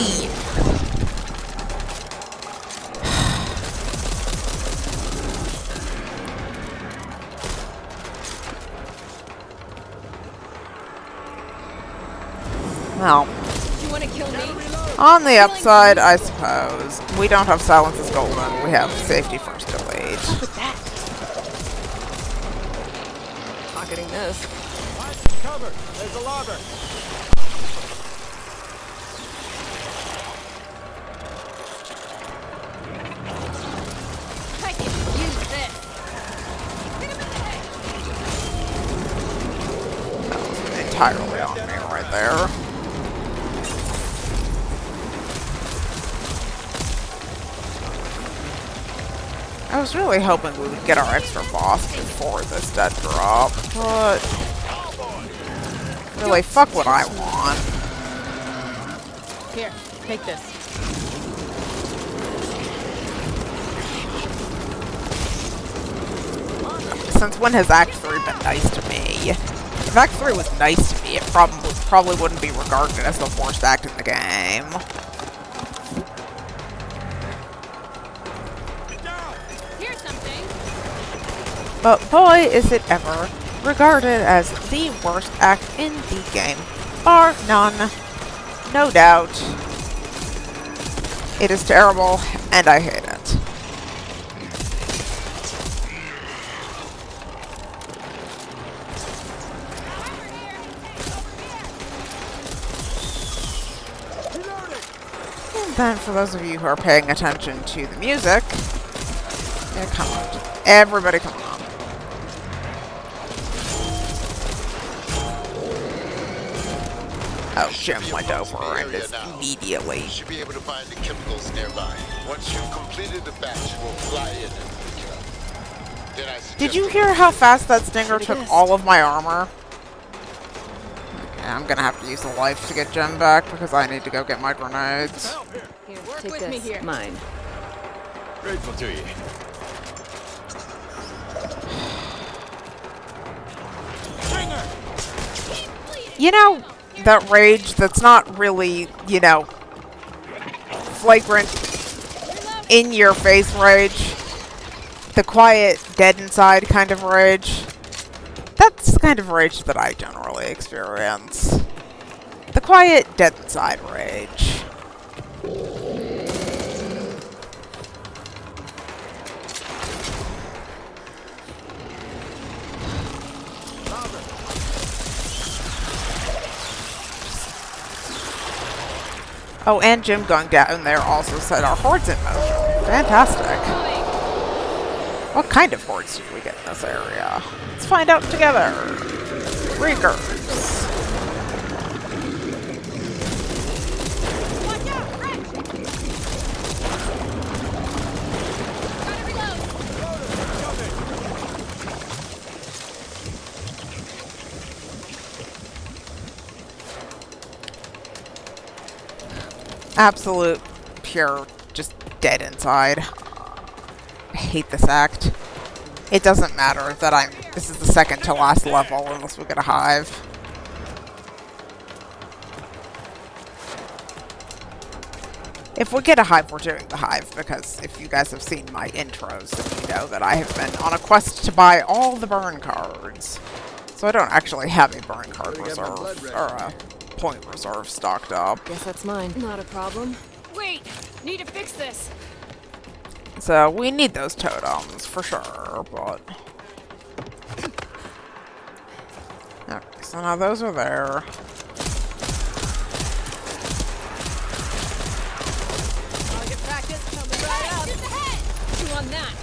Well, You want to kill me? on the upside, I suppose, we don't have silence is golden. We have safety first delete. Pocketing this. Cover! There's a lobber! I can use this. Entirely on me right there. I was really hoping we would get our extra boss before this dead drop, but really, fuck what I want. Here, take this. Since when has Act 3 been nice to me? If Act 3 was nice to me, it probably wouldn't be regarded as the worst act in the game. Here's something. But boy, is it ever regarded as the worst act in the game. Bar none. No doubt. It is terrible, and I hate it. And then, for those of you who are paying attention to the music, yeah, come on. Everybody come on. Oh, Jim went over and is immediately. You should be able to find the chemicals nearby. Once you've completed the batch, we'll fly in and pick it up. Then I Did you hear how fast that stinger took all of my armor? Okay, I'm gonna have to use the life to get Jim back because I need to go get my grenades. Here, Work take with this. me here. Mine. Grateful to you. You know, that rage that's not really, you know, flagrant, in-your-face rage. The quiet, dead inside kind of rage. That's the kind of rage that I generally experience. The quiet, dead inside rage. Oh, and Jim going down there also set our hordes in motion. Fantastic. What kind of hordes did we get in this area? Let's find out together. Reekers. Watch out, Rex! Gotta reload. Absolute, pure, just dead inside. I hate this act. It doesn't matter that this is the second to last level unless we get a hive. If we get a hive, we're doing the hive, because if you guys have seen my intros, then you know that I have been on a quest to buy all the burn cards. So I don't actually have a burn card reserve, or a point reserve stocked up. Guess that's mine. Not a problem. Wait, need to fix this. So we need those totems for sure, but okay, so now those are there. Target practice coming right up. Just ahead. Chew on that.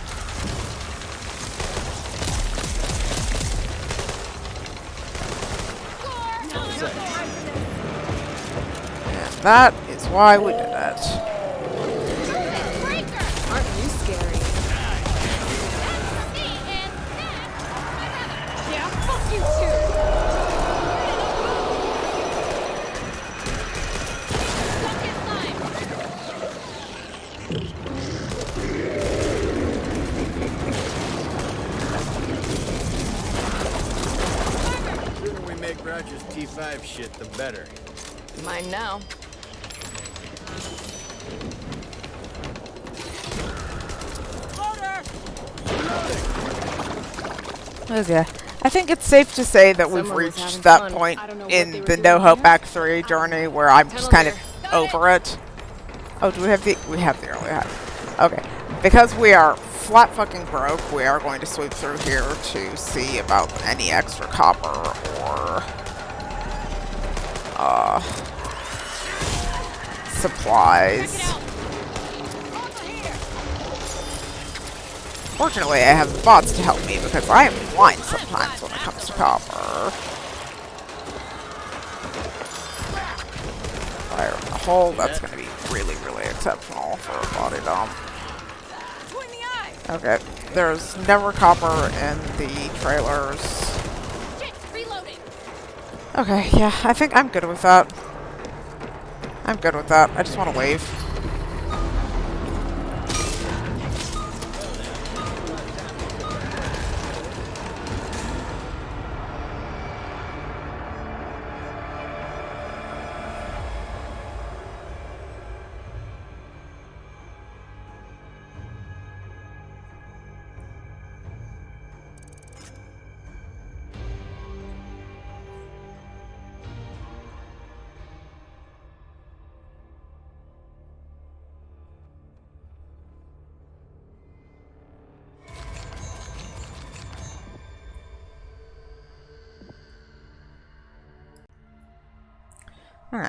Score. No, And that is why we did it. breaker. Aren't you scary? Yeah, fuck you too. Bucket line. The sooner we make Roger's T5 shit, the better. Mine now. Okay. I think it's safe to say that we've Someone was reached having that fun. point I don't know what in they were the doing No Hope here. Act 3 journey where I'm just kind of Tunnel over it. Oh, do we have the... We have the early hive. Okay. Because we are flat fucking broke, we are going to sweep through here to see about any extra copper or supplies. Fortunately, I have bots to help me because I am blind sometimes when it comes to copper. Fire in the hole, that's going to be really, really exceptional for a body dump. Okay, there's never copper in the trailers. Okay, yeah, I think I'm good with that. I'm good with that. I just want to leave.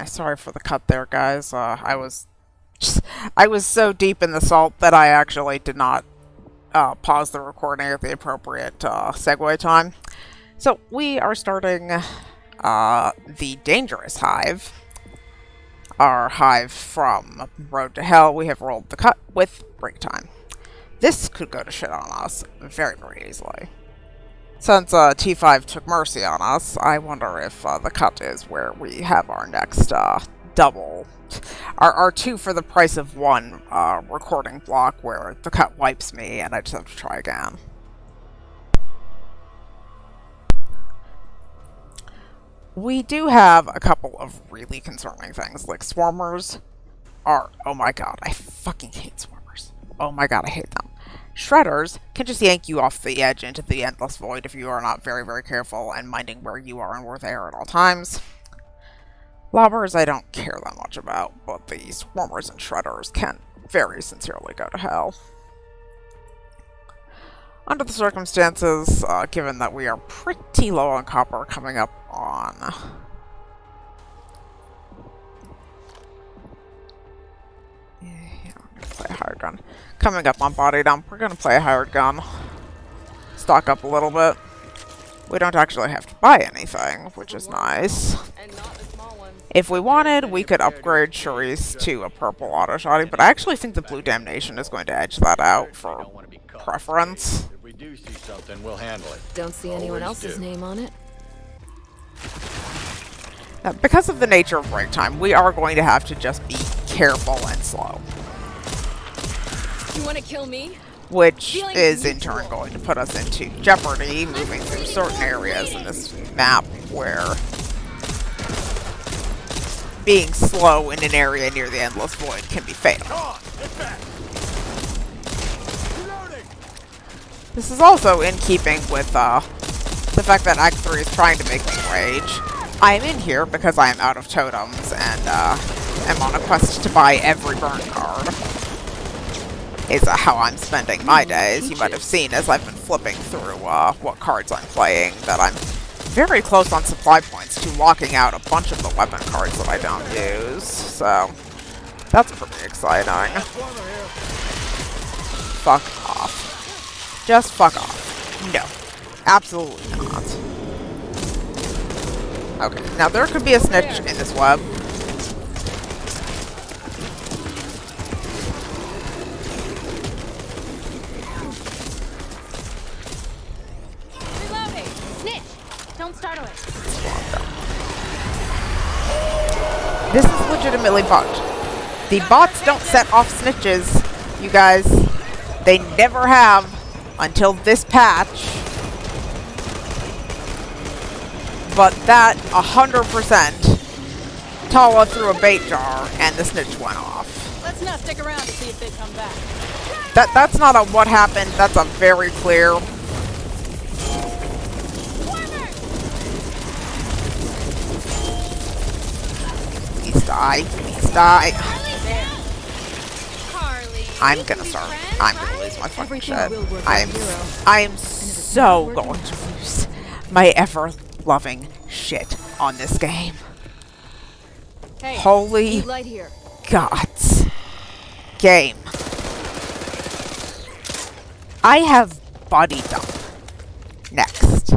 Sorry for the cut there, guys. I was so deep in the salt that I actually did not pause the recording at the appropriate segue time. So we are starting the Dangerous Hive. Our hive from Road to Hell. We have rolled the cut with break time. This could go to shit on us very, very easily. Since T5 took mercy on us, I wonder if the cut is where we have our next double, our 2 for the price of 1 recording block where the cut wipes me and I just have to try again. We do have a couple of really concerning things, like swarmers are, oh my god, I fucking hate swarmers. Oh my god, I hate them. Shredders can just yank you off the edge into the endless void if you are not very, very careful and minding where you are and where they are at all times. Lobbers I don't care that much about, but the swarmers and shredders can very sincerely go to hell. Under the circumstances, given that we are pretty low on copper coming up on... Yeah, I'm going to play a hired gun. Coming up on body dump, we're going to play a hired gun. Stock up a little bit. We don't actually have to buy anything, which is nice. If we wanted, we could upgrade Shuri's to a purple auto shotty, but I actually think the blue damnation is going to edge that out for preference. If we do see something, we'll handle it. Don't see anyone else's name on it. Now, because of the nature of break time, we are going to have to just be careful and slow. You want to kill me? Which is in turn going to put us into jeopardy moving through certain areas in this map where being slow in an area near the endless void can be fatal. This is also in keeping with the fact that Act 3 is trying to make me rage. I am in here because I am out of totems and am on a quest to buy every burn card. Is how I'm spending my days. You might have seen as I've been flipping through what cards I'm playing that I'm very close on supply points to locking out a bunch of the weapon cards that I don't use. So that's pretty exciting. Fuck off. Just fuck off. No. Absolutely not. Okay, now there could be a snitch in this web. This is legitimately bugged. The bots don't set off snitches, you guys. They never have until this patch. But that 100% Tala threw a bait jar and the snitch went off. Let's not stick around to see if they come back. That's not a what happened, that's a very clear. Please die. Please die. Carly. I'm gonna start. I'm gonna lose my fucking Everything shit. will work I out, Hero. am so going to lose my ever-loving shit on this game. Hey, Holy need light here. gods. Game. I have body dump. Next.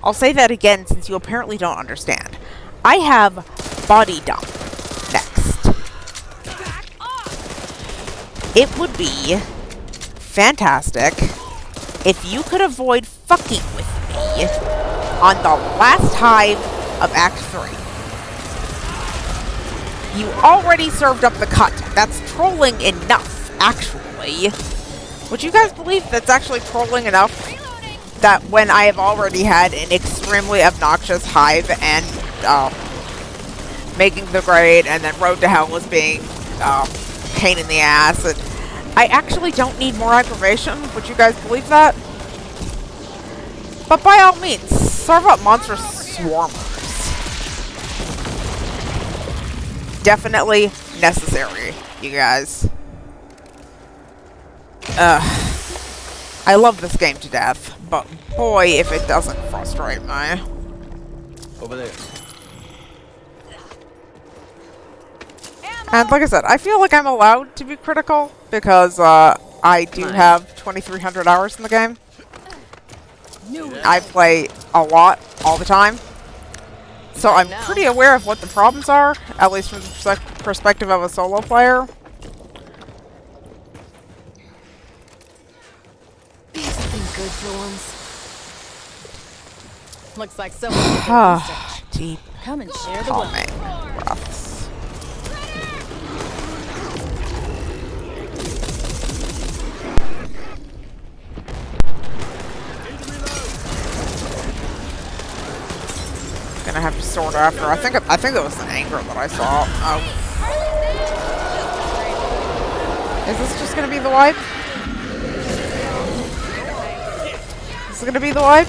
I'll say that again since you apparently don't understand. I have body dump. Next. It would be fantastic if you could avoid fucking with me on the last hive of Act 3. You already served up the cut. That's trolling enough, actually. Would you guys believe that's actually trolling enough? That when I have already had an extremely obnoxious hive and making the grade and then Road to Hell was being pain in the ass, and I actually don't need more aggravation. Would you guys believe that? But by all means, serve up monstrous swarmers. Definitely necessary, you guys. I love this game to death, but boy, if it doesn't frustrate me. Over there. And like I said, I feel like I'm allowed to be critical because I do have 2,300 hours in the game. I play a lot, all the time. So I'm pretty aware of what the problems are, at least from the perspective of a solo player. Be something good for once. Looks like someone did their research. Deep, Come and share the calming wealth. breaths. Gonna have to sort after. I think it was the anger that I saw. Oh. Is this just gonna be the wipe? Is it gonna be the wipe?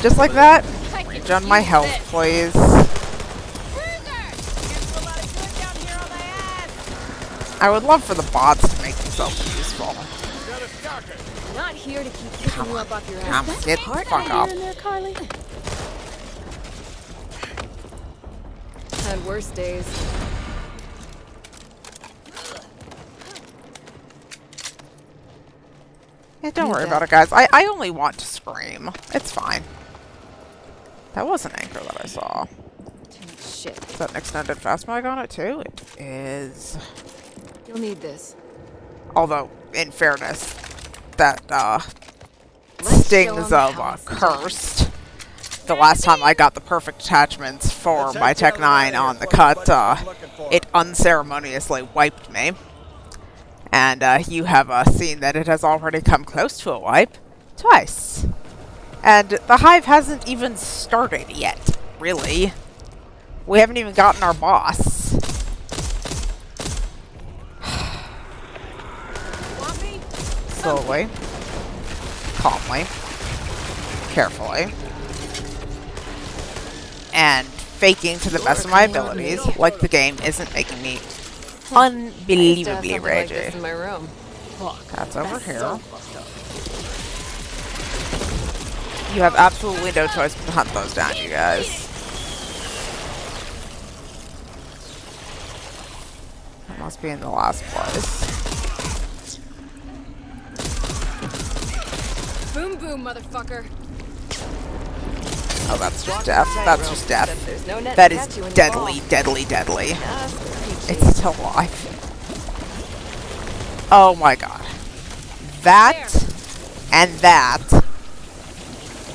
Just like that? Regen my health, please. I would love for the bots to make themselves useful. Not here to keep picking you up off your ass. Come on, get the fuck up. In there, Carly? Had worse days. Yeah, don't worry about it, guys. I only want to scream. It's fine. That was an anchor that I saw. Too much shit. Is that an extended fast mag on it, too? It is. You'll need this. Although, in fairness, that Let's stings show 'em of how it's cursed. The last time I got the perfect attachments for my Tech 9 on the cut, it unceremoniously wiped me. And you have seen that it has already come close to a wipe twice. And the hive hasn't even started yet, really. We haven't even gotten our boss. Slowly, calmly, carefully, and faking to the best of my abilities, like the game isn't making me unbelievably Like this ragey. in my room. That's over here. You have absolutely no choice but to hunt those down, you guys. That must be in the last place. Boom boom, motherfucker. Oh, that's just death. That's just death. There's no net That to is catch you when you deadly, fall. deadly, deadly. Just peachy. It's still alive. Oh my god. That and that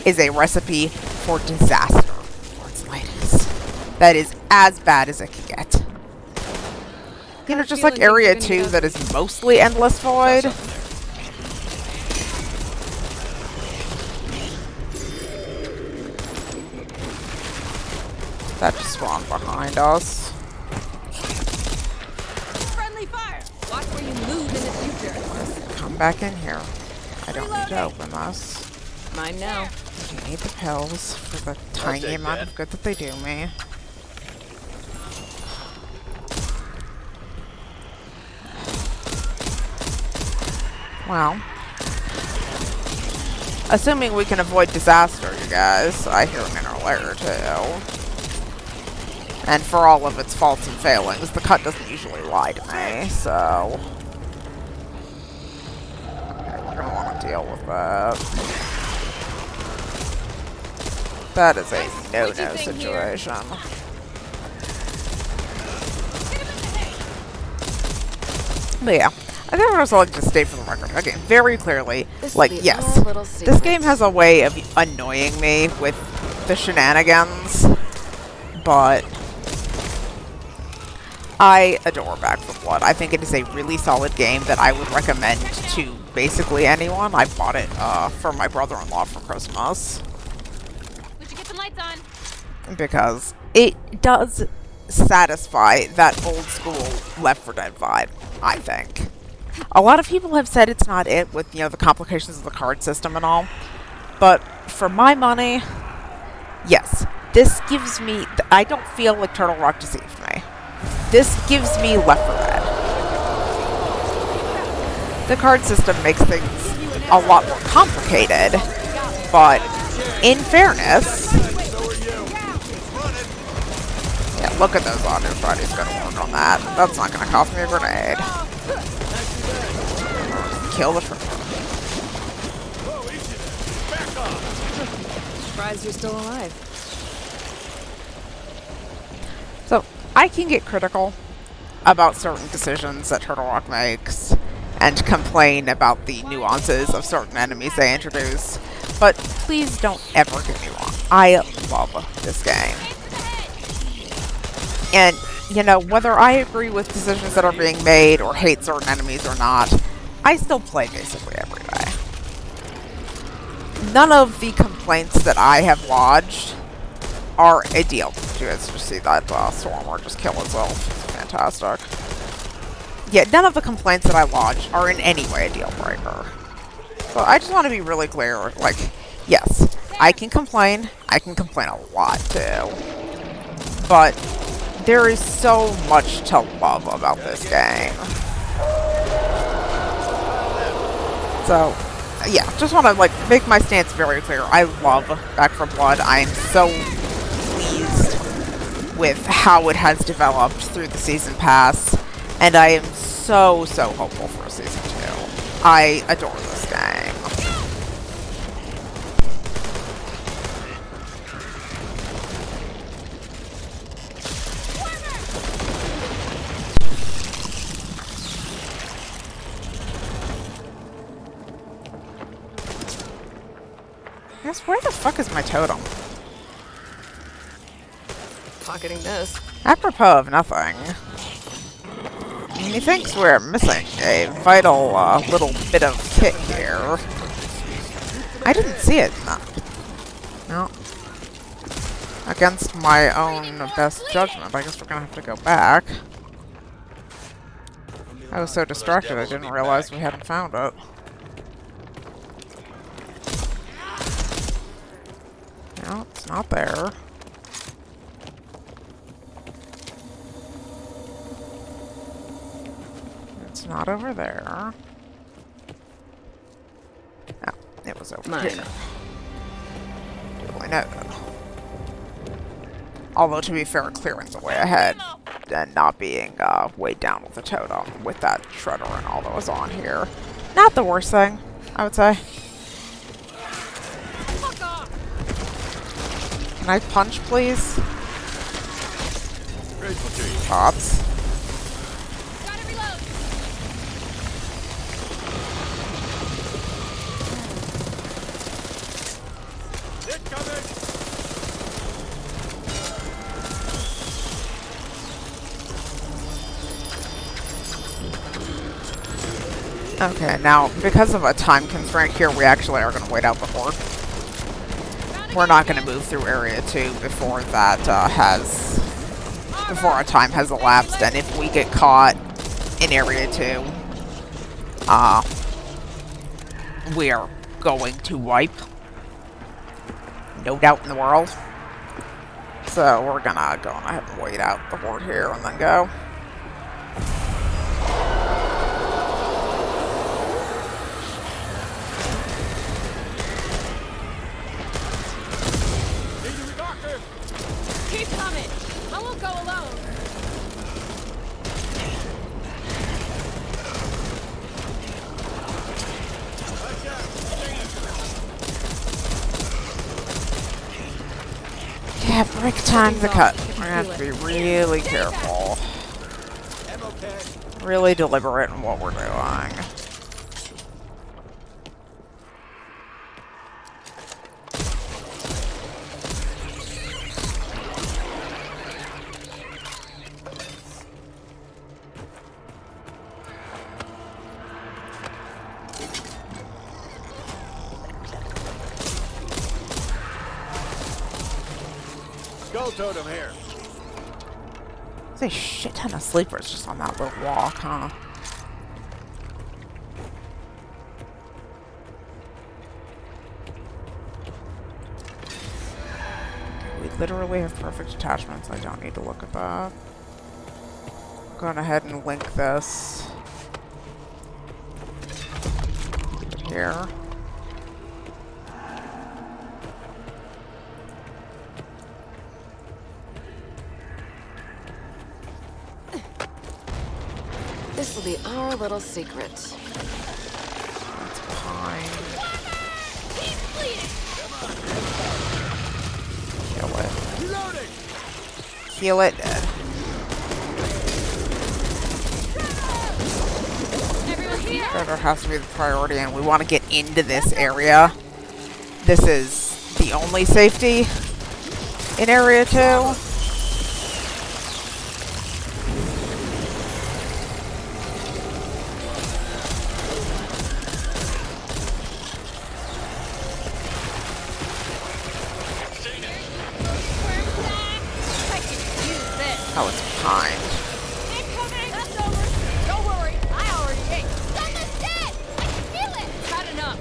is a recipe for disaster, Lords and ladies. That is as bad as it can get. You know, just like Area 2 that is mostly Endless Void. That just spawned behind us. Friendly fire. Watch where you move in the future. Come back in here. I don't need to open this. Mine now. I do need the pills for the tiny amount of good that they do me. Well, assuming we can avoid disaster, you guys, I hear an inner layer too. And for all of its faults and failings, the cut doesn't usually lie to me, so... Okay, we're gonna want to deal with that. That is a no-no situation. But yeah, I think I'd also like to state for the record, again, very clearly, like, yes, this game has a way of annoying me with the shenanigans, but I adore Back 4 Blood. I think it is a really solid game that I would recommend to basically anyone. I bought it for my brother-in-law for Christmas. We should get some lights on. Because it does satisfy that old school Left 4 Dead vibe, I think. A lot of people have said it's not it with, you know, the complications of the card system and all. But for my money, yes, this gives me... I don't feel like Turtle Rock deceived me. This gives me Left 4 Dead. The card system makes things a lot more complicated, but in fairness... Yeah, look at those auto bodies gonna work on that. That's not gonna cost me a grenade. Kill the trooper. Surprised you're still alive. So, I can get critical about certain decisions that Turtle Rock makes, and complain about the nuances of certain enemies they introduce, but please don't ever get me wrong. I love this game. And, you know, whether I agree with decisions that are being made or hate certain enemies or not, I still play basically every day. None of the complaints that I have lodged are a deal. You guys just see that Stormer just kill itself. It's fantastic. Yeah, none of the complaints that I lodged are in any way a deal breaker. So I just want to be really clear, like, yes, I can complain a lot too. But there is so much to love about this game. So, yeah, just want to, like, make my stance very clear. I love Back 4 Blood. I am so pleased with how it has developed through the season pass, and I am so hopeful for season 2. I adore this game. Yes, where the fuck is my totem? Pocketing this. Apropos of nothing, methinks we're missing a vital little bit of kit here. I didn't see it. No. Against my own best judgment, I guess we're gonna have to go back. I was so distracted I didn't realize we hadn't found it. No, it's not there. It's not over there. Oh, it was over here. Duly noted. Although, to be fair, clearing's a way ahead, and not being weighed down with a totem with that shredder and all that was on here. Not the worst thing, I would say. Can I punch, please? Bots. Gotta reload. Okay, now, because of a time constraint here, we actually are going to wait out the horde. We're not going to move through Area 2 before that before our time has elapsed, and if we get caught in Area 2, we are going to wipe. No doubt in the world. So we're going to go ahead and wait out the horde here and then go. go alone. Yeah, break time to cut. We're gonna have to be really careful. Really deliberate in what we're doing. Skull totem here. There's a shit ton of sleepers just on that little walk, huh? We literally have perfect attachments. I don't need to look at that. I'm going ahead and link this. Keep it here. This will be our little secret. That's pine. Keep bleeding. Kill it. Reloading. Heal it. Everyone here. Treasure has to be the priority, and we want to get into this area. This is the only safety in Area 2. Oh, it's pine. Incoming. That's over. Don't worry. I already ate. Someone's dead. I can feel it. Had enough.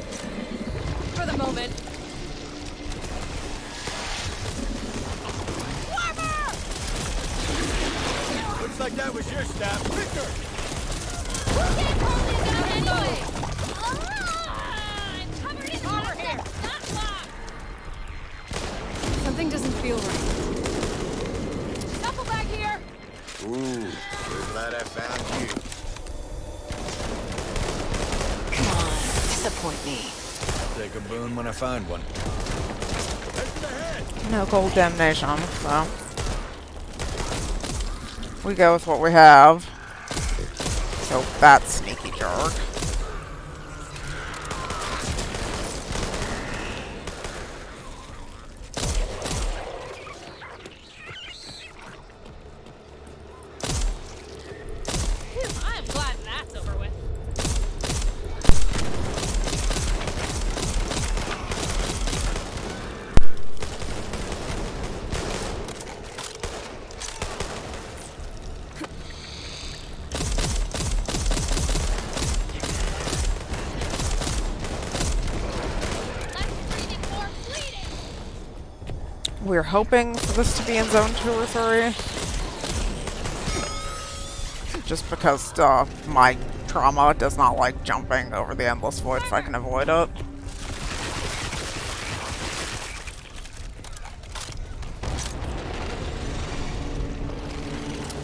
For the moment. Looks like that was your staff. Victor! Who can't hold it down anyway? I'm covered in water here. Not locked. Something doesn't feel right. Duffel bag here. Ooh, we're glad I found you. Come on, disappoint me. I'll take a boon when I find one. No gold damnation, so we go with what we have. So that sneaky jerk. I'm glad that's over with. We're hoping for this to be in zone 2 or 3. Just because my trauma does not like jumping over the endless void if I can avoid it.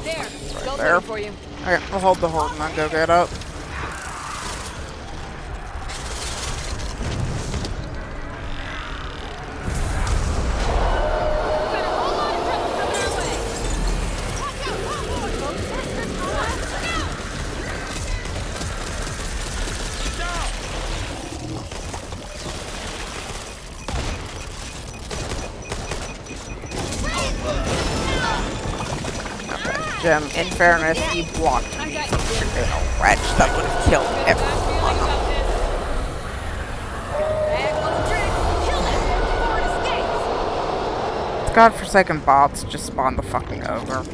There, Right skull there. totem for you. Okay, we'll hold the horde and then go get it. Jim, in fairness, you blocked me from shooting a wretch that would have killed everyone. Godforsaken bots just spawn the fucking ogre.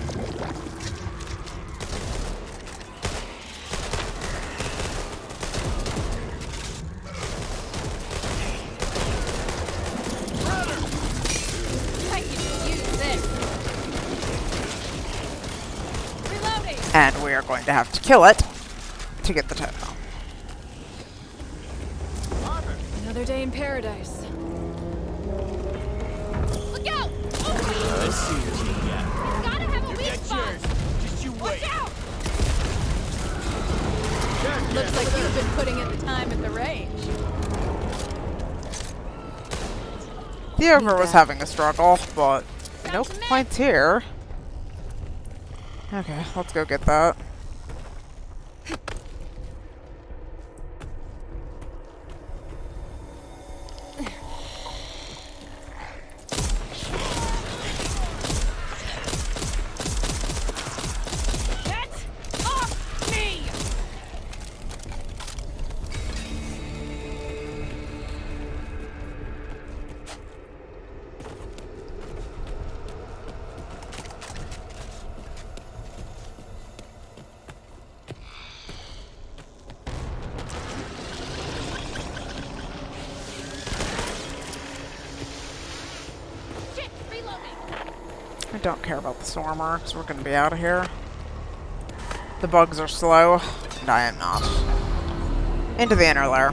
And we are going to have to kill it to get the totem. Another day in paradise. Look out! Let's see what you got. Gotta have a Get yours. Just you wait. Watch out! Looks like you've been putting in the time at the range. The ogre was having a struggle, but no complaints here. Okay, let's go get that. Get off me! Shit, reloading. I don't care about the Stormer, because we're going to be out of here. The bugs are slow, and I am not. Into the inner lair.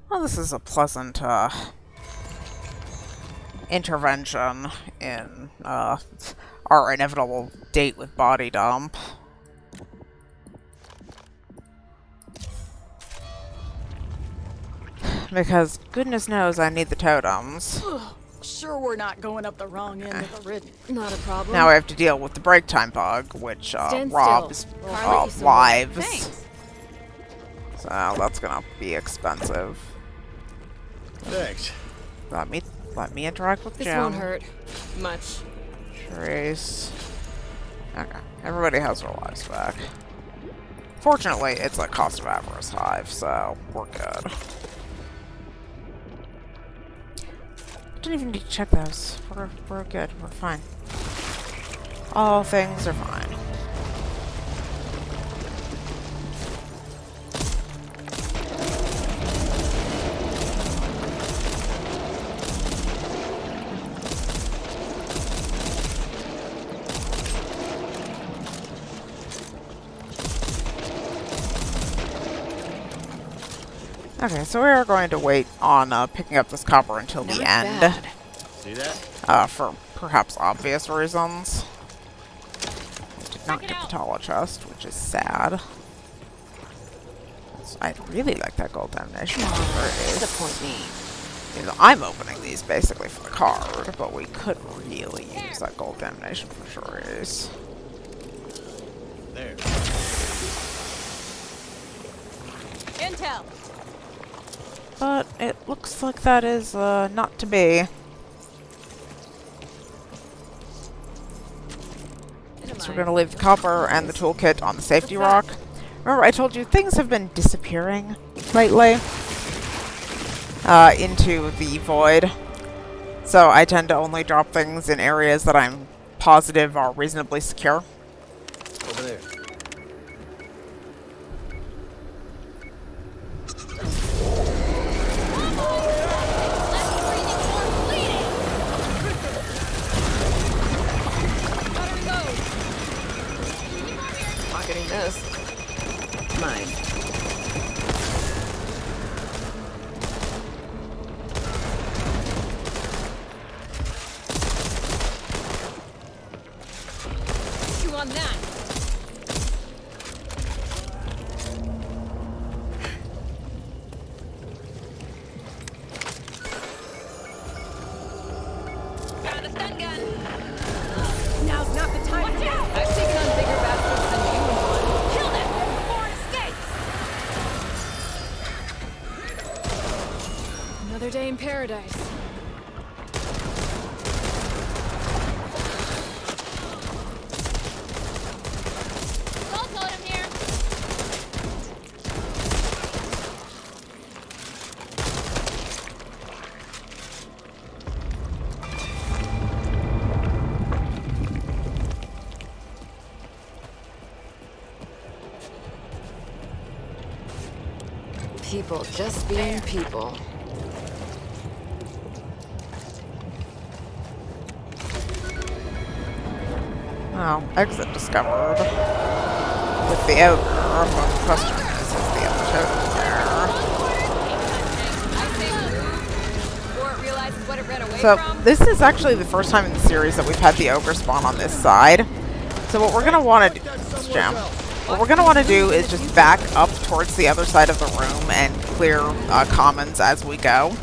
Well, this is a pleasant intervention in our inevitable date with Body Dump. Because goodness knows I need the totems. Sure we're not going up the wrong end of the ridge. Not a problem. Now I have to deal with the break time bug, which Stand robs still. We'll hurt you some more. lives. Thanks. So that's gonna be expensive. Thanks. Let me interact with This Jim. won't hurt much. Trace. Okay, everybody has their lives back. Fortunately, it's a cost of avarice hive, so we're good. Don't even need to check those. We're good. We're fine. All things are fine. Okay, so we are going to wait on picking up this copper until the end. bad. See that? For perhaps obvious reasons. I did not get the Tala chest, which is sad. So I really like that gold damnation. Disappoint me. You know, I'm opening these basically for the card, but we could really use that gold damnation for sure. There. Intel. But it looks like that is not to be. So we're going to leave the copper and the toolkit on the safety rock. Remember, I told you things have been disappearing lately into the void. So I tend to only drop things in areas that I'm positive are reasonably secure. Over there. Pocketing this. Mine. You on that? Got a stun gun. Now's not the time. Watch out! I've taken on bigger bastards than you in one. Kill them before it escapes. Another day in paradise. Gold totem here. People just being people. Oh, exit discovered. With the ogre, but the question is the other totem there? Before it realizes what it ran away So, from. this is actually the first time in the series that we've had the ogre spawn on this side. So what we're going to want to do... Jam. What we're going to want to do is just back up towards the other side of the room and clear commons as we go.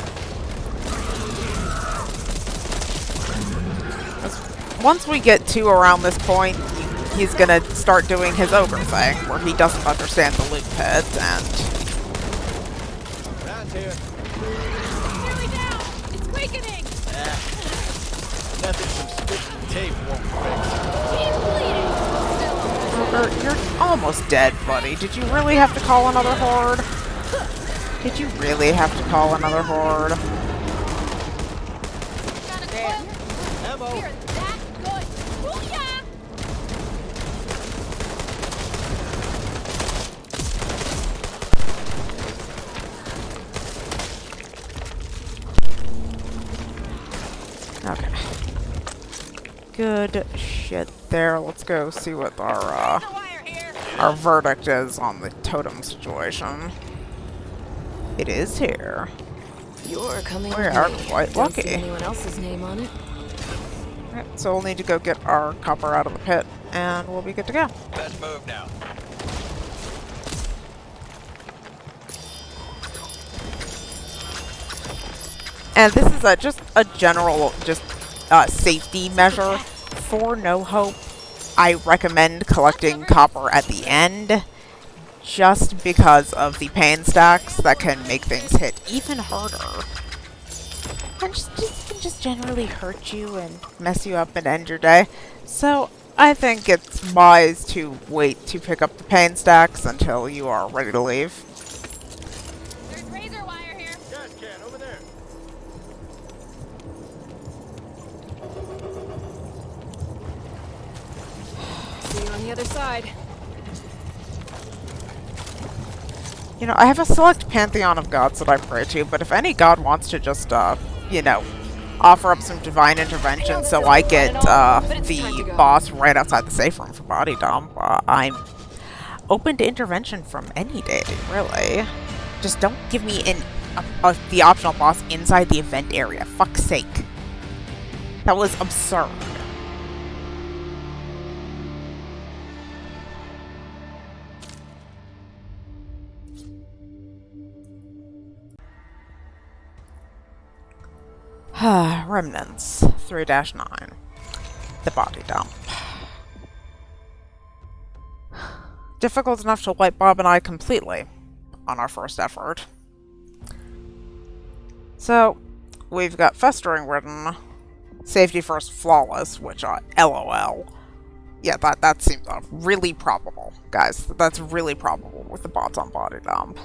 Once we get to around this point, he's going to start doing his ogre thing, where he doesn't understand the loot pit, and... Around here. Nearly down! It's weakening! Nothing some stitch and tape won't fix. He's bleeding! Ogre, you're almost dead, buddy. Did you really have to call another horde? Did you really have to call another horde? Got a cloak! Ammo. We're that good! Booyah! Okay. Good shit there. Let's go see what our verdict is on the totem situation. It is here. You're coming We with are me. quite Don't see lucky. anyone else's name on it. Right, so we'll need to go get our copper out of the pit, and we'll be good to go. Let's move now. And this is just a general safety measure for No Hope. I recommend collecting copper at the end, just because of the pain stacks that can make things hit even harder. And just generally hurt you and mess you up and end your day. So I think it's wise to wait to pick up the pain stacks until you are ready to leave. There's razor wire here. Gas can over there. See you on the other side. You know, I have a select pantheon of gods that I pray to, but if any god wants to just, you know, offer up some divine intervention so I get the boss right outside the safe room for body dump, I'm open to intervention from any deity, really. Just don't give me the optional boss inside the event area. Fuck's sake. That was absurd. Remnants 3-9. The body dump. Difficult enough to wipe Bob and I completely on our first effort. So, we've got Festering written, Safety First Flawless, which, LOL. Yeah, that seems really probable, guys. That's really probable with the bots on body dump.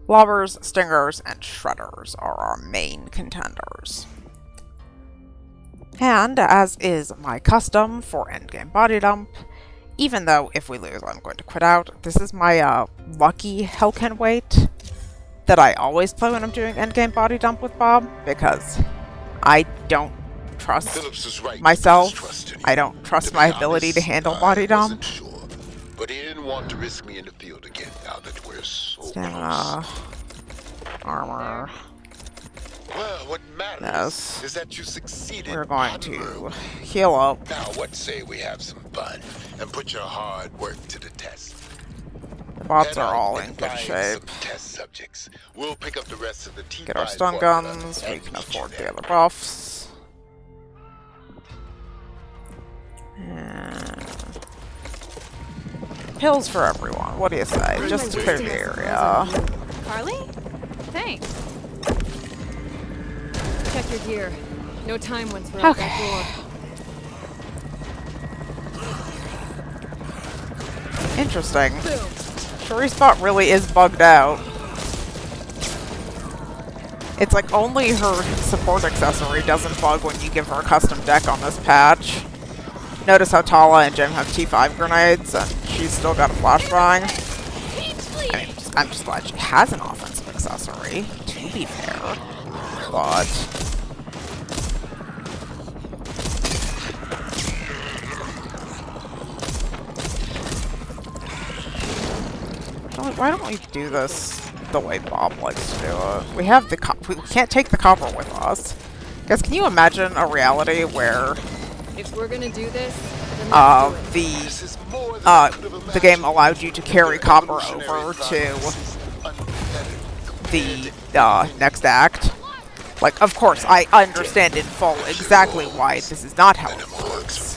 Lobbers, Stingers, and Shredders are our main contenders. And, as is my custom for endgame body dump, even though if we lose I'm going to quit out, this is my lucky Hellkin weight that I always play when I'm doing endgame body dump with Bob, because I don't trust Phillips is right. myself. Trust in you. I don't trust To my be ability to honest, handle I body dump. wasn't sure, but he didn't want to risk me in the field again now that we're so Stamina, armor. close. Well, what matters Yes. is that you succeeded. We're going to admirably. heal up. Now, what say we have some fun and put your hard work to the test? The bots Head are out all and in good find shape. some test subjects. We'll pick up the rest of the T5 Get our stun formula guns. We and can meet you afford the there. other buffs. And pills for everyone. What do you say? Just to clear the area. Carly? Thanks. Check your gear. No time once we're out that door. Interesting. Shuri's spot really is bugged out. It's like only her support accessory doesn't bug when you give her a custom deck on this patch. Notice how Tala and Jim have T5 grenades and she's still got a flashbang. I mean, I'm just glad she has an offensive accessory, to be fair, but... Why don't we do this the way Bob likes to do it? We have the we can't take the copper with us. Guys, can you imagine a reality where If we're gonna do this, then let's do it. the game allowed you to carry copper over to the next act? Like, of course, I understand in full exactly why this is not how it works.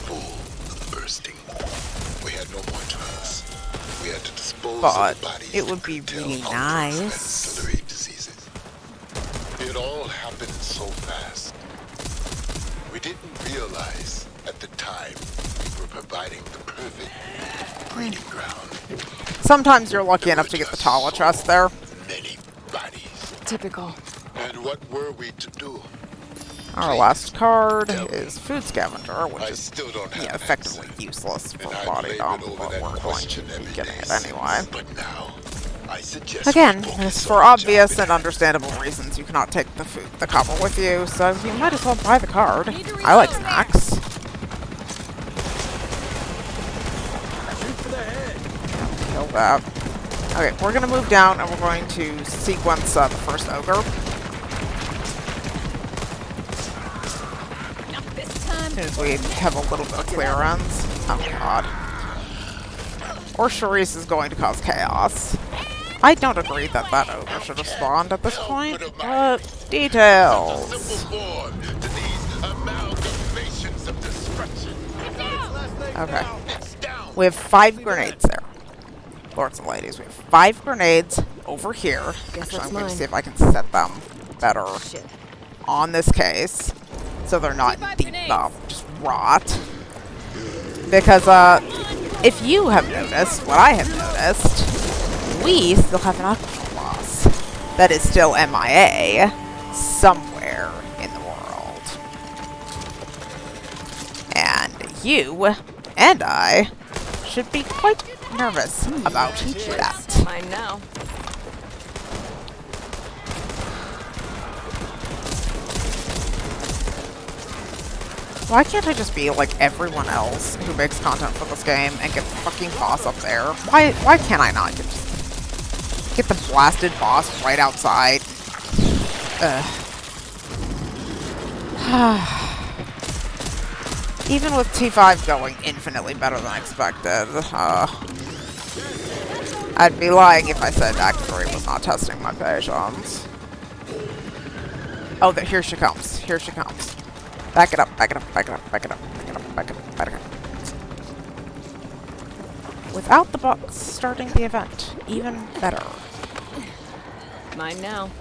But it would be really nice. It all happened so fast. We didn't realize at the time we were providing the perfect breeding ground. Sometimes you're lucky enough to get the Tala chest there. Many bodies. Typical. And what were we to do? Our last card is Food Scavenger, which I is still don't have effectively useless for body dump, but we're going to be getting it anyway. But now, I suggest Again, for obvious and understandable reasons, you cannot take the copper with you, so you might as well buy the card. I like snacks. Kill that. Okay, we're gonna move down and we're going to sequence the first ogre. As soon as we have a little bit of clearance. Oh god. Or Charisse is going to cause chaos. I don't agree that that ogre should have spawned at this point, but details. Okay. We have 5 grenades there. Lords and ladies, we have 5 grenades over here. Actually, I'm going to see if I can set them better on this case, so they're not deep just rot. Because, if you have noticed, what I have noticed, we still have an occupational loss that is still MIA somewhere in the world. And you and I should be quite nervous about that. Mine now. Why can't I just be like everyone else who makes content for this game and get the fucking boss up there? Why can't I not get the blasted boss right outside? Even with T5 going infinitely better than expected, I'd be lying if I said Act 3 was not testing my patience. Oh, here she comes. Here she comes. Back it up, back it up, back it up, back it up, back it up, back it up, back it up. Without the box starting the event, even better. Mine now.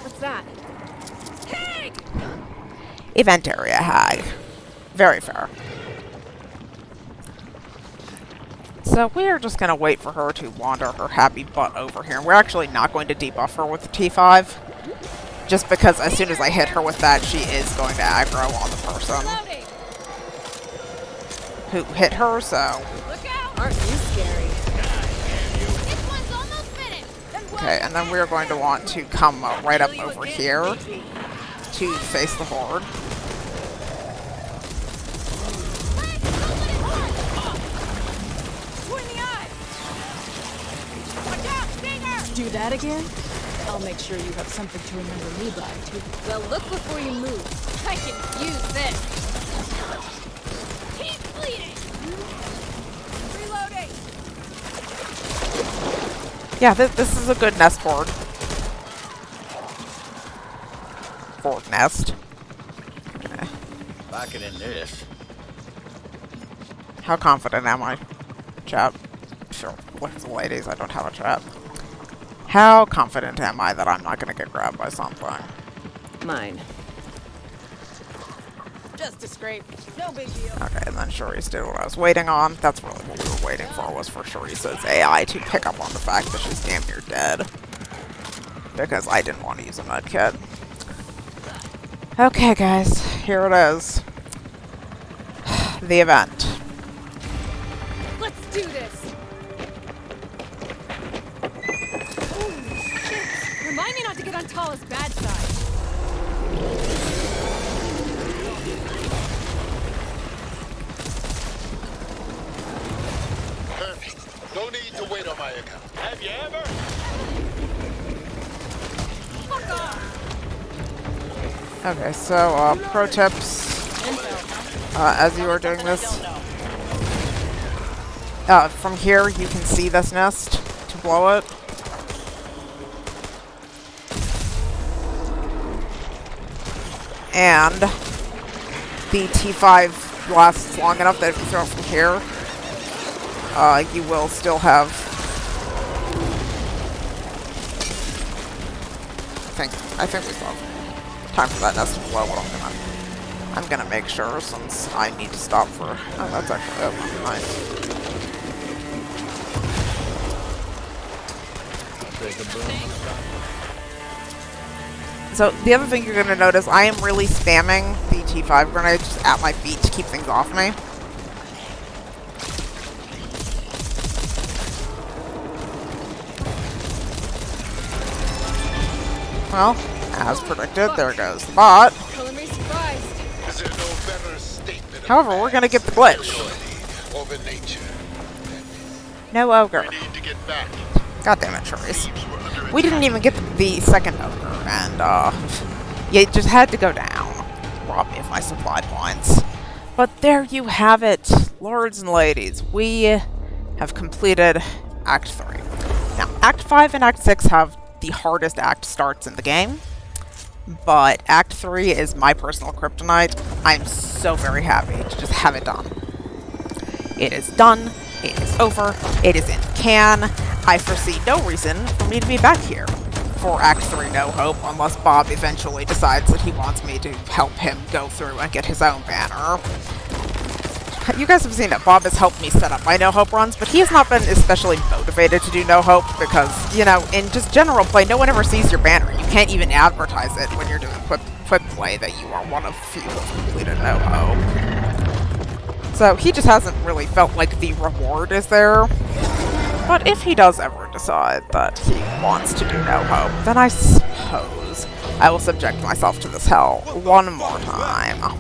What's that? Hey! Event area hag. Very fair. So we are just going to wait for her to wander her happy butt over here. We're actually not going to debuff her with T5. Just because as soon as I hit her with that, she is going to aggro on the person who hit her, so... Aren't you scary? This one's almost finished. Okay, and then we're going to want to come right up over here to face the horde. Do that again? I'll make sure you have something to remember me by, too. Well, look before you move. I can use this. He's bleeding. Reloading. Yeah, this is a good nest board. Fort nest. Locking in this. How confident am I? Chat. Sure, with the ladies, I don't have a chat. How confident am I that I'm not going to get grabbed by something? Mine. Just a scrape. No big deal. Okay, and then Charisse did what I was waiting on. That's really what we were waiting for, was for Charisse's AI to pick up on the fact that she's damn near dead. Because I didn't want to use a med kit. Okay, guys, here it is. The event. Let's do this. on Tall's bad side. Perfect. No need to wait on my account. Have you ever? Fuck off! Okay, so, pro tips. As you are doing this, from here you can see this nest to blow it. And the T5 lasts long enough that if you throw it from here, you will still have... I think we still have time for that nest to blow. What I'm gonna make sure, since I need to stop for... Oh, that's actually nice. So, the other thing you're gonna notice, I am really spamming the T5 grenade just at my feet to keep things off me. Well, as predicted, there goes the bot. Color me surprised. Is there no better statement? However, we're gonna get the glitch. Over nature. No ogre. We need to get back. God damn it, Charisse. Thieves were under We didn't even get the second ogre, and, yeah, it just had to go down. Rob me of my supply points. But there you have it, lords and ladies. We have completed Act 3. Now, Act 5 and Act 6 have the hardest act starts in the game, but Act 3 is my personal kryptonite. I'm so very happy to just have it done. It is done. It is over. It is in the can. I foresee no reason for me to be back here for Act 3 No Hope, unless Bob eventually decides that he wants me to help him go through and get his own banner. You guys have seen that Bob has helped me set up my No Hope runs, but he has not been especially motivated to do No Hope because, you know, in just general play, no one ever sees your banner. You can't even advertise it when you're doing quick play that you are one of few who have completed No Hope. So he just hasn't really felt like the reward is there. But if he does ever decide that he wants to do No Hope, then I suppose I will subject myself to this hell one more time.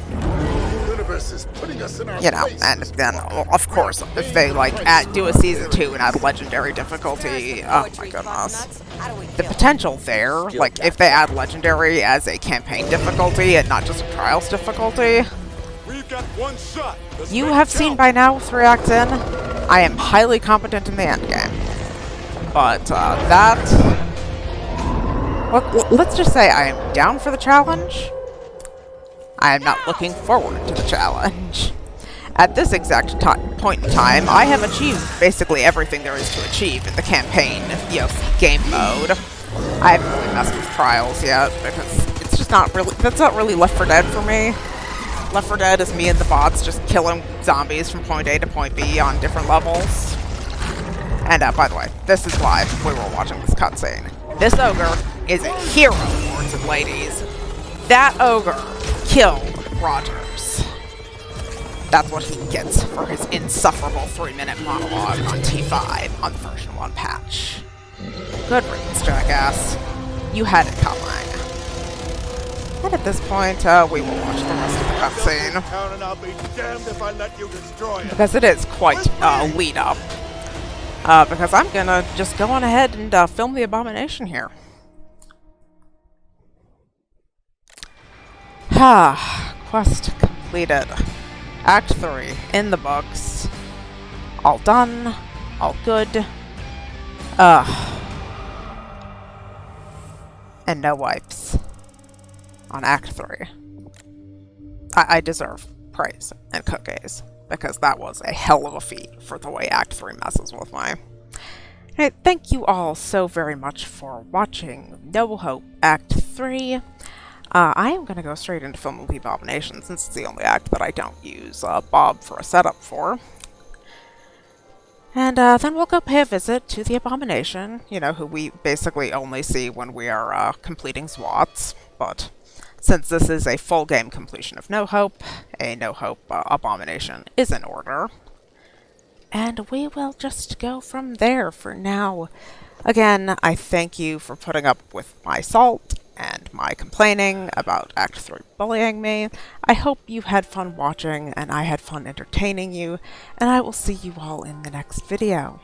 You know, and then, of course, if they, like, do a Season 2 and add Legendary difficulty, oh my goodness. The potential there, like, if they add Legendary as a campaign difficulty and not just a Trials difficulty, you have seen by now, 3 acts in, I am highly competent in the endgame. But, let's just say I am down for the challenge. I am not looking forward to the challenge. At this exact point in time, I have achieved basically everything there is to achieve in the campaign, you know, game mode. I haven't really messed with Trials yet, because it's just not really, that's not really Left 4 Dead for me. Left 4 Dead is me and the bots just killing zombies from point A to point B on different levels. And, by the way, this is why we were watching this cutscene. This ogre is a hero, lords and ladies. That ogre killed Rogers. That's what he gets for his insufferable 3-minute monologue on T5 on the version 1 patch. Good riddance, jackass. You had it coming. And at this point, we will watch the rest of the cutscene. Because it is quite lead up. Because I'm gonna just go on ahead and film the abomination here. Quest completed. Act 3 in the books. All done. All good. And no wipes on Act 3. I deserve praise and cookies, because that was a hell of a feat for the way Act 3 messes with me. Hey, thank you all so very much for watching No Hope Act 3. I am going to go straight into filming the Abomination, since it's the only act that I don't use Bob for a setup for. And then we'll go pay a visit to the Abomination, you know, who we basically only see when we are completing SWATs. But since this is a full game completion of No Hope, a No Hope Abomination is in order. And we will just go from there for now. Again, I thank you for putting up with my salt, and my complaining about Act 3 bullying me. I hope you had fun watching and I had fun entertaining you, and I will see you all in the next video.